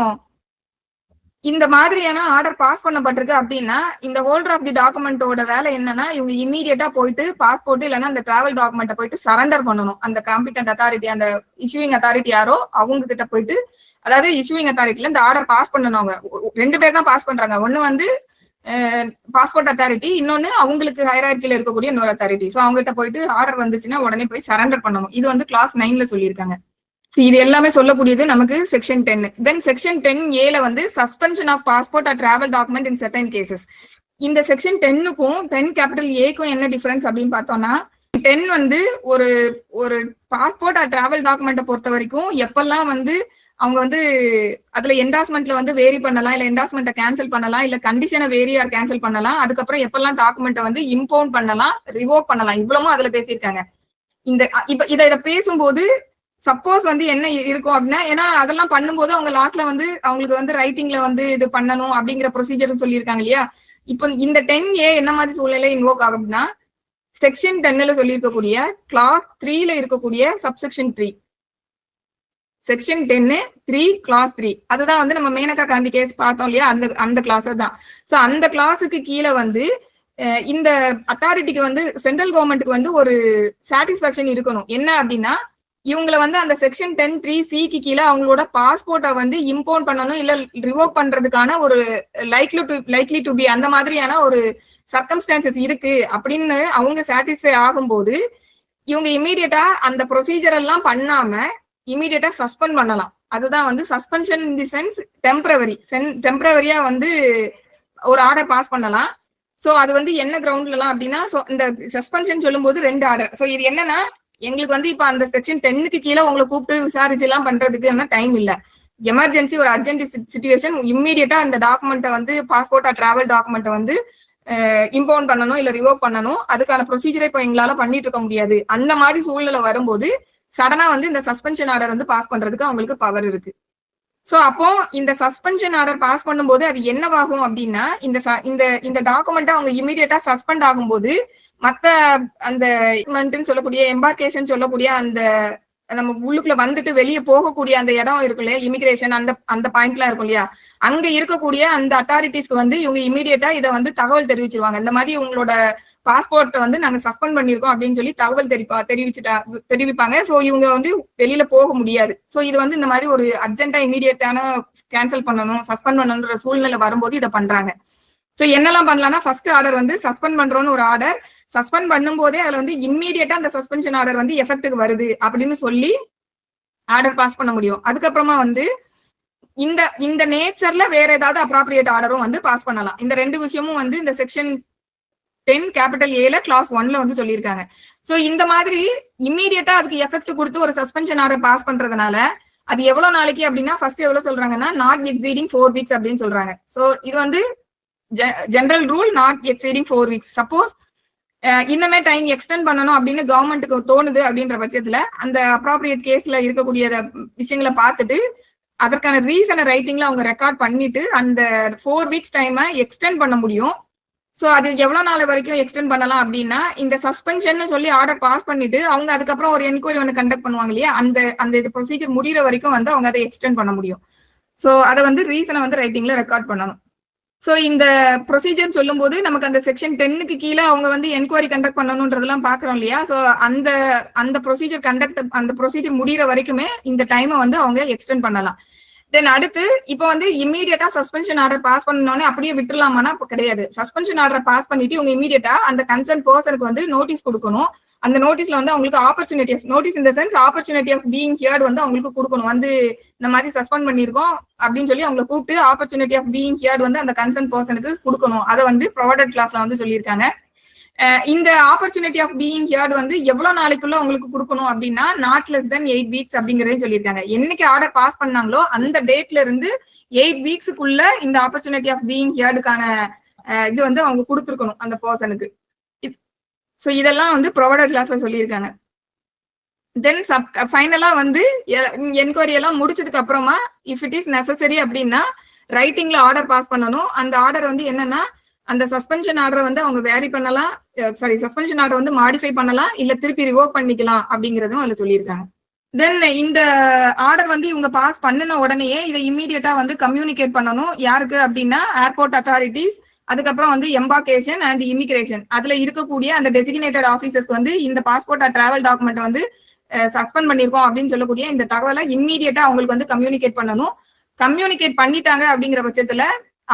B: இந்த மாதிரியான ஆர்டர் பாஸ் பண்ணப்பட்டிருக்கு அப்படின்னா இந்த ஹோல்டர் ஆஃப் தி டாக்குமெண்டோட வேலை என்னன்னா இவங்க இமீடியட்டா போயிட்டு பாஸ்போர்ட் இல்லைன்னா அந்த டிராவல் டாக்குமெண்ட்டை போயிட்டு சரண்டர் பண்ணணும். அந்த காம்பிடன்ட் அத்தாரிட்டி, அந்த இஷ்யூவிங் அத்தாரிட்டி யாரோ அவங்க கிட்ட போயிட்டு, அதாவது இஷ்யூவிங் அத்தாரிட்டில இந்த ஆர்டர் பாஸ் பண்ணணும். அவங்க 2 பேர் தான் பாஸ் பண்றாங்க. ஒண்ணு வந்து பாஸ்போர்ட் அத்தாரிட்டி, இன்னொன்னு அவங்களுக்கு ஹைரார்க்கில இருக்கக்கூடிய இன்னொரு அத்தாரிட்டி. ஸோ அவங்க கிட்ட போயிட்டு ஆர்டர் வந்துச்சுன்னா உடனே போய் சரண்டர் பண்ணணும். இது வந்து கிளாஸ் 9ல சொல்லியிருக்காங்க. இது எல்லாமே சொல்லக்கூடியது நமக்கு செக்ஷன் 10. தென் செக்ஷன் 10A வந்து suspension of passport or travel document in certain cases. இந்த செக்ஷன் 10க்கும் 10A என்ன டிஃபரன்ஸ் அப்படின்னு பார்த்தோம்னா, 10 வந்து ஒரு பாஸ்போர்ட் ஆர் டிராவல் டாக்குமெண்ட்டை பொறுத்த வரைக்கும் எப்பெல்லாம் வந்து அவங்க வந்து அதுல என்டாஸ்மெண்ட்ல வந்து வேரி பண்ணலாம், இல்ல என்டாஸ்மெண்ட்டை கேன்சல் பண்ணலாம், இல்ல கண்டிஷனை வேரி ஆர் கேன்சல் பண்ணலாம், அதுக்கப்புறம் எப்பெல்லாம் டாக்குமெண்ட்டை வந்து இம்பவுண்ட் பண்ணலாம், ரிவோக் பண்ணலாம், இவ்வளவும் அதுல பேசியிருக்காங்க. இப்ப இதை பேசும்போது சப்போஸ் வந்து என்ன இருக்கும் அப்படின்னா, ஏன்னா அதெல்லாம் பண்ணும்போது அவங்க லாஸ்ட்ல வந்து அவங்களுக்கு வந்து ரைட்டிங்ல வந்து இது பண்ணணும் அப்படிங்கிற ப்ரொசீஜர் சொல்லியிருக்காங்க இல்லையா. இப்போ இந்த 10A என்ன மாதிரி சூழ்நிலை இன்வோக் ஆகும் அப்படின்னா, செக்ஷன் 10ல சொல்லியிருக்கக்கூடிய கிளாஸ் 3ல இருக்கக்கூடிய சப்செக்ஷன் 3, செக்ஷன் 10(3) கிளாஸ் 3, அதுதான் வந்து நம்ம மேனகா காந்தி கேஸ் பார்த்தோம் இல்லையா, அந்த கிளாஸ் தான். ஸோ அந்த கிளாஸுக்கு கீழே வந்து இந்த அத்தாரிட்டிக்கு வந்து சென்ட்ரல் கவர்மெண்ட்டுக்கு வந்து ஒரு சாட்டிஸ்பாக்சன் இருக்கணும். என்ன அப்படின்னா, இவங்களை வந்து அந்த செக்ஷன் 10(3)C கீழே அவங்களோட பாஸ்போர்ட்டை வந்து இம்பவுண்ட் பண்ணணும் இல்ல ரிவோக் பண்றதுக்கான ஒரு லைக்லி டு பி அந்த மாதிரியான ஒரு சர்க்கம்ஸ்டான்சஸ் இருக்கு அப்படின்னு அவங்க சாட்டிஸ்ஃபை ஆகும்போது இவங்க இமீடியட்டா அந்த ப்ரொசீஜர் எல்லாம் பண்ணாம இமீடியட்டா சஸ்பெண்ட் பண்ணலாம். அதுதான் வந்து சஸ்பென்ஷன் இன் தி சென்ஸ் டெம்பரவரியா வந்து ஒரு ஆர்டர் பாஸ் பண்ணலாம். சோ அது வந்து என்ன கிரவுண்ட்ல எல்லாம் அப்படின்னா, இந்த சஸ்பென்ஷன் சொல்லும் போது 2 ஆர்டர். சோ இது என்னன்னா, எங்களுக்கு வந்து இப்ப அந்த செக்ஷன் 10க்கு கீழே உங்களை கூப்பிட்டு விசாரிச்சு எல்லாம் பண்றதுக்கு என்ன டைம் இல்ல, எமர்ஜென்சி ஒரு அர்ஜென்ட் சிச்சுவேஷன், இம்மீடியட்டா அந்த டாக்குமெண்ட்டை வந்து பாஸ்போர்ட் ஆர் டிராவல் டாக்குமெண்ட்டை வந்து இம்பவுண்ட் பண்ணணும் இல்ல ரிவோக் பண்ணணும், அதுக்கான ப்ரொசீஜரை இப்ப எங்களால பண்ணிட்டு இருக்க முடியாது. அந்த மாதிரி சூழ்நிலை வரும்போது சடனா வந்து இந்த சஸ்பென்ஷன் ஆர்டர் வந்து பாஸ் பண்றதுக்கு அவங்களுக்கு பவர் இருக்கு. சோ அப்போ இந்த சஸ்பென்ஷன் ஆர்டர் பாஸ் பண்ணும்போது அது என்னவாகும் அப்படின்னா, இந்த டாக்குமெண்ட் அவங்க இமீடியட்டா சஸ்பெண்ட் ஆகும்போது மத்த அந்த சொல்லக்கூடிய எம்பார்கேஷன் சொல்லக்கூடிய அந்த நம்ம உள்ளுக்குள்ள வந்துட்டு வெளியே போகக்கூடிய அந்த இடம் இருக்கு இல்லையா, இமிகிரேஷன் அந்த பாயிண்ட் எல்லாம் இருக்கும் இல்லையா, அங்க இருக்கக்கூடிய அந்த அத்தாரிட்டிஸ்க்கு வந்து இவங்க இமீடியட்டா இதை வந்து தகவல் தெரிவிச்சிருவாங்க. இந்த மாதிரி உங்களோட பாஸ்போர்ட்டை வந்து நாங்க சஸ்பெண்ட் பண்ணிருக்கோம் அப்படின்னு சொல்லி தகவல் தெரிவிப்பாங்க. சோ இவங்க வந்து வெளியில போக முடியாது. சோ இது வந்து இந்த மாதிரி ஒரு அர்ஜென்டா இமீடியட்டான கேன்சல் பண்ணணும், சஸ்பெண்ட் பண்ணணும்ன்ற சூழ்நிலை வரும்போது இதை பண்றாங்க. சோ என்னெல்லாம் பண்ணலாம்னா, ஃபர்ஸ்ட் ஆர்டர் வந்து சஸ்பெண்ட் பண்றோம்னு ஒரு ஆர்டர், சஸ்பெண்ட் பண்ணும் போதே அதுல வந்து இம்மீடியட்டா அந்த சஸ்பென்ஷன் ஆர்டர் வந்து எஃபெக்ட்டுக்கு வருது அப்படின்னு சொல்லி ஆர்டர் பாஸ் பண்ண முடியும். அதுக்கப்புறமா வந்து இந்த நேச்சர்ல வேற ஏதாவது அப்ராப்ரியேட் ஆர்டரும் வந்து பாஸ் பண்ணலாம். இந்த ரெண்டு விஷயமும் வந்து இந்த செக்ஷன் 10 கேபிட்டல் ஏல கிளாஸ் 1ல வந்து சொல்லியிருக்காங்க. சோ இந்த மாதிரி இம்மீடியட்டா அதுக்கு எஃபெக்ட் கொடுத்து ஒரு சஸ்பென்ஷன் ஆர்டர் பாஸ் பண்றதுனால அது எவ்வளவு நாளைக்கு அப்படின்னா, ஃபர்ஸ்ட் எவ்வளவு சொல்றாங்கன்னா, நாட் எக்ஸீடிங் 4 வீக்ஸ் அப்படின்னு சொல்றாங்க. சோ இது வந்து general rule, not exceeding 4 weeks. Suppose இன்னமே டைம் எக்ஸ்டெண்ட் பண்ணணும் அப்படின்னு கவர்மெண்ட்டுக்கு தோணுது அப்படின்ற பட்சத்துல அந்த அப்ராப்ரியேட் கேஸ்ல இருக்கக்கூடிய விஷயங்களை பார்த்துட்டு அதற்கான ரீசனை ரைட்டிங்ல அவங்க ரெக்கார்ட் பண்ணிட்டு அந்த 4 வீக்ஸ் டைமை எக்ஸ்டெண்ட் பண்ண முடியும். சோ அது எவ்வளவு நாள் வரைக்கும் எக்ஸ்டெண்ட் பண்ணலாம் அப்படின்னா, இந்த சஸ்பென்ஷன் சொல்லி ஆர்டர் பாஸ் பண்ணிட்டு அவங்க அதுக்கப்புறம் ஒரு என்கொயரி ஒன்று கண்டக்ட் பண்ணுவாங்க இல்லையா, அந்த இது ப்ரொசீஜர் முடிகிற வரைக்கும் வந்து அவங்க அதை எக்ஸ்டெண்ட் பண்ண முடியும். சோ அதை வந்து ரீசனை வந்து ரைட்டிங்ல ரெக்கார்ட் பண்ணணும். சோ இந்த ப்ரொசீஜர் சொல்லும் போது நமக்கு அந்த செக்ஷன் 10க்கு கீழே அவங்க வந்து என்கொயரி கண்டக்ட் பண்ணணும்ன்றதெல்லாம் பாக்குறோம் இல்லையா. சோ அந்த ப்ரொசீஜர் முடிகிற வரைக்குமே இந்த டைமை வந்து அவங்க எக்ஸ்டெண்ட் பண்ணலாம். தென் அடுத்து இப்போ வந்து இமீடியட்டா சஸ்பென்ஷன் ஆர்டர் பாஸ் பண்ணோன்னே அப்படியே விட்டுலாமான்னா கிடையாது. சஸ்பென்ஷன் ஆர்டர் பாஸ் பண்ணிட்டு இவங்க இமீடியட்டா அந்த கன்சர்ன் பர்சனுக்கு வந்து நோட்டீஸ் கொடுக்கணும். அந்த நோட்டீஸ்ல வந்து அவங்களுக்கு ஆப்பர்ச்சுனிட்டி ஆஃப் நோட்டீஸ் இந்த sense opportunity of being heard வந்து அவங்களுக்கு கொடுக்கணும். வந்து இந்த மாதிரி சஸ்பெண்ட் பண்ணிருக்கோம் அப்படின்னு சொல்லி அவங்களை கூப்பிட்டு ஆப்பர்ச்சுனிட்டி ஆஃப் பீயிங் ஹியர்ட் வந்து அந்த கன்சர்ன் பர்சனுக்கு கொடுக்கணும். அதை வந்து ப்ரொவைடட் கிளாஸ்ல வந்து சொல்லியிருக்காங்க. இந்த ஆப்பர்ச்சுனிட்டி ஆஃப் பீயிங் ஹியர்ட் வந்து எவ்வளவு நாளைக்குள்ள உங்களுக்கு கொடுக்கணும் அப்படின்னா, நாட் லெஸ் தென் 8 வீக்ஸ் அப்படிங்கறதையும் சொல்லியிருக்காங்க. என்னைக்கு ஆர்டர் பாஸ் பண்ணாங்களோ அந்த டேட்ல இருந்து 8 வீக்ஸுக்குள்ள இந்த ஆப்பர்ச்சுனிட்டி ஆஃப் பீயிங் ஹியர்டுக்கான இது வந்து அவங்க கொடுத்துருக்கணும் அந்த பர்சனுக்கு. சோ இதெல்லாம் வந்து ப்ரொவைடட் கிளாஸ்ல சொல்லியிருக்காங்க. தென் ஃபைனலா வந்து என்கொயரி எல்லாம் முடிச்சதுக்கு அப்புறமா இஃப் இட் இஸ் நெசசரி அப்படின்னா ரைட்டிங்ல ஆர்டர் பாஸ் பண்ணணும். அந்த ஆர்டர் வந்து என்னன்னா, அந்த சஸ்பென்ஷன் ஆர்டரை வந்து அவங்க வேரி பண்ணலாம், சஸ்பென்ஷன் ஆர்டர் வந்து மாடிஃபை பண்ணலாம், இல்ல திருப்பி ரிவோக் பண்ணிக்கலாம் அப்படிங்கறதும் அதுல சொல்லியிருக்காங்க. தென் இந்த ஆர்டர் வந்து இவங்க பாஸ் பண்ணின உடனேயே இதை இம்மீடியட்டா வந்து கம்யூனிகேட் பண்ணணும். யாருக்கு அப்படின்னா, ஏர்போர்ட் அத்தாரிட்டிஸ், அதுக்கப்புறம் வந்து எம்பார்கேஷன் அண்ட் இமிகிரேஷன் அதுல இருக்கக்கூடிய அந்த டெசிக்னேட்டட் ஆபீசர்ஸ்க்கு வந்து இந்த பாஸ்போர்ட் டிராவல் டாக்குமெண்ட் வந்து சஸ்பெண்ட் பண்ணிருக்கோம் அப்படின்னு சொல்லக்கூடிய இந்த தகவலை இம்மீடியட்டா அவங்களுக்கு வந்து கம்யூனிகேட் பண்ணணும். கம்யூனிகேட் பண்ணிட்டாங்க அப்படிங்கிற பட்சத்துல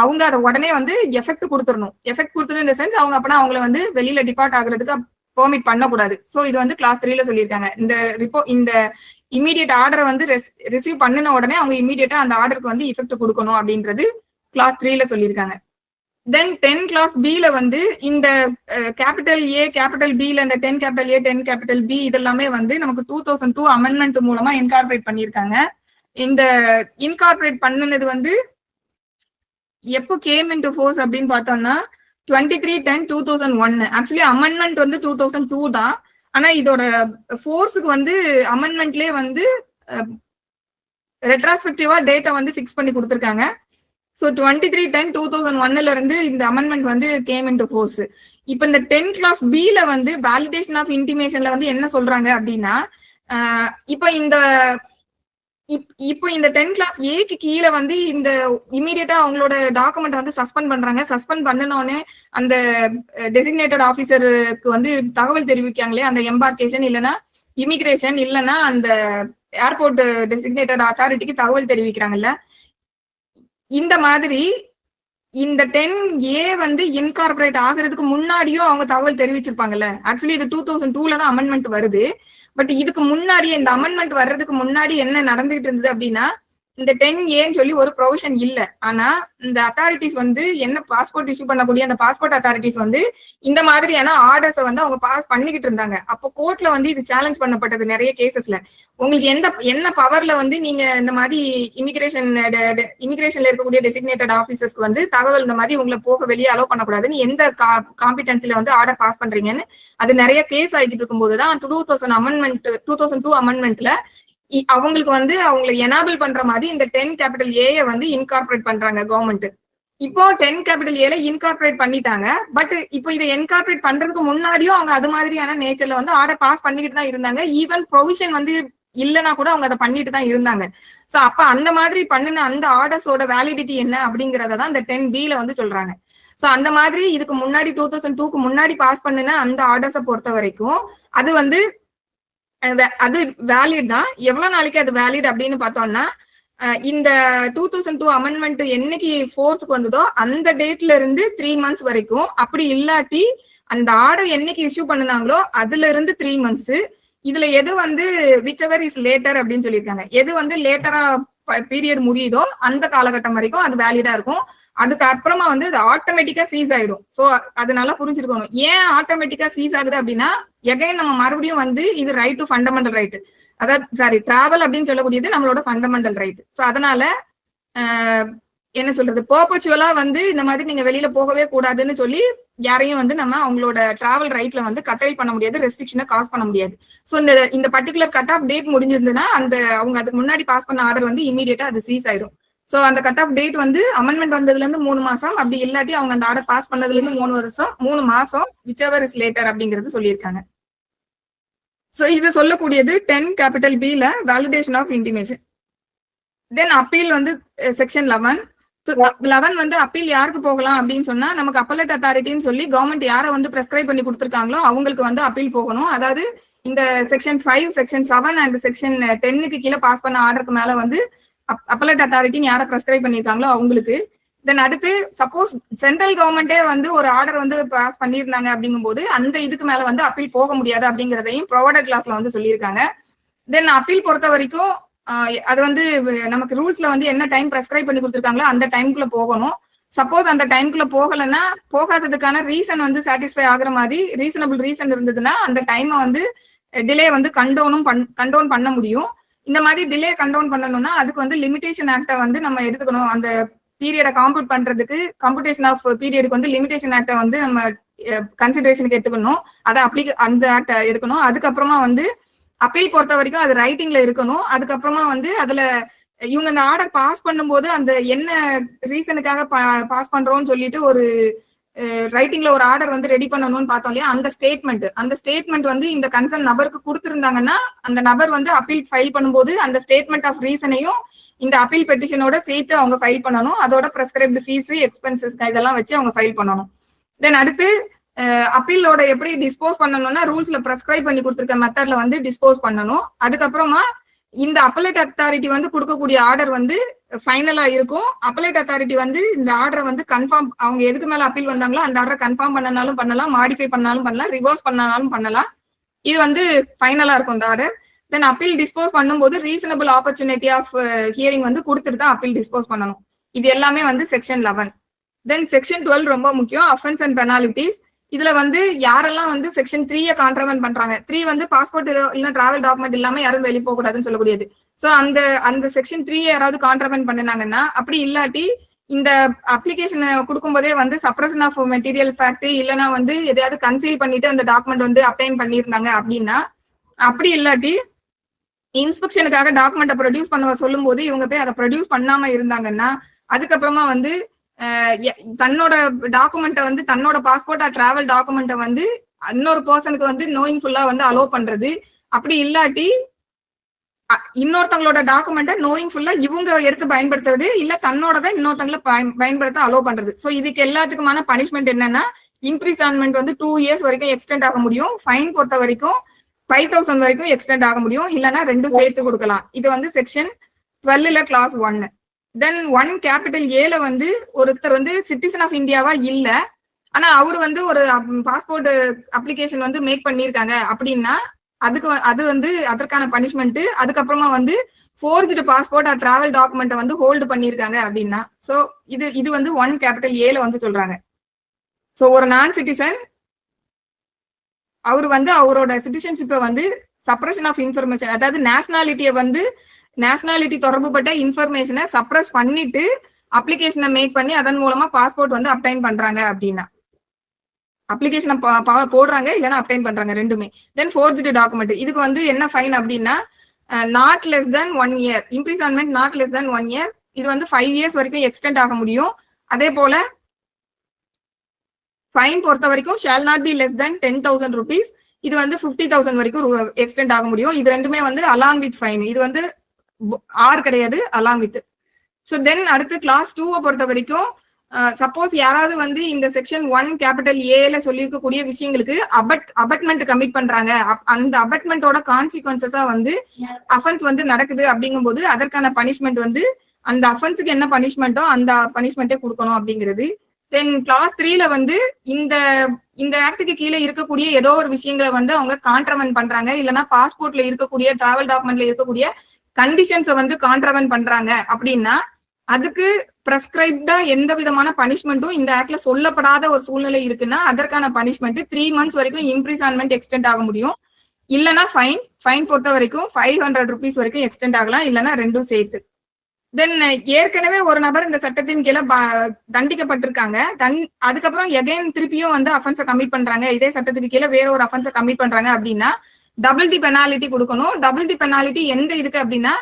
B: அவங்க அதை உடனே வந்து எஃபெக்ட் கொடுத்துடணும். எஃபெக்ட் கொடுத்துரும் இந்த சென்ஸ் அவங்க அப்பனா அவங்களை வந்து வெளியில டிபார்ட் ஆகுறதுக்கு பெர்மிட் பண்ணக்கூடாது. சோ இது வந்து கிளாஸ் 3ல சொல்லியிருக்காங்க. இந்த இமீடியட் ஆர்டரை வந்து ரிசீவ் பண்ணின உடனே அவங்க இமீடியட்டா அந்த ஆர்டருக்கு வந்து எஃபெக்ட் கொடுக்கணும் அப்படின்றது கிளாஸ் 3ல சொல்லியிருக்காங்க. தென் 10 கிளாஸ் பில வந்து இந்த கேபிட்டல் ஏ கேபிட்டல் பில இந்த 10 கேபிட்டல் ஏ 10 கேபிட்டல் பி இதெல்லாமே வந்து நமக்கு 2002 அமெண்ட்மெண்ட் மூலமா இன்கார்பரேட் பண்ணியிருக்காங்க. இந்த இன்கார்பரேட் பண்ணினது வந்து எப்போ கேம் இன்டு ஃபோர்ஸ் அப்படின்னு பார்த்தோம்னா 23/10/2001. ஆக்சுவலி அமெண்ட்மெண்ட் வந்து 2002 தான். ஆனா இதோட ஃபோர்ஸுக்கு வந்து அமெண்ட்மெண்ட்லயே வந்து ரெட்ராஸ்பெக்டிவா டேட்டா வந்து ஃபிக்ஸ் பண்ணி கொடுத்துருக்காங்க. ஸோ 23/10/2001 இருந்து இந்த அமெண்ட்மெண்ட் வந்து கேம் இன்டு ஃபோர்ஸ். இப்போ இந்த 10 கிளாஸ் பில வந்து வேலிடேஷன் ஆஃப் இன்டிமேஷன்ல வந்து என்ன சொல்றாங்க அப்படின்னா, இப்போ இந்த 10 கிளாஸ் ஏக்கு கீழே வந்து இந்த இமீடியட்டா அவங்களோட டாக்குமெண்ட் வந்து சஸ்பெண்ட் பண்றாங்க. சஸ்பெண்ட் பண்ணினோடனே அந்த டெசிக்னேட்டட் ஆபீசருக்கு வந்து தகவல் தெரிவிக்காங்களே, அந்த எம்பார்கேஷன் இல்லைன்னா இமிகிரேஷன் இல்லைன்னா அந்த ஏர்போர்ட் டெசிக்னேட்டட் அத்தாரிட்டிக்கு தகவல் தெரிவிக்கிறாங்கல்ல. இந்த மாதிரி இந்த 10A வந்து இன்கார்பரேட் ஆகுறதுக்கு முன்னாடியும் அவங்க தகவல் தெரிவிச்சிருப்பாங்கல்ல. ஆக்சுவலி இது 2002ல தான் அமெண்ட்மெண்ட் வருது. பட் இதுக்கு முன்னாடியே இந்த அமெண்ட்மெண்ட் வர்றதுக்கு முன்னாடி என்ன நடந்துகிட்டு இருந்தது அப்படின்னா, இந்த 10Aன்னு சொல்லி ஒரு ப்ரொவிஷன் இல்ல. ஆனா இந்த அத்தாரிட்டிஸ் வந்து என்ன பாஸ்போர்ட் இஷ்யூ பண்ணக்கூடிய அந்த பாஸ்போர்ட் அத்தாரிட்டிஸ் வந்து இந்த மாதிரியான ஆர்டர்ஸை வந்து அவங்க பாஸ் பண்ணிக்கிட்டு இருந்தாங்க. அப்போ கோர்ட்ல வந்து இது சேலஞ்ச் பண்ணப்பட்டது நிறைய கேசஸ்ல. உங்களுக்கு என்ன பவர்ல வந்து நீங்க இந்த மாதிரி இமிகிரேஷன்ல இருக்கக்கூடிய டெசிக்னேட்டட் ஆபீசர்ஸ்க்கு வந்து தகவல் இந்த மாதிரி உங்களை போக வெளியே அலோவ் பண்ணக்கூடாதுன்னு எந்த காம்பிடன்சில வந்து ஆர்டர் பாஸ் பண்றீங்கன்னு அது நிறைய கேஸ் ஆகிட்டு இருக்கும்போதுதான் 2002 அமெண்ட்மெண்ட்ல அவங்களுக்கு வந்து அவங்களை எனாபிள் பண்ற மாதிரி இந்த 10 கேபிட்டல் ஏ வந்து இன்கார்பரேட் பண்றாங்க கவர்மெண்ட். இப்போ 10 கேபிட்டல் ஏல இன்கார்பரேட் பண்ணிட்டாங்க. பட் இப்போ இதை இன்கார்பரேட் பண்றதுக்கு முன்னாடியும் அவங்க அது மாதிரியான நேச்சர்ல வந்து ஆர்டர் பாஸ் பண்ணிக்கிட்டு தான் இருந்தாங்க. ஈவன் ப்ரொவிஷன் வந்து இல்லைன்னா கூட அவங்க அதை பண்ணிட்டு தான் இருந்தாங்க. சோ அப்ப அந்த மாதிரி பண்ணின அந்த ஆர்டர்ஸோட வேலிடிட்டி என்ன அப்படிங்கறத தான் இந்த 10B வந்து சொல்றாங்க. சோ அந்த மாதிரி இதுக்கு முன்னாடி 2002க்கு முன்னாடி பாஸ் பண்ணின அந்த ஆர்டர்ஸை பொறுத்த வரைக்கும் அது வந்து அது வேலிட் தான். எவ்வளவு நாளைக்கு அது வேலிட் அப்படின்னு பார்த்தோம்னா, இந்த 2002 அமெண்ட்மெண்ட் என்னைக்கு ஃபோர்ஸ்க்கு வந்ததோ அந்த டேட்ல இருந்து 3 months வரைக்கும், அப்படி இல்லாட்டி அந்த ஆர்டர் என்னைக்கு இஷ்யூ பண்ணினாங்களோ அதுல இருந்து 3 months. இதுல எது வந்து விச் எவர் இஸ் லேட்டர் அப்படின்னு சொல்லியிருக்காங்க. எது வந்து லேட்டரா பீரியட் முடியுதோ அந்த காலகட்டம் வரைக்கும் அது வேலிடா இருக்கும். அதுக்கு அப்புறமா வந்து அது ஆட்டோமேட்டிக்கா சீஸ் ஆயிடும். சோ அது நல்லா புரிஞ்சிருக்கணும். ஏன் ஆட்டோமேட்டிக்கா சீஸ் ஆகுது அப்படின்னா, எகைன் நம்ம மறுபடியும் வந்து இது ரைட் டு ஃபண்டமெண்டல் ரைட், அதாவது டிராவல் அப்படின்னு சொல்லக்கூடியது நம்மளோட ஃபண்டமெண்டல் ரைட். சோ அதனால என்ன சொல்றது, பர்பச்சுவலா வந்து இந்த மாதிரி நீங்க வெளியில போகவே கூடாதுன்னு சொல்லி யாரையும் வந்து நம்ம அவங்களோட டிராவல் ரைட்ல வந்து கட்டைல் பண்ண முடியாது, ரெஸ்ட்ரிக்ஷனை காஸ் பண்ண முடியாது. சோ இந்த பர்டிகுலர் கட் ஆஃப் டேட் முடிஞ்சிருந்ததுன்னா அவங்க அதுக்கு முன்னாடி பாஸ் பண்ண ஆர்டர் வந்து இமீடியட்டா அது சீஸ் ஆயிடும். சோ அந்த கட் ஆஃப் டேட் வந்து அமெண்ட்மெண்ட் வந்ததுல இருந்து 3 மாசம், அப்படி இல்லாட்டி அவங்க அந்த ஆர்டர் பாஸ் பண்ணதுல இருந்து 3 மாசம் விச் எவர் இஸ் லேட்டர் அப்படிங்கிறது சொல்லியிருக்காங்க. சோ இது சொல்லக்கூடியது 10B validation of intimation. Then appeal வந்து செக்ஷன் 11. 11 வந்து அப்பீல் யாருக்கு போகலாம் அப்படின்னு சொன்னா, நமக்கு அப்பலேட் அத்தாரிட்டின்னு சொல்லி கவர்மெண்ட் யாரை வந்து பிரெஸ்கிரைப் பண்ணி கொடுத்துருக்காங்களோ அவங்களுக்கு வந்து அப்பீல் போகணும். அதாவது இந்த செக்ஷன் 5, செக்ஷன் 7 அண்ட் செக்ஷன் 10க்கு கீழே பாஸ் பண்ண ஆர்டருக்கு மேல வந்து அப்பலேட் அத்தாரிட்டின்னு யாரை பிரெஸ்கிரைப் பண்ணிருக்காங்களோ அவங்களுக்கு. தென் அடுத்து சப்போஸ் சென்ட்ரல் கவர்மெண்டே வந்து ஒரு ஆர்டர் வந்து பாஸ் பண்ணியிருந்தாங்க அப்படிங்கும்போது அந்த இதுக்கு மேல வந்து அப்பீல் போக முடியாது அப்படிங்கிறதையும் ப்ரொவைடட் கிளாஸ்ல வந்து சொல்லியிருக்காங்க. தென் அப்பீல் பொறுத்த வரைக்கும் அது வந்து நமக்கு ரூல்ஸ்ல வந்து என்ன டைம் பிரெஸ்கிரைப் பண்ணி கொடுத்துருக்காங்களோ அந்த டைம்குள்ள போகணும். சப்போஸ் அந்த டைம்குள்ள போகலன்னா, போகாததுக்கான ரீசன் வந்து சாட்டிஸ்ஃபை ஆகுற மாதிரி ரீசனபிள் ரீசன் இருந்ததுன்னா அந்த டைமை வந்து டிலே வந்து கண்டோன் பண்ண முடியும். இந்த மாதிரி டிலே கண்டோன் பண்ணணும்னா அதுக்கு வந்து லிமிடேஷன் ஆக்டை வந்து நம்ம எடுத்துக்கணும். அந்த பீரியடை காம்பூட் பண்றதுக்கு கம்ப்யூட்டேஷன் ஆஃப் பீரியடுக்கு வந்து லிமிடேஷன் ஆக்டை வந்து நம்ம கன்சிடரேஷனுக்கு எடுத்துக்கணும். அதை அந்த ஆக்டை எடுக்கணும். அதுக்கப்புறமா வந்து அப்பீல் பொறுத்த வரைக்கும் அது ரைட்டிங்ல இருக்கணும். அதுக்கப்புறமா வந்து அதுல இவங்க இந்த ஆர்டர் பாஸ் பண்ணும்போது அந்த என்ன ரீசனுக்காக பாஸ் பண்றோம்னு சொல்லிட்டு ஒரு ரைட்டிங்ல ஒரு ஆர்டர் வந்து ரெடி பண்ணணும்னு பார்த்தோம் இல்லையா, அந்த ஸ்டேட்மெண்ட் வந்து இந்த கன்சர்ன் நபருக்கு கொடுத்திருந்தாங்கன்னா அந்த நபர் வந்து அப்பீல் ஃபைல் பண்ணும்போது அந்த ஸ்டேட்மெண்ட் ஆஃப் ரீசனையும் இந்த அப்பீல் பெட்டிஷனோட சேர்த்து அவங்க ஃபைல் பண்ணணும். அதோட பிரெஸ்கிரைப்டு ஃபீஸ், எக்ஸ்பென்சஸ் இதெல்லாம் வச்சு அவங்க ஃபைல் பண்ணணும். தென் அடுத்து அப்பீலோட எப்படி டிஸ்போஸ் பண்ணணும்னா ரூல்ஸ்ல பிரெஸ்கிரைப் பண்ணி கொடுத்துருக்க மெத்தட்ல வந்து டிஸ்போஸ் பண்ணணும். அதுக்கப்புறமா இந்த அப்பலேட் அத்தாரிட்டி வந்து கொடுக்கக்கூடிய ஆர்டர் வந்து ஃபைனலா இருக்கும். அப்பலேட் அத்தாரிட்டி வந்து இந்த ஆர்டரை வந்து கன்ஃபார்ம், அவங்க எதுக்கு மேல அப்பீல் வந்தாங்களோ அந்த ஆர்டரை கன்ஃபார்ம் பண்ணனாலும் பண்ணலாம், மாடிஃபை பண்ணாலும் பண்ணலாம், ரிவர்ஸ் பண்ணாலும் பண்ணலாம். இது வந்து ஃபைனலா இருக்கும் இந்த ஆர்டர். தென் அப்பீல் டிஸ்போஸ் பண்ணும்போது ரீசனபிள் ஆப்பர்ச்சுனிட்டி ஆஃப் ஹியரிங் வந்து கொடுத்துட்டு தான் அப்பீல் டிஸ்போஸ் பண்ணணும். இது எல்லாமே வந்து செக்ஷன் 11. தென் செக்ஷன் 12 ரொம்ப முக்கியம், அஃபென்ஸ் அண்ட் பெனாலிட்டிஸ். இதுல வந்து யாரெல்லாம் வந்து செக்ஷன் 3 கான்ட்ரவென்ட் பண்றாங்க, 3 வந்து பாஸ்போர்ட் இல்ல டிராவல் டாக்குமெண்ட் இல்லாம யாரும் வெளியே போக கூடாதுன்னு சொல்லக்கூடியது. சோ அந்த செக்ஷன் 3 யாராவது கான்ட்ரவென்ட் பண்ணினாங்கன்னா, அப்படி இல்லாட்டி இந்த அப்ளிகேஷன் கொடுக்கும் போதே வந்து சப்ரஷன் ஆஃப் மெட்டீரியல் ஃபேக்ட் இல்லைன்னா வந்து எதையாவது கன்சீல் பண்ணிட்டு அந்த டாக்குமெண்ட் வந்து அப்டைன் பண்ணியிருந்தாங்க அப்படின்னா, அப்படி இல்லாட்டி இன்ஸ்பெக்ஷனுக்காக டாக்குமெண்ட்டை ப்ரொடியூஸ் பண்ண சொல்லும் போது இவங்க போய் அதை ப்ரொடியூஸ் பண்ணாம இருந்தாங்கன்னா, அதுக்கப்புறமா வந்து தன்னோட டாக்குமெண்ட்டை வந்து தன்னோட பாஸ்போர்ட் டிராவல் டாக்குமெண்ட்டை வந்து இன்னொரு பர்சனுக்கு வந்து நோயிங்ஃபுல்லா வந்து அலோவ் பண்றது, அப்படி இல்லாட்டி இன்னொருத்தவங்களோட டாக்குமெண்ட்டை நோயிங்ஃபுல்லா இவங்க எடுத்து பயன்படுத்துறது, இல்ல தன்னோடதை இன்னொருத்தவங்களை பயன்படுத்த அலோவ் பண்றது. ஸோ இதுக்கு எல்லாத்துக்குமான பனிஷ்மெண்ட் என்னன்னா, இம்ப்ரிசன்மெண்ட் வந்து 2 years வரைக்கும் எக்ஸ்டெண்ட் ஆக முடியும். ஃபைன் பொறுத்த வரைக்கும் 5,000 வரைக்கும் எக்ஸ்டெண்ட் ஆக முடியும், இல்லைன்னா 2 சேர்த்து கொடுக்கலாம். இது வந்து செக்ஷன் 12ல கிளாஸ் 1. தென் 1A வந்து ஒருத்தர் வந்து சிட்டிசன் ஆஃப் இந்தியாவா இல்ல, ஆனா அவரு வந்து ஒரு பாஸ்போர்ட் அப்ளிகேஷன் வந்து மேக் பண்ணிருக்காங்க அப்படின்னா அது வந்து அதற்கான பனிஷ்மெண்ட். அதுக்கப்புறமா வந்து ஃபோர்ஜ்டு பாஸ்போர்ட் டிராவல் டாக்குமெண்ட்டை வந்து ஹோல்டு பண்ணிருக்காங்க அப்படின்னா, சோ இது வந்து 1A வந்து சொல்றாங்க. சோ ஒரு நான் சிட்டிசன் அவரு வந்து அவரோட சிட்டிசன்ஷிப்பை வந்து சப்ரஷன் ஆஃப் இன்ஃபர்மேஷன், அதாவது நேஷனாலிட்டி தொடர்புபட்ட இன்ஃபர்மேஷனை சப்ரஸ் பண்ணிட்டு அப்ளிகேஷனை மேக் பண்ணி அதன் மூலமா பாஸ்போர்ட் வந்து அப்டைன் பண்றாங்க அப்படின்னா, அப்ளிகேஷனை போடுறாங்க இல்லைன்னா அப்டைன் பண்றாங்க ரெண்டுமே. தென் ஃபோர்ஜ்டு டாக்குமெண்ட், இதுக்கு வந்து என்ன ஃபைன் அப்படின்னா not less then 1 year, imprisonment not less then 1 year. இது வந்து 5 years வரைக்கும் எக்ஸ்டெண்ட் ஆக முடியும். அதே போல ஃபைன் பொறுத்த வரைக்கும் shawl not be less than 10,000 rupees. இது வந்து 50,000 வரைக்கும் எக்ஸ்டெண்ட் ஆக முடியும். இது ரெண்டுமே வந்து அலாங் வித் ஃபைன். இது வந்து ஆர் கிடையாது, அலாங் வித். ஸோ தென் அடுத்து கிளாஸ் 2 பொறுத்த வரைக்கும் சப்போஸ் யாராவது வந்து இந்த செக்ஷன் 1 கேபிட்டல் ஏல சொல்லியிருக்கக்கூடிய விஷயங்களுக்கு அபட்மெண்ட் கமிட் பண்றாங்க, அந்த அபட்மெண்டோட கான்சிக்வன்சஸா வந்து அஃபென்ஸ் வந்து நடக்குது அப்படிங்கும்போது அதற்கான பனிஷ்மெண்ட் வந்து அந்த அஃபென்ஸுக்கு என்ன பனிஷ்மெண்ட்டோ அந்த பனிஷ்மெண்ட்டே கொடுக்கணும் அப்படிங்கிறது. தென் கிளாஸ் 3ல வந்து இந்த ஆக்டுக்கு கீழே இருக்கக்கூடிய ஏதோ ஒரு விஷயங்களை வந்து அவங்க கான்ட்ரவென்ட் பண்றாங்க, இல்லைன்னா பாஸ்போர்ட்ல இருக்கக்கூடிய டிராவல் டாக்குமெண்ட்ல இருக்கக்கூடிய கண்டிஷன்ஸை வந்து கான்ட்ரவென்ட் பண்றாங்க அப்படின்னா அதுக்கு பிரெஸ்கிரைப்டா எந்த விதமான பனிஷ்மெண்ட்டும் இந்த ஆக்ட்ல சொல்லப்படாத ஒரு சூழ்நிலை இருக்குன்னா அதற்கான பனிஷ்மெண்ட் 3 months வரைக்கும் இம்ப்ரிசன்மெண்ட் எக்ஸ்டெண்ட் ஆக முடியும். இல்லைன்னா ஃபைன் பொறுத்த வரைக்கும் 500 rupees வரைக்கும் எக்ஸ்டெண்ட் ஆகலாம், இல்லைன்னா ரெண்டும் சேர்த்து. தென் ஏற்கனவே ஒரு நபர் இந்த சட்டத்தின் கீழே தண்டிக்கப்பட்டிருக்காங்க, அதுக்கப்புறம் எகைன் திருப்பியும் வந்து அஃபென்ஸை கமிட் பண்றாங்க, இதே சட்டத்துக்கு கீழே வேற ஒரு அஃபென்ஸை கமிட் பண்றாங்க அப்படின்னா டபுள் தி பெனாலிட்டி கொடுக்கணும். டபுள் தி பெனாலிட்டி எந்த இதுக்கு அப்படின்னா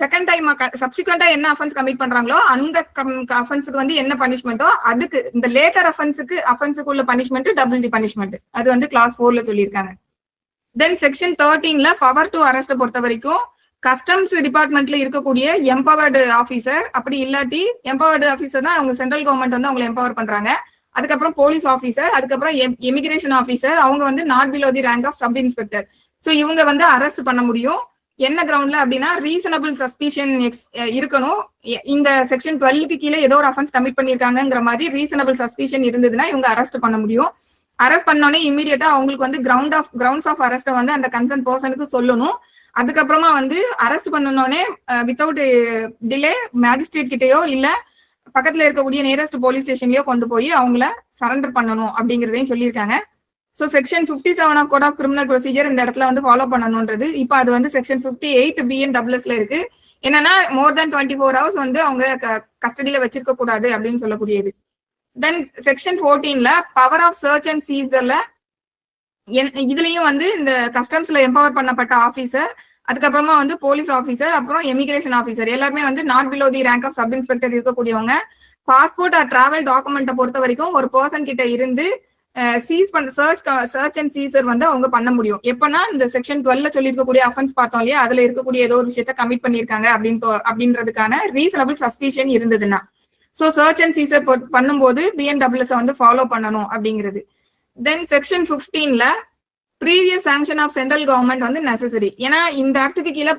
B: செகண்ட் டைம் சப்சிக்வெண்டா என்ன அஃபென்ஸ் கமிட் பண்றாங்களோ அந்த அஃபென்ஸுக்கு வந்து என்ன பனிஷ்மெண்ட்டோ அதுக்கு இந்த லேட்டர் அஃபென்ஸுக்கு உள்ள பனிஷ்மெண்ட் டபுள் தி பனிஷ்மெண்ட். அது வந்து கிளாஸ் 4ல சொல்லியிருக்காங்க. தென் செக்ஷன் 13ல பவர் டு அரெஸ்ட் பொறுத்த வரைக்கும் கஸ்டம்ஸ் டிபார்ட்மெண்ட்ல இருக்கக்கூடிய எம்பவர்டு ஆபீசர், அப்படி இல்லாட்டி எம்பவர்டு ஆபீசர்னா அவங்க சென்ட்ரல் கவர்மெண்ட் வந்து அவங்க எம்பவர் பண்றாங்க, அதுக்கப்புறம் போலீஸ் ஆபீசர், அதுக்கப்புறம் இமிகிரேஷன் ஆபீசர், அவங்க வந்து not below the rank of sub inspector. So இவங்க வந்து அரெஸ்ட் பண்ண முடியும். என்ன கிரவுண்ட்ல அப்படின்னா ரீசனபிள் சஸ்பிஷன் இருக்கணும். இந்த செக்ஷன் 12க்கு கீழே ஏதோ ஒரு அஃபென்ஸ் கமிட் பண்ணிருக்காங்கிற மாதிரி ரீசனபிள் சஸ்பிஷன் இருந்ததுன்னா இவங்க அரெஸ்ட் பண்ண முடியும். அரெஸ்ட் பண்ணோடனே இமீடியட்டா அவங்களுக்கு வந்து கிரவுண்ட்ஸ் ஆஃப் அரெஸ்ட் வந்து அந்த கன்சர்ன் பர்சனுக்கு சொல்லணும். அதுக்கப்புறமா வந்து அரெஸ்ட் பண்ணனோடனே வித்தவுட் டிலே மேஜிஸ்ட்ரேட் கிட்டயோ இல்ல பக்கத்துல இருக்கக்கூடிய நியரஸ்ட் போலீஸ் ஸ்டேஷன்லயோ கொண்டு போய் அவங்கள சரண்டர் பண்ணணும் அப்படிங்கறதையும் சொல்லியிருக்காங்க. So section 57 of code of criminal procedure இந்த இடத்துல வந்து ஃபாலோ பண்ணணும்ன்றது இப்போ அது வந்து செக்ஷன் 58 BNWSல இருக்கு. என்னன்னா மோர் தென் 24 hours வந்து அவங்க கஸ்டடியில வச்சிருக்க கூடாது அப்படின்னு சொல்லக்கூடியது. தென் செக்ஷன் 14ல பவர் ஆஃப் சர்ச் அண்ட் சீசர்ல இதுலயும் வந்து இந்த கஸ்டம்ஸ்ல எம்பவர் பண்ணப்பட்ட ஆபீசர், அதுக்கப்புறமா வந்து போலீஸ் ஆபீசர், அப்புறம் எமிகிரேஷன் ஆபீசர் எல்லாருமே வந்து not below the rank of sub inspector இருக்கக்கூடியவங்க. பாஸ்போர்ட் ஆர் டிராவல் டாக்குமெண்ட்டை பொறுத்த வரைக்கும் ஒரு பர்சன் கிட்ட இருந்து சீஸ் பண்ண சர்ச் அண்ட் சீசர் வந்து அவங்க பண்ண முடியும். எப்பன்னா இந்த செக்ஷன் 12ல சொல்லியிருக்கக்கூடிய அஃபென்ஸ் பார்த்தோம் இல்லையா, அதுல இருக்கக்கூடிய ஏதோ ஒரு விஷயத்த கமிட் பண்ணிருக்காங்க அப்படின்றதுக்கான ரீசனபிள் சஸ்பிஷன் இருந்ததுன்னா ஸோ சர்ச் அண்ட் சீசர் பண்ணும்போது BNWS வந்து ஃபாலோ பண்ணணும் அப்படிங்கிறது. தென் செக்ஷன் 15ல previous sanction of central government வந்து நெசசரி. ஏன்னா இந்த ஆக்டுக்கு கீழே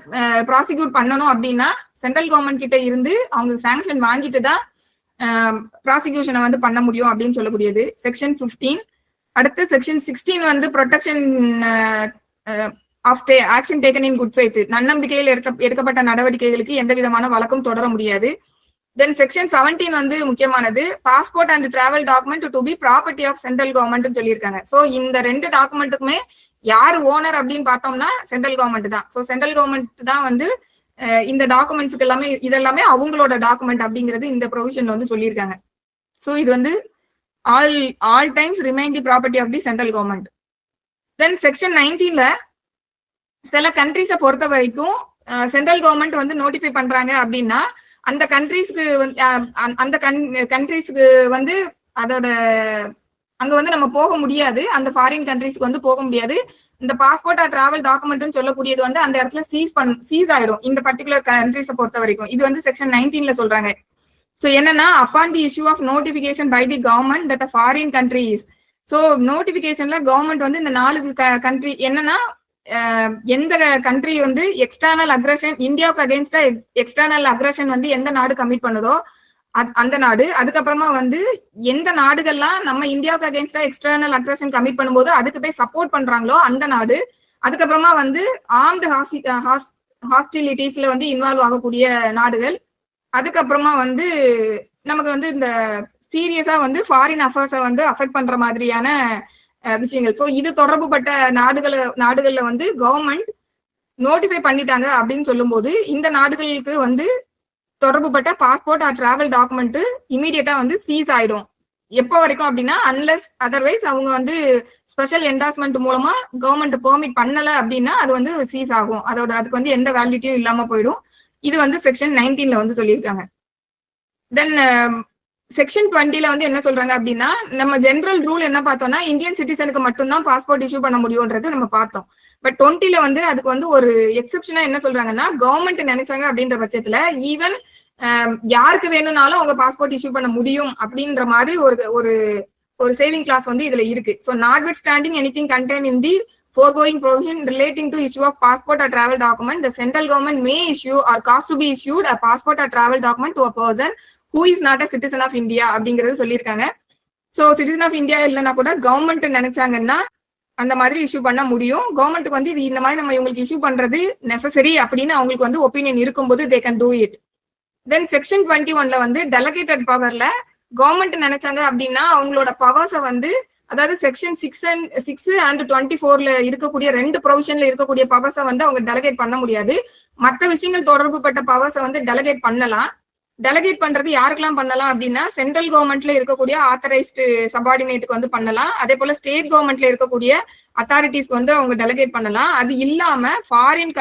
B: ப்ராசிக்யூட் பண்ணணும் அப்படின்னா சென்ட்ரல் கவர்மெண்ட் கிட்ட இருந்து அவங்க சாங்ஷன் வாங்கிட்டு தான் ப்ராசிக்யூஷனை வந்து பண்ண முடியும் அப்படின்னு சொல்லக்கூடியது செக்ஷன் 15. அடுத்து செக்ஷன் 16 வந்து protection of action taken in good faith, நன்னம்பிக்கையில் எடுக்கப்பட்ட நடவடிக்கைகளுக்கு எந்த விதமான வழக்கும் தொடர முடியாது. தென் செக்ஷன் 17 வந்து முக்கியமானது, passport and travel document to be property of central government சொல்லியிருக்காங்க. ஸோ இந்த 2 டாக்குமெண்ட்டுக்குமே யார் ஓனர் அப்படின்னு பார்த்தோம்னா சென்ட்ரல் கவர்மெண்ட் தான். ஸோ சென்ட்ரல் கவர்மெண்ட் தான் வந்து இந்த டாக்குமெண்ட்ஸ்க்கு எல்லாமே இதெல்லாமே அவங்களோட டாக்குமெண்ட் அப்படிங்கிறது இந்த ப்ரொவிஷன்ல வந்து சொல்லியிருக்காங்க. ஸோ இது வந்து all times remain the property of the central government. Then section 19ல சில கண்ட்ரிஸை பொறுத்த வரைக்கும் சென்ட்ரல் கவர்மெண்ட் வந்து நோட்டிஃபை பண்றாங்க அப்படின்னா அந்த கண்ட்ரிஸ்க்கு அந்த கண்ட்ரிஸ்க்கு வந்து அதோட அங்க வந்து நம்ம போக முடியாது, அந்த ஃபாரின் கண்ட்ரிஸ்க்கு வந்து போக முடியாது. இந்த பாஸ்போர்ட் ஆர் டிராவல் டாக்குமெண்ட்னு சொல்லக்கூடியது வந்து அந்த இடத்துல சீஸ் ஆயிடும் இந்த பர்டிகுலர் கண்ட்ரிஸை பொறுத்த வரைக்கும். இது வந்து செக்ஷன் 19ல சொல்றாங்க. ஸோ என்னன்னா upon the issue of notification by the government that foreign countries. So நோட்டிபிகேஷன்ல கவர்மெண்ட் வந்து இந்த 4 கண்ட்ரி என்னன்னா எந்த கண்ட்ரி வந்து எக்ஸ்டர்னல் அக்ரஷன் இந்தியாவுக்கு அகேன்ஸ்டா எக்ஸ்டர்னல் அக்ரஷன் வந்து எந்த நாடு கமிட் பண்ணுதோ அந்த நாடு, அதுக்கப்புறமா வந்து எந்த நாடுகள்லாம் நம்ம இந்தியாவுக்கு அகேன்ஸ்டா எக்ஸ்டர்னல் அக்ரஷன் கமிட் பண்ணும்போது அதுக்கு போய் சப்போர்ட் பண்றாங்களோ அந்த நாடு, அதுக்கப்புறமா வந்து ஆர்ம்டு ஹாஸ்டிலிட்டிஸ்ல வந்து இன்வால்வ் ஆகக்கூடிய நாடுகள், அதுக்கப்புறமா வந்து நமக்கு வந்து இந்த சீரியஸா வந்து ஃபாரின் அஃபேர்ஸை வந்து அஃபெக்ட் பண்ற மாதிரியான விஷயங்கள். ஸோ இது தொடர்புபட்ட நாடுகள்ல வந்து கவர்மெண்ட் நோட்டிஃபை பண்ணிட்டாங்க அப்படின்னு சொல்லும்போது இந்த நாடுகளுக்கு வந்து தொடர்புபட்ட பாஸ்போர்ட் ஆர் டிராவல் டாக்குமெண்ட் இமீடியட்டா வந்து சீஸ் ஆயிடும். எப்போ வரைக்கும் அப்படின்னா அன்லெஸ் அதர்வைஸ் அவங்க வந்து ஸ்பெஷல் என்டாஸ்மெண்ட் மூலமா கவர்மெண்ட் பெர்மிட் பண்ணல அப்படின்னா அது வந்து சீஸ் ஆகும், அதுக்கு வந்து எந்த வேலிடிட்டியும் இல்லாம போயிடும். இது வந்து செக்ஷன் 19ல வந்து சொல்லியிருக்காங்க. தென் செக்ஷன் 20ல வந்து என்ன சொல்றாங்க அப்படின்னா, நம்ம ஜெனரல் ரூல் என்ன பார்த்தோம்னா இந்தியன் சிட்டிசனுக்கு மட்டும்தான் பாஸ்போர்ட் இஷ்யூ பண்ண முடியும்ன்றது நம்ம பார்த்தோம். பட் 20ல வந்து அதுக்கு வந்து ஒரு எக்ஸெப்ஷனா என்ன சொல்றாங்கன்னா, கவர்மெண்ட் நினைச்சாங்க அப்படின்ற பட்சத்துல ஈவன் யாருக்கு வேணும்னாலும் அவங்க பாஸ்போர்ட் இஷ்யூ பண்ண முடியும் அப்படின்ற மாதிரி ஒரு ஒரு சேவிங் கிளாஸ் வந்து இதுல இருக்கு. So not with standing anything contained in the foregoing provision relating to issue of passport or travel document, the central government may issue or cause to be issued a passport or travel document to a person who is not a citizen of India அப்படிங்கறது சொல்லியிருக்காங்க. So citizen of India இல்லைன்னா கூட government நினைச்சாங்கன்னா அந்த மாதிரி issue பண்ண முடியும். கவர்மெண்ட்டுக்கு வந்து இது இந்த மாதிரி நம்ம இவங்களுக்கு இஷ்யூ பண்றது நெசசரி அப்படின்னு அவங்களுக்கு வந்து ஒப்பீனியன் இருக்கும்போது they can do it. Then section 21ல வந்து டெலகேட்டட் பவர்ல கவர்மெண்ட் நினைச்சாங்க அப்படின்னா அவங்களோட பவர்ஸை வந்து, அதாவது செக்ஷன் 6 and 24ல இருக்கக்கூடிய 2 ப்ரொவிஷன்ல இருக்கக்கூடிய பவர்ஸை வந்து அவங்க டெலகேட் பண்ண முடியாது. மற்ற விஷயங்கள் தொடர்பு பட்ட பவர்ஸை வந்து டெலகேட் பண்ணலாம். டெலகேட் பண்றது யாருக்கெல்லாம் பண்ணலாம் அப்படின்னா, சென்ட்ரல் கவர்மெண்ட்ல இருக்கக்கூடிய ஆத்தரைஸ்டு சபார்டினேட்டுக்கு வந்து பண்ணலாம். அதே போல ஸ்டேட் கவர்மெண்ட்ல இருக்கக்கூடிய அத்தாரிட்டிஸ்க்கு வந்து அவங்க டெலகேட் பண்ணலாம். அது இல்லாம ஃபாரின்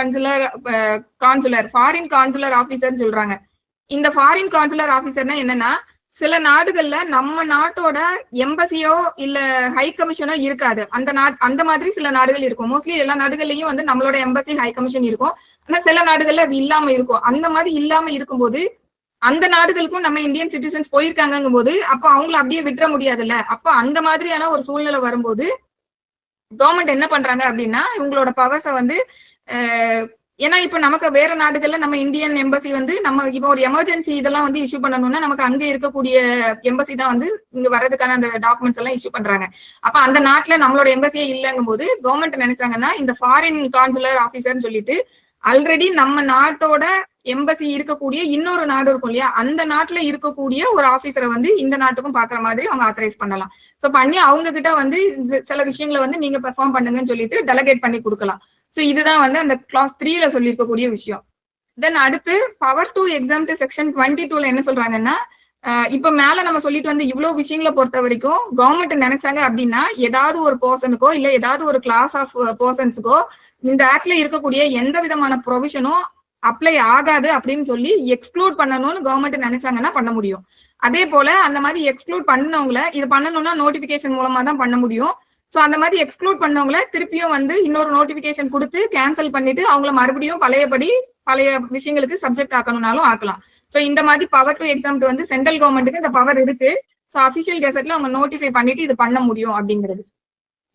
B: கான்சுலர் ஆபீசர்னு சொல்றாங்க. இந்த ஃபாரின் கான்சுலர் ஆபீசர்னா என்னன்னா, சில நாடுகள்ல நம்ம நாட்டோட எம்பசியோ இல்ல ஹை கமிஷனோ இருக்காது. அந்த மாதிரி சில நாடுகள் இருக்கும். மோஸ்ட்லி எல்லா நாடுகள்லயும் வந்து நம்மளோட எம்பசி ஹை கமிஷன் இருக்கும். ஆனா சில நாடுகள்ல அது இல்லாம இருக்கும். அந்த மாதிரி இல்லாம இருக்கும்போது அந்த நாடுகளுக்கும் நம்ம இந்தியன் சிட்டிசன்ஸ் போயிருக்காங்கும் போது அப்ப அவங்கள அப்படியே விட்டுற முடியாதுல்ல. அப்ப அந்த மாதிரியான ஒரு சூழ்நிலை வரும்போது கவர்மெண்ட் என்ன பண்றாங்க அப்படின்னா, இவங்களோட பவர்ஸை வந்து ஏன்னா இப்ப நமக்கு வேற நாடுகள்ல நம்ம இந்தியன் எம்பசி வந்து நம்ம இப்போ ஒரு எமர்ஜென்சி இதெல்லாம் வந்து இஷ்யூ பண்ணணும்னா நமக்கு அங்க இருக்கக்கூடிய எம்பசி தான் வந்து இங்க வர்றதுக்கான அந்த டாக்குமெண்ட்ஸ் எல்லாம் இஷ்யூ பண்றாங்க. அப்ப அந்த நாட்டுல நம்மளோட எம்பசியே இல்லைங்கும் போது கவர்மெண்ட் நினைச்சாங்கன்னா இந்த ஃபாரின் கான்சுலர் ஆபீசர்னு சொல்லிட்டு ஆல்ரெடி நம்ம நாட்டோட எம்பசி இருக்கக்கூடிய இன்னொரு நாடு இருக்கும் இல்லையா, அந்த நாட்டுல இருக்கக்கூடிய ஒரு ஆபீசரை வந்து இந்த நாட்டுக்கும் பாக்குற மாதிரி அவங்க ஆத்தரைஸ் பண்ணலாம். சோ பண்ணி அவங்க கிட்ட வந்து சில விஷயங்களை வந்து நீங்க பெர்ஃபார்ம் பண்ணுங்கன்னு சொல்லிட்டு டெலகேட் பண்ணி கொடுக்கலாம். சோ இதுதான் வந்து அந்த கிளாஸ் 3ல சொல்லியிருக்கக்கூடிய விஷயம். தென் அடுத்து பவர் டு எக்ஸாம்ட் செக்ஷன் 22ல என்ன சொல்றாங்கன்னா, இப்ப மேல நம்ம சொல்லிட்டு வந்து இவ்வளவு விஷயங்களை பொறுத்த வரைக்கும் கவர்மெண்ட் நினைச்சாங்க அப்படின்னா ஏதாவது ஒரு பர்சனுக்கோ இல்ல ஏதாவது ஒரு கிளாஸ் ஆஃப் பர்சன்ஸுக்கோ இந்த ஆக்ட்ல இருக்கக்கூடிய எந்த விதமான ப்ரொவிஷனும் அப்ளை ஆகாது அப்படின்னு சொல்லி எக்ஸ்க்ளூட் பண்ணணும்னு கவர்மெண்ட் நினைச்சாங்கன்னா பண்ண முடியும். அதே போல அந்த மாதிரி எக்ஸ்க்ளூட் பண்ணவங்கள இது பண்ணணும்னா நோட்டிபிகேஷன் மூலமா தான் பண்ண முடியும். சோ அந்த மாதிரி எக்ஸ்க்ளூட் பண்ணவங்கள திருப்பியும் வந்து இன்னொரு நோட்டிபிகேஷன் கொடுத்து கேன்சல் பண்ணிட்டு அவங்கள மறுபடியும் பழைய விஷயங்களுக்கு சப்ஜெக்ட் ஆக்கணும்னாலும் ஆக்கலாம். சோ இந்த மாதிரி பவர் டு எக்ஸாம்ட் வந்து சென்ட்ரல் கவர்மெண்ட்டுக்கு இந்த பவர் இருக்கு. சோ அபிஷியல் கெசட்ல அவங்க நோட்டிஃபை பண்ணிட்டு இது பண்ண முடியும் அப்படிங்கிறது.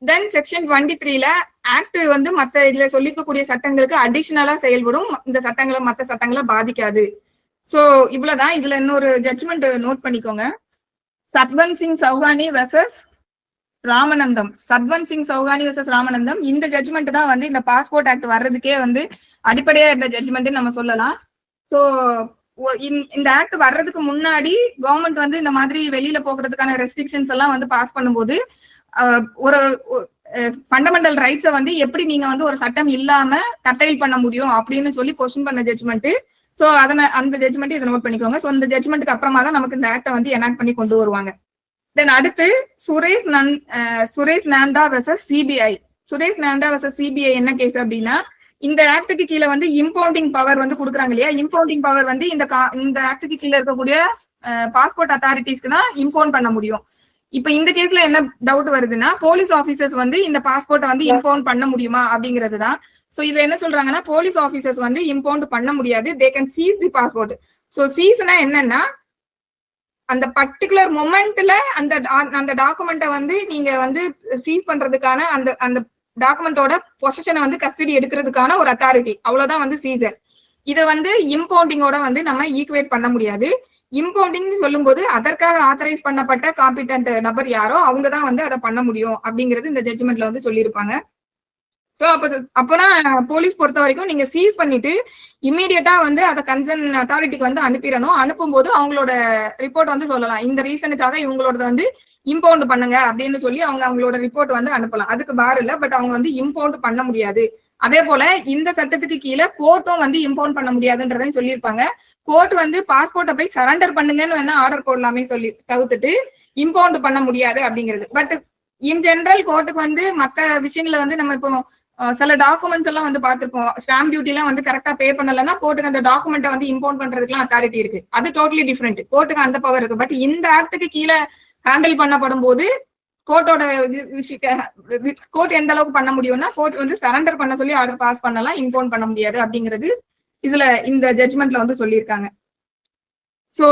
B: தென் செக்ஷன் 23ல ஆக்ட் வந்து மத்த இதுல சொல்லிக்கக்கூடிய சட்டங்களுக்கு அடிஷனலா செயல்படும். இந்த சட்டங்களை மத்த சட்டங்களை பாதிக்காது. சோ இவ்வளவுதான். இதுல இன்னொரு ஜட்ஜ்மெண்ட் நோட் பண்ணிக்கோங்க. சத்வந்த் சிங் சௌஹானி வெர்சஸ் ராமநந்தம். இந்த ஜட்ஜ்மெண்ட் தான் வந்து இந்த பாஸ்போர்ட் ஆக்ட் வர்றதுக்கே வந்து அடிப்படையா இருந்த ஜட்ஜ்மெண்ட் நம்ம சொல்லலாம். சோ இந்த ஆக்ட் வர்றதுக்கு முன்னாடி கவர்மெண்ட் வந்து இந்த மாதிரி வெளியில போகிறதுக்கான ரெஸ்ட்ரிக்ஷன்ஸ் எல்லாம் வந்து பாஸ் பண்ணும்போது ஒரு ஃபண்டமெண்டல் ரைட்ஸை வந்து எப்படி நீங்க வந்து ஒரு சட்டம் இல்லாம கட்டைல் பண்ண முடியும் அப்படின்னு சொல்லி கொஸ்டின் பண்ண ஜட்ஜ்மெண்ட். சோ அந்த ஜட்ஜ்மெண்ட் இதை நோட் பண்ணிக்கோங்க. சோ இந்த ஜட்ஜ்மெண்ட்டுக்கு அப்புறமா தான் நமக்கு இந்த ஆக்டை வந்து எனாக்ட் பண்ணி கொண்டு வருவாங்க. தென் அடுத்து சுரேஷ் நாந்தா வெர்சஸ் சிபிஐ. சுரேஷ் நாந்தா வெர்சஸ் சிபிஐ என்ன கேஸ் அப்படின்னா, இந்த ஆக்டுக்கு கீழே வந்து இம்பவுண்டிங் பவர் வந்து கொடுக்குறாங்க இல்லையா. இம்பவுண்டிங் பவர் வந்து இந்த ஆக்டுக்கு கீழே இருக்கக்கூடிய பாஸ்போர்ட் அத்தாரிட்டிஸ்க்கு தான் இம்பவுண்ட் பண்ண முடியும். இப்ப இந்த கேஸ்ல என்ன டவுட் வருதுன்னா, போலீஸ் ஆபீசர்ஸ் வந்து இந்த பாஸ்போர்ட்டை வந்து இம்பவுண்ட் பண்ண முடியுமா அப்படிங்கிறது தான். சோ இதுல என்ன சொல்றாங்கன்னா, போலீஸ் ஆபீசர்ஸ் வந்து இம்பவுண்ட் பண்ண முடியாது. They can seize the passport. So சீஸ்னா என்னன்னா, அந்த பர்டிகுலர் மொமெண்ட்ல அந்த டாக்குமெண்ட்டை வந்து நீங்க வந்து சீஸ் பண்றதுக்கான அந்த டாக்குமெண்டோட பொசிஷனை வந்து கஸ்டடி எடுக்கிறதுக்கான ஒரு அத்தாரிட்டி, அவ்வளவுதான் வந்து சீசர். இதை வந்து இம்பவுண்டிங்கோட வந்து நம்ம ஈக்குவேட் பண்ண முடியாது. இம்பவுண்டிங் சொல்லும் போது அதற்காக ஆத்தரைஸ் பண்ணப்பட்ட காம்பிடன்ட் நபர் யாரோ அவங்க தான் வந்து அதை பண்ண முடியும் அப்படிங்கிறது இந்த ஜட்ஜ்மெண்ட்ல வந்து சொல்லியிருப்பாங்க. சோ அப்பனா போலீஸ் பொறுத்த வரைக்கும் நீங்க சீஸ் பண்ணிட்டு இம்மீடியட்டா வந்து அதை கன்சர்ன் அத்தாரிட்டிக்கு வந்து அனுப்பிடணும். அனுப்பும்போது அவங்களோட ரிப்போர்ட் வந்து சொல்லலாம், இந்த ரீசனுக்காக இவங்களோட வந்து இம்பவுண்ட் பண்ணுங்க அப்படின்னு சொல்லி அவங்களோட ரிப்போர்ட் வந்து அனுப்பலாம். அதுக்கு பார் இல்ல, பட் அவங்க வந்து இம்பவுண்ட் பண்ண முடியாது. அதே போல இந்த சட்டத்துக்கு கீழே கோர்ட்டும் வந்து இம்பவுண்ட் பண்ண முடியாதுன்றதையும் சொல்லியிருப்பாங்க. கோர்ட் வந்து பாஸ்போர்ட்டை போய் சரண்டர் பண்ணுங்கன்னு வேணா ஆர்டர் போடலாமே சொல்லி தவிர்த்துட்டு இம்பவுண்ட் பண்ண முடியாது அப்படிங்கிறது. பட் இன் ஜெனரல் கோர்ட்டுக்கு வந்து மற்ற விஷயங்களை வந்து நம்ம இப்போ சில டாக்குமெண்ட்ஸ் எல்லாம் வந்து பாத்துருப்போம், ஸ்டாம்ப் டியூட்டி எல்லாம் வந்து கரெக்டா பே பண்ணலன்னா கோர்ட்டுக்கு அந்த டாக்குமெண்ட்டை வந்து இம்போர்ட் பண்றதுக்குலாம் அத்தாரிட்டி இருக்கு. அது டோட்டலி டிஃபரெண்ட். கோர்ட்டுக்கு அந்த பவர் இருக்கு. பட் இந்த ஆக்டுக்கு கீழே ஹேண்டில் பண்ணப்படும் போது கோர்ட்டோட கோர்ட் எந்த அளவுக்கு பண்ண முடியும்னா, கோர்ட் வந்து சரண்டர் பண்ண சொல்லி ஆர்டர் பாஸ் பண்ணலாம், இம்போர்ட் பண்ண முடியாது அப்படிங்கிறது இதுல இந்த ஜட்ஜ்மெண்ட்ல வந்து சொல்லியிருக்காங்க. சோ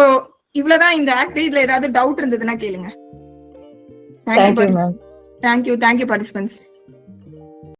B: இவ்வளவுதான் இந்த ஆக்ட். இதுல ஏதாவது டவுட் இருந்ததுன்னா கேளுங்க.
D: Thank you ma'am.
B: Thank you participants.